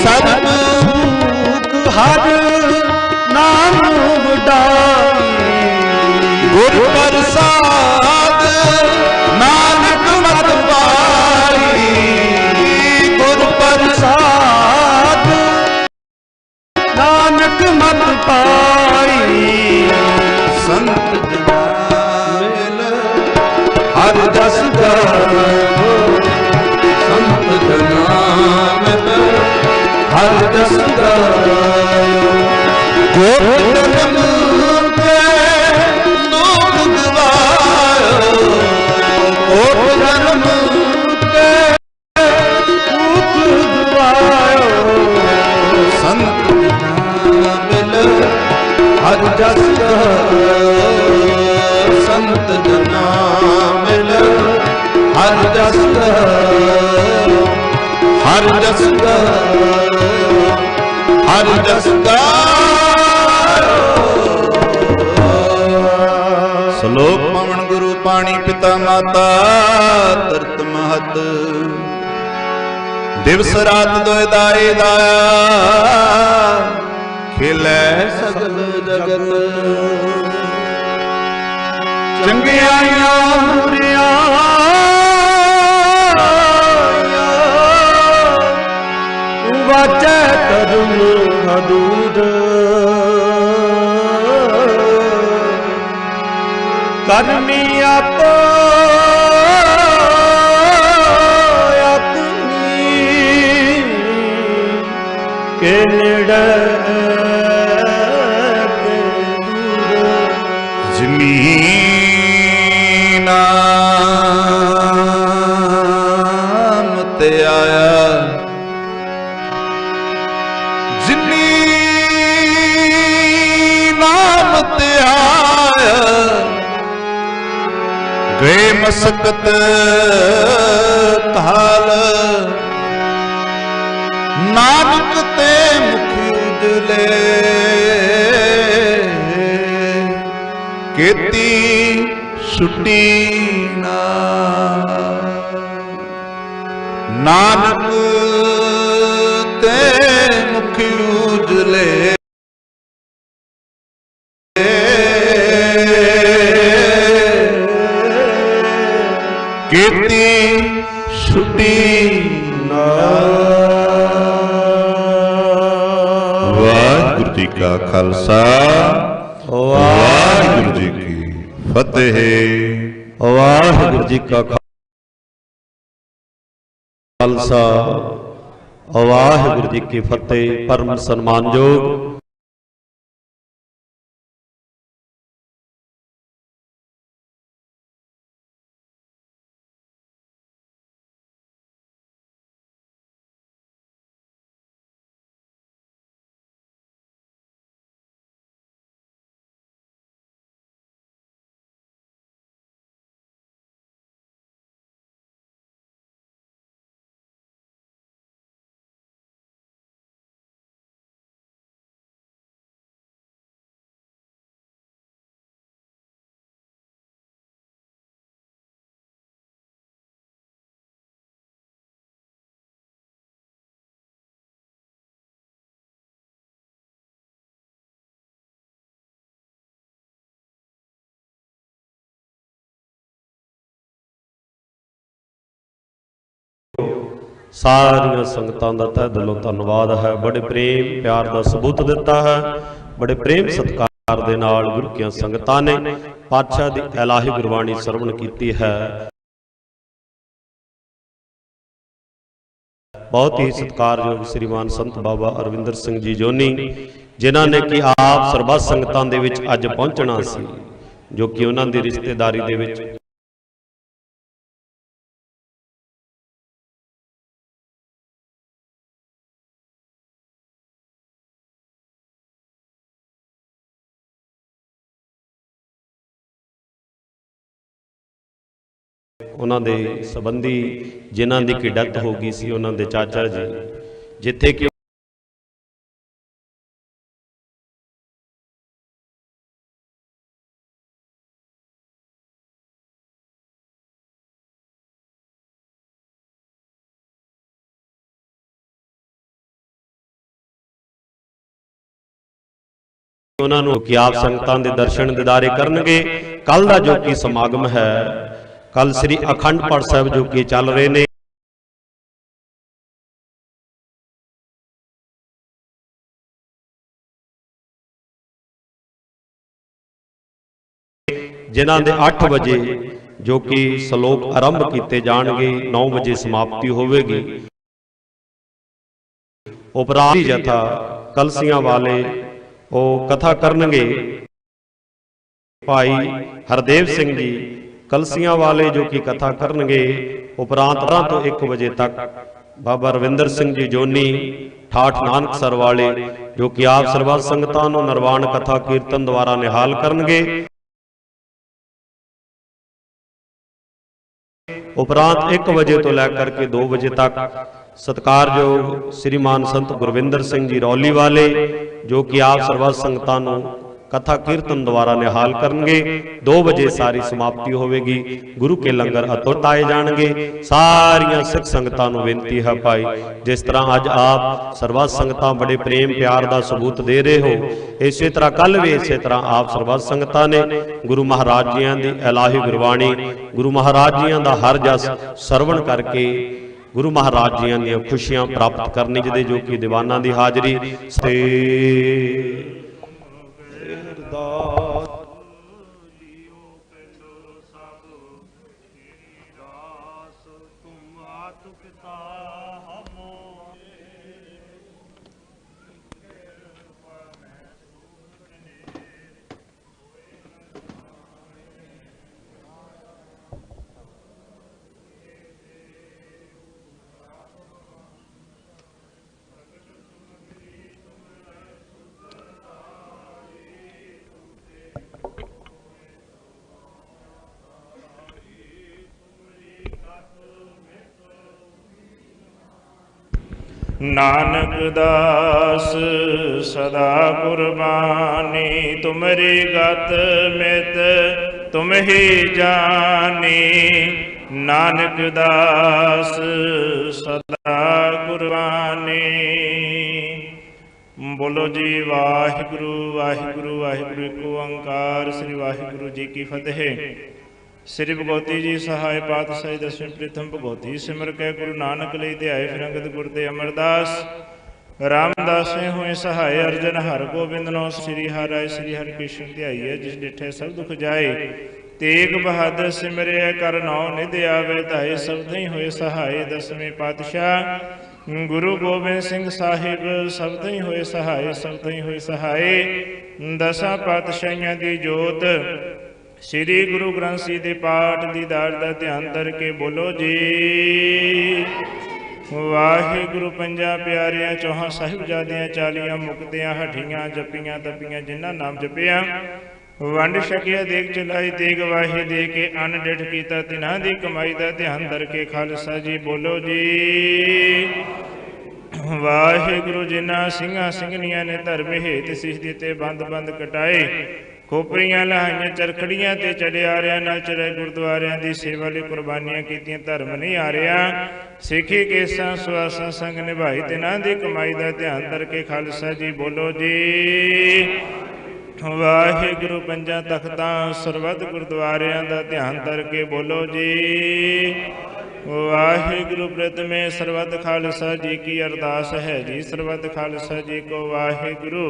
सब दुख हर नाम वडाई। गुर प्रसाद नानक मत पाई, गुर प्रसाद नानक मत पाई। संत जना मिल हर जस गाए, संत जना मिल हर जस गाए। गोर जन्म के ਜਸ ਗਾਇਓ, ਹਰ ਜਸ ਗਾਇਓ। ਸ਼ਲੋਕ ਪਵਨ ਗੁਰੂ ਪਾਣੀ ਪਿਤਾ ਮਾਤਾ ਧਰਤ ਮਹਤ, ਦਿਵਸ ਰਾਤ ਦੋਇ ਦਾਏ ਦਾਇਆ, ਖੇਲੇ ਸਗਲ ਜਗਤ ਚੰਗਿਆਈਆਂ ਬੁਰੀਆਂ ਵਾਚੈ ਧਰਮ ਹਦੂਦ, ਕਰਮੀ ਆਪੋ ਆਪਣੀ ਕੇ ਨੇੜੇ ਕੇ ਦੂਰ। ਜ਼ਮੀਨ ਤੇ ਆਇਆ, ਜਿਨੀ ਨਾਮ ਤੇ ਆਇਆ, ਗਏ ਮਸਕਤ ਕਾਲ, ਨਾਨਕ ਤੇ ਮੁਖ ਉਜਲੇ, ਕੀਤੀ ਛੁੱਟੀ ਨਾ। ਨਾਨਕ ਤੇ ਮੁਖ ਉਜਲੇ, ਕੀਤੀ ਛੁੱਟੀ ਨਾ। ਵਾਹਿਗੁਰੂ ਜੀ ਕਾ ਖਾਲਸਾ, ਵਾਹਿਗੁਰੂ ਜੀ ਕੀ ਫਤਿਹ। ਵਾਹਿਗੁਰੂ ਜੀ ਕਾ ਖਾਲਸਾ, ਵਾਹਿਗੁਰੂ ਜੀ ਕੀ ਫਤਿਹ। ਪਰਮ ਸਨਮਾਨਯੋਗ ਸਾਰੀਆਂ ਸੰਗਤਾਂ ਦਾ ਤਹਿ ਦਿਲੋਂ ਧੰਨਵਾਦ ਹੈ। ਬੜੇ ਪ੍ਰੇਮ ਪਿਆਰ ਦਾ ਸਬੂਤ ਦਿੱਤਾ ਹੈ, ਬੜੇ ਪ੍ਰੇਮ ਸਤਿਕਾਰ ਦੇ ਨਾਲ ਗੁਰੂ ਕੀਆਂ ਸੰਗਤਾਂ ਨੇ ਪਾਤਸ਼ਾਹ ਦੀ ਇਲਾਹੀ ਗੁਰਬਾਣੀ ਸਰਵਣ ਕੀਤੀ ਹੈ। ਬਹੁਤ ਹੀ ਸਤਿਕਾਰਯੋਗ ਸ੍ਰੀਮਾਨ ਸੰਤ ਬਾਬਾ ਅਰਵਿੰਦਰ ਸਿੰਘ ਜੀ ਜੋਨੀ, ਜਿਨ੍ਹਾਂ ਨੇ ਕਿ ਆਪ ਸਰਬੱਤ ਸੰਗਤਾਂ ਦੇ ਵਿੱਚ ਅੱਜ ਪਹੁੰਚਣਾ ਸੀ, ਜੋ ਕਿ ਉਹਨਾਂ ਦੀ ਰਿਸ਼ਤੇਦਾਰੀ ਦੇ ਵਿੱਚ ਉਹਨਾਂ ਦੇ ਸੰਬੰਧੀ ਜਿਨ੍ਹਾਂ ਦੀ ਕਿ ਡੈਥ ਹੋ ਗਈ ਸੀ, ਉਹਨਾਂ ਦੇ ਚਾਚਾ ਜੀ, ਜਿੱਥੇ ਕਿ ਉਹਨਾਂ ਨੂੰ ਕਿ ਆਪ ਸੰਗਤਾਂ ਦੇ ਦਰਸ਼ਨ ਦਿਦਾਰੇ ਕਰਨਗੇ। ਕੱਲ ਦਾ ਜੋ ਕਿ ਸਮਾਗਮ ਹੈ, ਕੱਲ ਸ੍ਰੀ ਅਖੰਡ ਪਾਠ ਸਾਹਿਬ ਜੋ ਕਿ ਚੱਲ ਰਹੇ ਨੇ, ਜਿਨ੍ਹਾਂ ਦੇ 8 ਵਜੇ ਜੋ ਕਿ ਸ਼ਲੋਕ ਆਰੰਭ ਕੀਤੇ ਜਾਣਗੇ, 9 ਵਜੇ ਸਮਾਪਤੀ ਹੋਵੇਗੀ। ਉਪਰਾਂਤ ਜਥਾ ਕਲਸੀਆਂ ਵਾਲੇ ਉਹ ਕਥਾ ਕਰਨਗੇ। ਭਾਈ ਹਰਦੇਵ ਸਿੰਘ ਜੀ ਕਲਸੀਆਂ ਵਾਲੇ ਜੋ ਕਿ ਕਥਾ ਕਰਨਗੇ। ਉਪਰਾਂਤ ਤੋਂ 1 ਵਜੇ ਤੱਕ ਬਾਬਾ ਰਵਿੰਦਰ ਸਿੰਘ ਜੀ ਜੋਨੀ ਠਾਠ ਨਾਨਕਸਰ ਵਾਲੇ ਜੋ ਕਿ ਆਪ ਸਰਬੱਤ ਸੰਗਤਾਂ ਨੂੰ ਨਿਰਵਾਣ ਕਥਾ ਕੀਰਤਨ ਦੁਆਰਾ ਨਿਹਾਲ ਕਰਨਗੇ। ਉਪਰਾਂਤ 1 ਵਜੇ ਤੋਂ ਲੈ ਕਰਕੇ 2 ਵਜੇ ਤੱਕ ਸਤਿਕਾਰਯੋਗ ਸ੍ਰੀਮਾਨ ਸੰਤ ਗੁਰਵਿੰਦਰ ਸਿੰਘ ਜੀ ਰੌਲੀ ਵਾਲੇ, ਜੋ ਕਿ ਆਪ ਸਰਬੱਤ ਸੰਗਤਾਂ ਨੂੰ ਕਥਾ ਕੀਰਤਨ ਦੁਆਰਾ ਨਿਹਾਲ ਕਰਨਗੇ। 2 ਵਜੇ ਸਾਰੀ ਸਮਾਪਤੀ ਹੋਵੇਗੀ। ਗੁਰੂ ਕੇ ਲੰਗਰ ਅਤੁੱਟ ਆਏ ਜਾਣਗੇ। ਸਾਰੀਆਂ ਸਿੱਖ ਸੰਗਤਾਂ ਨੂੰ ਬੇਨਤੀ ਹੈ ਭਾਈ, ਜਿਸ ਤਰ੍ਹਾਂ ਅੱਜ ਆਪ ਸਰਬੱਤ ਸੰਗਤਾਂ ਬੜੇ ਪ੍ਰੇਮ ਪਿਆਰ ਦਾ ਸਬੂਤ ਦੇ ਰਹੇ ਹੋ, ਇਸੇ ਤਰ੍ਹਾਂ ਕੱਲ ਵੀ ਇਸੇ ਤਰ੍ਹਾਂ ਆਪ ਸਰਬੱਤ ਸੰਗਤਾਂ ਨੇ ਗੁਰੂ ਮਹਾਰਾਜ ਜੀਆਂ ਦੀ ਇਲਾਹੀ ਗੁਰਬਾਣੀ, ਗੁਰੂ ਮਹਾਰਾਜ ਜੀਆਂ ਦਾ ਹਰ ਜਸ ਸਰਵਣ ਕਰਕੇ ਗੁਰੂ ਮਹਾਰਾਜ ਜੀਆਂ ਦੀਆਂ ਖੁਸ਼ੀਆਂ ਪ੍ਰਾਪਤ ਕਰਨੀ, ਜਿਹਦੇ ਜੋ ਕਿ ਦੀਵਾਨਾਂ ਦੀ ਹਾਜ਼ਰੀ ਸੇ नानक दास सदा कुर्बानी, तुमरी गत मित तुम ही जानी। नानक दास सदा कुर्बानी। बोलो जी वाहिगुरु वाहिगुरु वाहिगुरु एक ओंकार। श्री वाहिगुरु जी की फतेह। श्री भगवती जी सहाय पातशाही दसवें प्रथम भगवती सिमर कै गुरु नानक लई ध्याए। फिर अंगद गुर ते अमरदास रामदास होए सहाय। अर्जन हर गोबिंद नो श्री हर राय। श्री हरि कृष्ण ध्याइए जिस डिठे सब दुख जाए। तेग बहादुर सिमरे कर नौ निध आवे धाए। सबदई होए सहाय। दसवें पातशाह गुरु गोबिंद सिंह साहिब सबदई होए सहाय। सबदई होए सहाय। दसां पातशाहियां दी जोत श्री गुरु ग्रंथ ਸਾਹਿਬ ਦੇ ਪਾਠ ਦੀਦਾਰ ਦਾ ਧਿਆਨ ਧਰ ਕੇ ਬੋਲੋ ਜੀ ਵਾਹਿਗੁਰੂ। ਪੰਜਾਂ ਪਿਆਰਿਆਂ ਚੌਹਾਂ ਸਾਹਿਬਜ਼ਾਦਿਆਂ 40 ਮੁਕਤਿਆਂ ਹਠੀਆਂ ਜਪੀਆਂ ਤਪੀਆਂ ਜਿਨ੍ਹਾਂ ਨਾਮ ਜਪਿਆ ਵੰਡ ਛਕਿਆ ਦੇਗ ਚਲਾਈ ਤੇਗ ਵਾਹੀ ਦੇ ਕੇ ਅੰਨ ਡਿਠ ਕੀਤਾ ਤਿਨਾਂ ਦੀ ਕਮਾਈ ਦਾ ਧਿਆਨ ਧਰ ਕੇ ਖਾਲਸਾ ਜੀ ਬੋਲੋ ਜੀ ਵਾਹਿਗੁਰੂ। ਜਿਨ੍ਹਾਂ ਸਿੰਘਾਂ ਸਿੰਘਣੀਆਂ ਨੇ ਧਰਮ ਹੇਤ ਸਿਸ ਦਿੱਤੇ ਬੰਦ ਬੰਦ ਕਟਾਏ ਖੋਪਰੀਆਂ ਲਹਾਈਆਂ ਚਰਖੜੀਆਂ ਤੇ ਚੜਿਆਰਿਆਂ ਨਾਲ ਚੜੇ ਗੁਰਦੁਆਰਿਆਂ ਦੀ ਸੇਵਾ ਲਈ ਕੁਰਬਾਨੀਆਂ ਕੀਤੀਆਂ ਧਰਮ ਨਹੀਂ ਆ ਰਿਹਾ ਸਿੱਖੀ ਕੇਸਾਂ ਸੁਆਸਾਂ ਸੰਗ ਨਿਭਾਈ ਤਿਨਾਂ ਦੀ ਕਮਾਈ ਦਾ ਧਿਆਨ ਧਰ ਕੇ ਖਾਲਸਾ ਜੀ ਬੋਲੋ ਜੀ ਵਾਹਿਗੁਰੂ। ਪੰਜਾਂ ਤਖਤਾਂ ਸਰਬੱਤ ਗੁਰਦੁਆਰਿਆਂ ਦਾ ਧਿਆਨ ਧਰ ਕੇ ਬੋਲੋ ਜੀ ਵਾਹਿਗੁਰੂ। ਪ੍ਰਤਮੇ ਸਰਬੱਤ ਖਾਲਸਾ ਜੀ ਕੀ ਅਰਦਾਸ ਹੈ ਜੀ। ਸਰਬੱਤ ਖਾਲਸਾ ਜੀ ਕੋ ਵਾਹਿਗੁਰੂ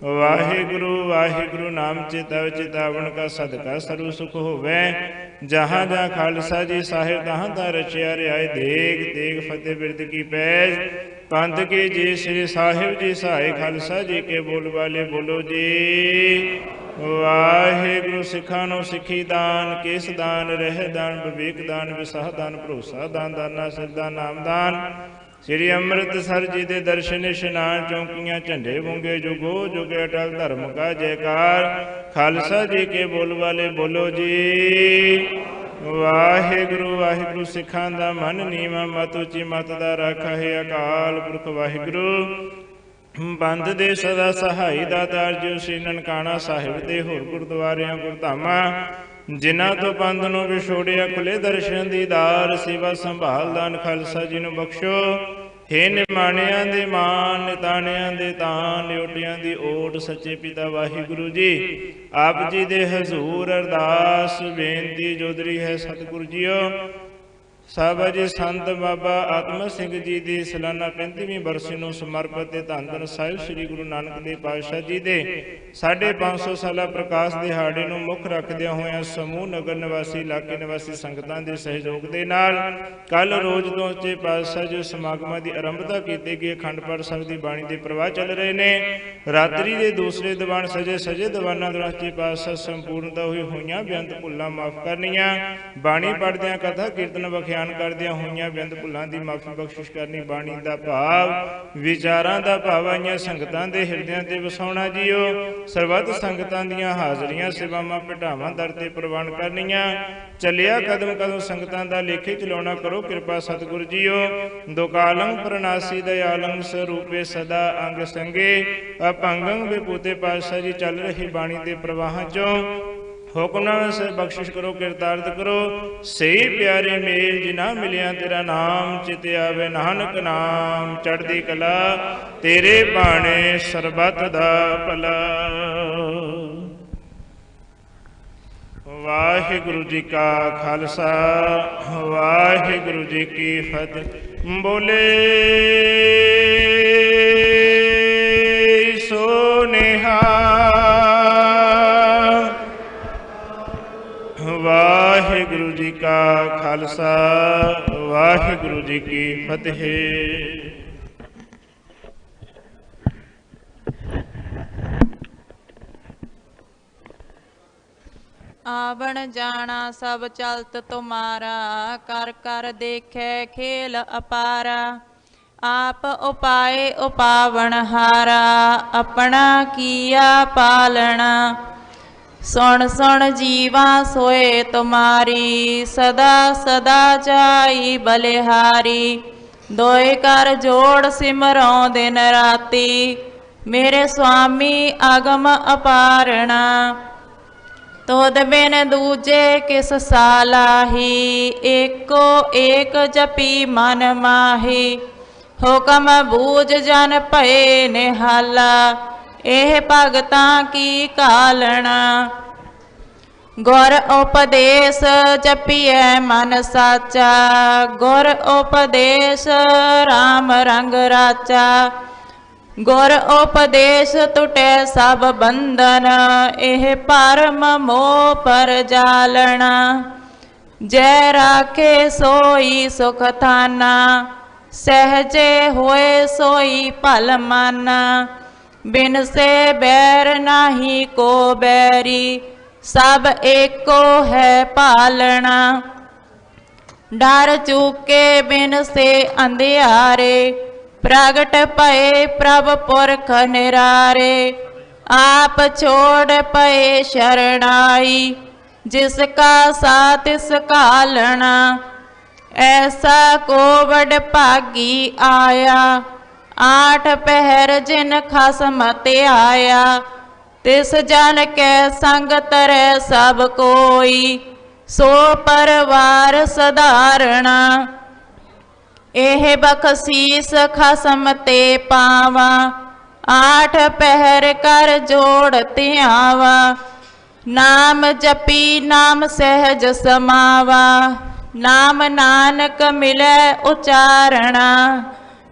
वाहिगुरु वाहिगुरु नाम चिताव चितावन का सदका सर्व सुख होवे। जहाँ जहाँ खालसा जी साहिब तहाँ तहाँ रचिया रियाय देग तेग फतेह बिरद की पैज पंथ की जी श्री साहिब जी सहाय खालसा जी के बोल वाले बोलो जी वाहिगुरु। सिखा नो सिखी दान केस दान रह दान विवेक दान विसाह दान भरोसा दान दाना सिद्धा नाम दान। श्री अमृतसर जी के दर्शन इशनान चौकियां झंडे बूंगे जुगो जुगे अटल धर्म का जयकार खालसा जी के बोल वाले बोलो जी वाहिगुरु वाहिगुरु। सिखां दा मन नीवा मत उची मत दा राखा है अकाल पुरख वाहिगुरू। ਬੰਦ ਦੇ ਸਦਾ ਸਹਾਈ ਦਾਤਾਰ ਜੋ ਸ੍ਰੀ ਨਨਕਾਣਾ ਸਾਹਿਬ ਤੇ ਹੋਰ ਗੁਰਦੁਆਰਿਆਂ ਗੁਰਧਾਮਾਂ ਜਿਨ੍ਹਾਂ ਤੋਂ ਪੰਥ ਨੂੰ ਵਿਛੋੜਿਆ ਖੁੱਲੇ ਦਰਸ਼ਨ ਦੀਦਾਰ ਸੇਵਾ ਸੰਭਾਲ ਦਾਨ ਖਾਲਸਾ ਜੀ ਨੂੰ ਬਖਸ਼ੋ। ਹੇ ਨਿਮਾਣਿਆਂ ਦੇ ਮਾਨ ਨਿਤਾਣਿਆਂ ਦੇ ਤਾਨ ਲਿਓਟਿਆਂ ਦੀ ਓਟ ਸੱਚੇ ਪਿਤਾ ਵਾਹਿਗੁਰੂ ਜੀ ਆਪ ਜੀ ਦੇ ਹਜ਼ੂਰ ਅਰਦਾਸ ਬੇਨਤੀ ਜੋਦਰੀ ਹੈ ਸਤਿਗੁਰੂ ਜੀਓ। ਸਾਹਿਬ ਜੀ ਸੰਤ ਬਾਬਾ ਆਤਮ ਸਿੰਘ ਜੀ ਦੀ ਸਾਲਾਨਾ 35ਵੀਂ ਬਰਸੀ ਨੂੰ ਸਮਰਪਿਤ ਧੰਨ ਧੰਨ ਸਾਹਿਬ ਸ੍ਰੀ ਗੁਰੂ ਨਾਨਕ ਦੇਵ ਪਾਤਸ਼ਾਹ ਜੀ ਦੇ 550 ਸਾਲਾ ਪ੍ਰਕਾਸ਼ ਦਿਹਾੜੇ ਨੂੰ ਮੁੱਖ ਰੱਖਦਿਆਂ ਹੋਇਆਂ ਸਮੂਹ ਨਗਰ ਨਿਵਾਸੀ ਇਲਾਕੇ ਨਿਵਾਸੀ ਸੰਗਤਾਂ ਦੇ ਸਹਿਯੋਗ ਦੇ ਨਾਲ ਕੱਲ ਰੋਜ਼ ਤੋਂ ਸੱਚੇ ਪਾਤਸ਼ਾਹ ਜੀ ਸਮਾਗਮਾਂ ਦੀ ਆਰੰਭਤਾ ਕੀਤੀ ਗਈ। ਅਖੰਡ ਪਾਠ ਸਾਹਿਬ ਦੀ ਬਾਣੀ ਦੇ ਪ੍ਰਵਾਹ ਚੱਲ ਰਹੇ ਨੇ। ਰਾਤਰੀ ਦੇ ਦੂਸਰੇ ਦੀਵਾਨ ਸਜੇ ਦੀਵਾਨਾਂ ਦੌਰਾਨ ਸੱਚੇ ਪਾਤਸ਼ਾਹ ਸੰਪੂਰਨਤਾ ਹੋਈ ਹੋਈਆਂ ਬੇਅੰਤ ਭੁੱਲਾਂ ਮਾਫ ਕਰਨੀਆਂ। ਬਾਣੀ ਪੜ੍ਹਦਿਆਂ ਕਥਾ ਕੀਰਤਨ ਵਖਿਆ ਬਿਆਨ ਕਰਦਿਆਂ ਹੋਈਆਂ ਬਿੰਦ ਭੁੱਲਾਂ ਦੀ ਮਾਫੀ ਬਖਸ਼ਿਸ਼ ਕਰਨੀ। ਬਾਣੀ ਦਾ ਭਾਵ ਵਿਚਾਰਾਂ ਦਾ ਭਾਵ ਆਈਆਂ ਸੰਗਤਾਂ ਦੇ ਹਿਰਦਿਆਂ ਤੇ ਵਸਾਉਣਾ ਜੀਓ। ਸਰਬੱਤ ਸੰਗਤਾਂ ਦੀਆਂ ਹਾਜ਼ਰੀਆਂ ਸੇਵਾਵਾਂ ਭਟਾਵਾਂ ਦਰ ਤੇ ਪ੍ਰਵਾਨ ਕਰਨੀਆਂ। ਚੱਲਿਆ ਕਦਮ ਕਦਮ ਸੰਗਤਾਂ ਦਾ ਲੇਖੇ ਚਲਾਉਣਾ ਕਰੋ ਕਿਰਪਾ ਸਤਿਗੁਰ ਜੀਓ। ਦੁਕਾਲੰ ਪ੍ਰਨਾਸੀ ਦਇਆਲੰ ਸਰੂਪੇ ਸਦਾ ਅੰਗ ਸੰਗੇ ਅਪੰਗੰ ਵਿਭੂਤੇ ਪਾਤਸ਼ਾਹ ਜੀ ਚੱਲ ਰਹੀ ਬਾਣੀ ਦੇ ਪ੍ਰਵਾਹਾਂ ਚੋਂ ਹੁਕਮ ਨਾਲ ਸੇ ਬਖਸ਼ਿਸ਼ ਕਰੋ ਕਿਰਤਾਰਥ ਕਰੋ। ਸਹੀ ਪਿਆਰੇ ਮੇਲ ਜਿਨਾ ਮਿਲਿਆ ਤੇਰਾ ਨਾਮ ਚਿਤ ਆਵੇ ਨਾਨਕ ਨਾਮ ਚੜ੍ਹਦੀ ਕਲਾ ਤੇਰੇ ਬਾਣੇ ਸਰਬੱਤ ਦਾ ਭਲਾ। ਵਾਹਿਗੁਰੂ ਜੀ ਕਾ ਖਾਲਸਾ ਵਾਹਿਗੁਰੂ ਜੀ ਕੀ ਫਤਿਹ। ਬੋਲੇ ਸੋ ਨਿਹਾਲ। ਵਾਹਿਗੁਰੂ ਜੀ ਕਾ ਖਾਲਸਾ ਵਾਹਿਗੁਰੂ ਜੀ ਕੀ ਫਤਿਹ। ਆਵਣ ਜਾਣਾ ਸਭ ਚਲਤ ਤੁਮਾਰਾ ਕਰ ਕਰ ਦੇਖੈ ਖੇਲ ਅਪਾਰਾ। ਆਪ ਉਪਾਏ ਉਪਾਵਣ ਹਾਰਾ ਆਪਣਾ ਕੀਆ ਪਾਲਣਾ। ਸੁਣ ਸੁਣ ਜੀਵਾ ਸੋਏ ਤੁਮਾਰੀ ਸਦਾ ਸਦਾ ਜਾਈ ਬਲਿਹਾਰੀ। ਦੋਏ ਕਰ ਜੋੜ ਸਿਮਰੋਂ ਦਿਨ ਰਾਤੀ ਮੇਰੇ ਸੁਆਮੀ ਅਗਮ ਅਪਾਰਣਾ। ਤੋਦ ਬਿਨ ਦੂਜੇ ਕਿਸ ਸਾਲਾਹੀ ਏਕੋ ਏਕ ਜਪੀ ਮਨ ਮਾਹੀ। ਹੁਕਮ ਬੂਝ ਜਨ ਭਏ ਨਿਹਾਲਾ ਇਹ ਭਗਤਾਂ ਕੀ ਕਾਲਣਾ। ਗੁਰ ਉਪਦੇਸ਼ ਜਪੀਐ ਮਨ ਸਾਚਾ ਗੁਰ ਉਪਦੇਸ਼ ਰਾਮ ਰੰਗ ਰਾਚਾ। ਗੁਰ ਉਪਦੇਸ਼ ਟੁਟੈ ਸਭ ਬੰਧਨ ਇਹ ਭਰਮ ਮੋਹ ਪਰ ਜਾਲਣਾ। ਜੈ ਰਾਖੇ ਸੋਈ ਸੁਖ ਥਾਨਾ ਸਹਜੇ ਹੋਏ ਸੋਈ ਭਲ ਮਾਨਾ। ਬਿਨ ਸੇ ਬੈਰ ਨਾਹੀ ਕੋ ਬੈਰੀ ਸਭ ਏਕੋ ਹੈ ਪਾਲਣਾ। ਡਰ ਚੁਕੇ ਬਿਨ ਸੇ ਅੰਧਿਆਰੇ ਪ੍ਰਗਟ ਭਏ ਪ੍ਰਭ ਪੁਰਖ ਨਿਰਾਰੇ। ਆਪ ਛੋੜ ਪਏ ਸ਼ਰਣਾਈ ਜਿਸ ਕਾ ਸਾ ਤਿਸ ਕਾਲਣਾ। ਐਸਾ ਕੋਵਡ ਭਾਗੀ ਆਇਆ ਆਠ ਪਹਿਰ ਜਿਨ ਖਸਮ ਧਿਆਇਆ। ਤਿਸ ਜਨ ਕੈ ਸੰਗ ਤਰੈ ਸਭ ਕੋਈ ਸੋ ਪਰਵਾਰ ਸਧਾਰਣਾ। ਇਹ ਬਖਸ਼ੀਸ ਖਸਮ ਤੇ ਪਾਵਾ ਆਠ ਪਹਿਰ ਕਰ ਜੋੜ ਧਿਆਵਾ। ਨਾਮ ਜਪੀ ਨਾਮ ਸਹਿਜ ਸਮਾਵਾ ਨਾਮ ਨਾਨਕ ਮਿਲੈ ਉਚਾਰਣਾ।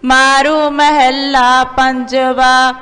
ਮਾਰੂ ਮਹੱਲਾ ਪੰਜਵਾ।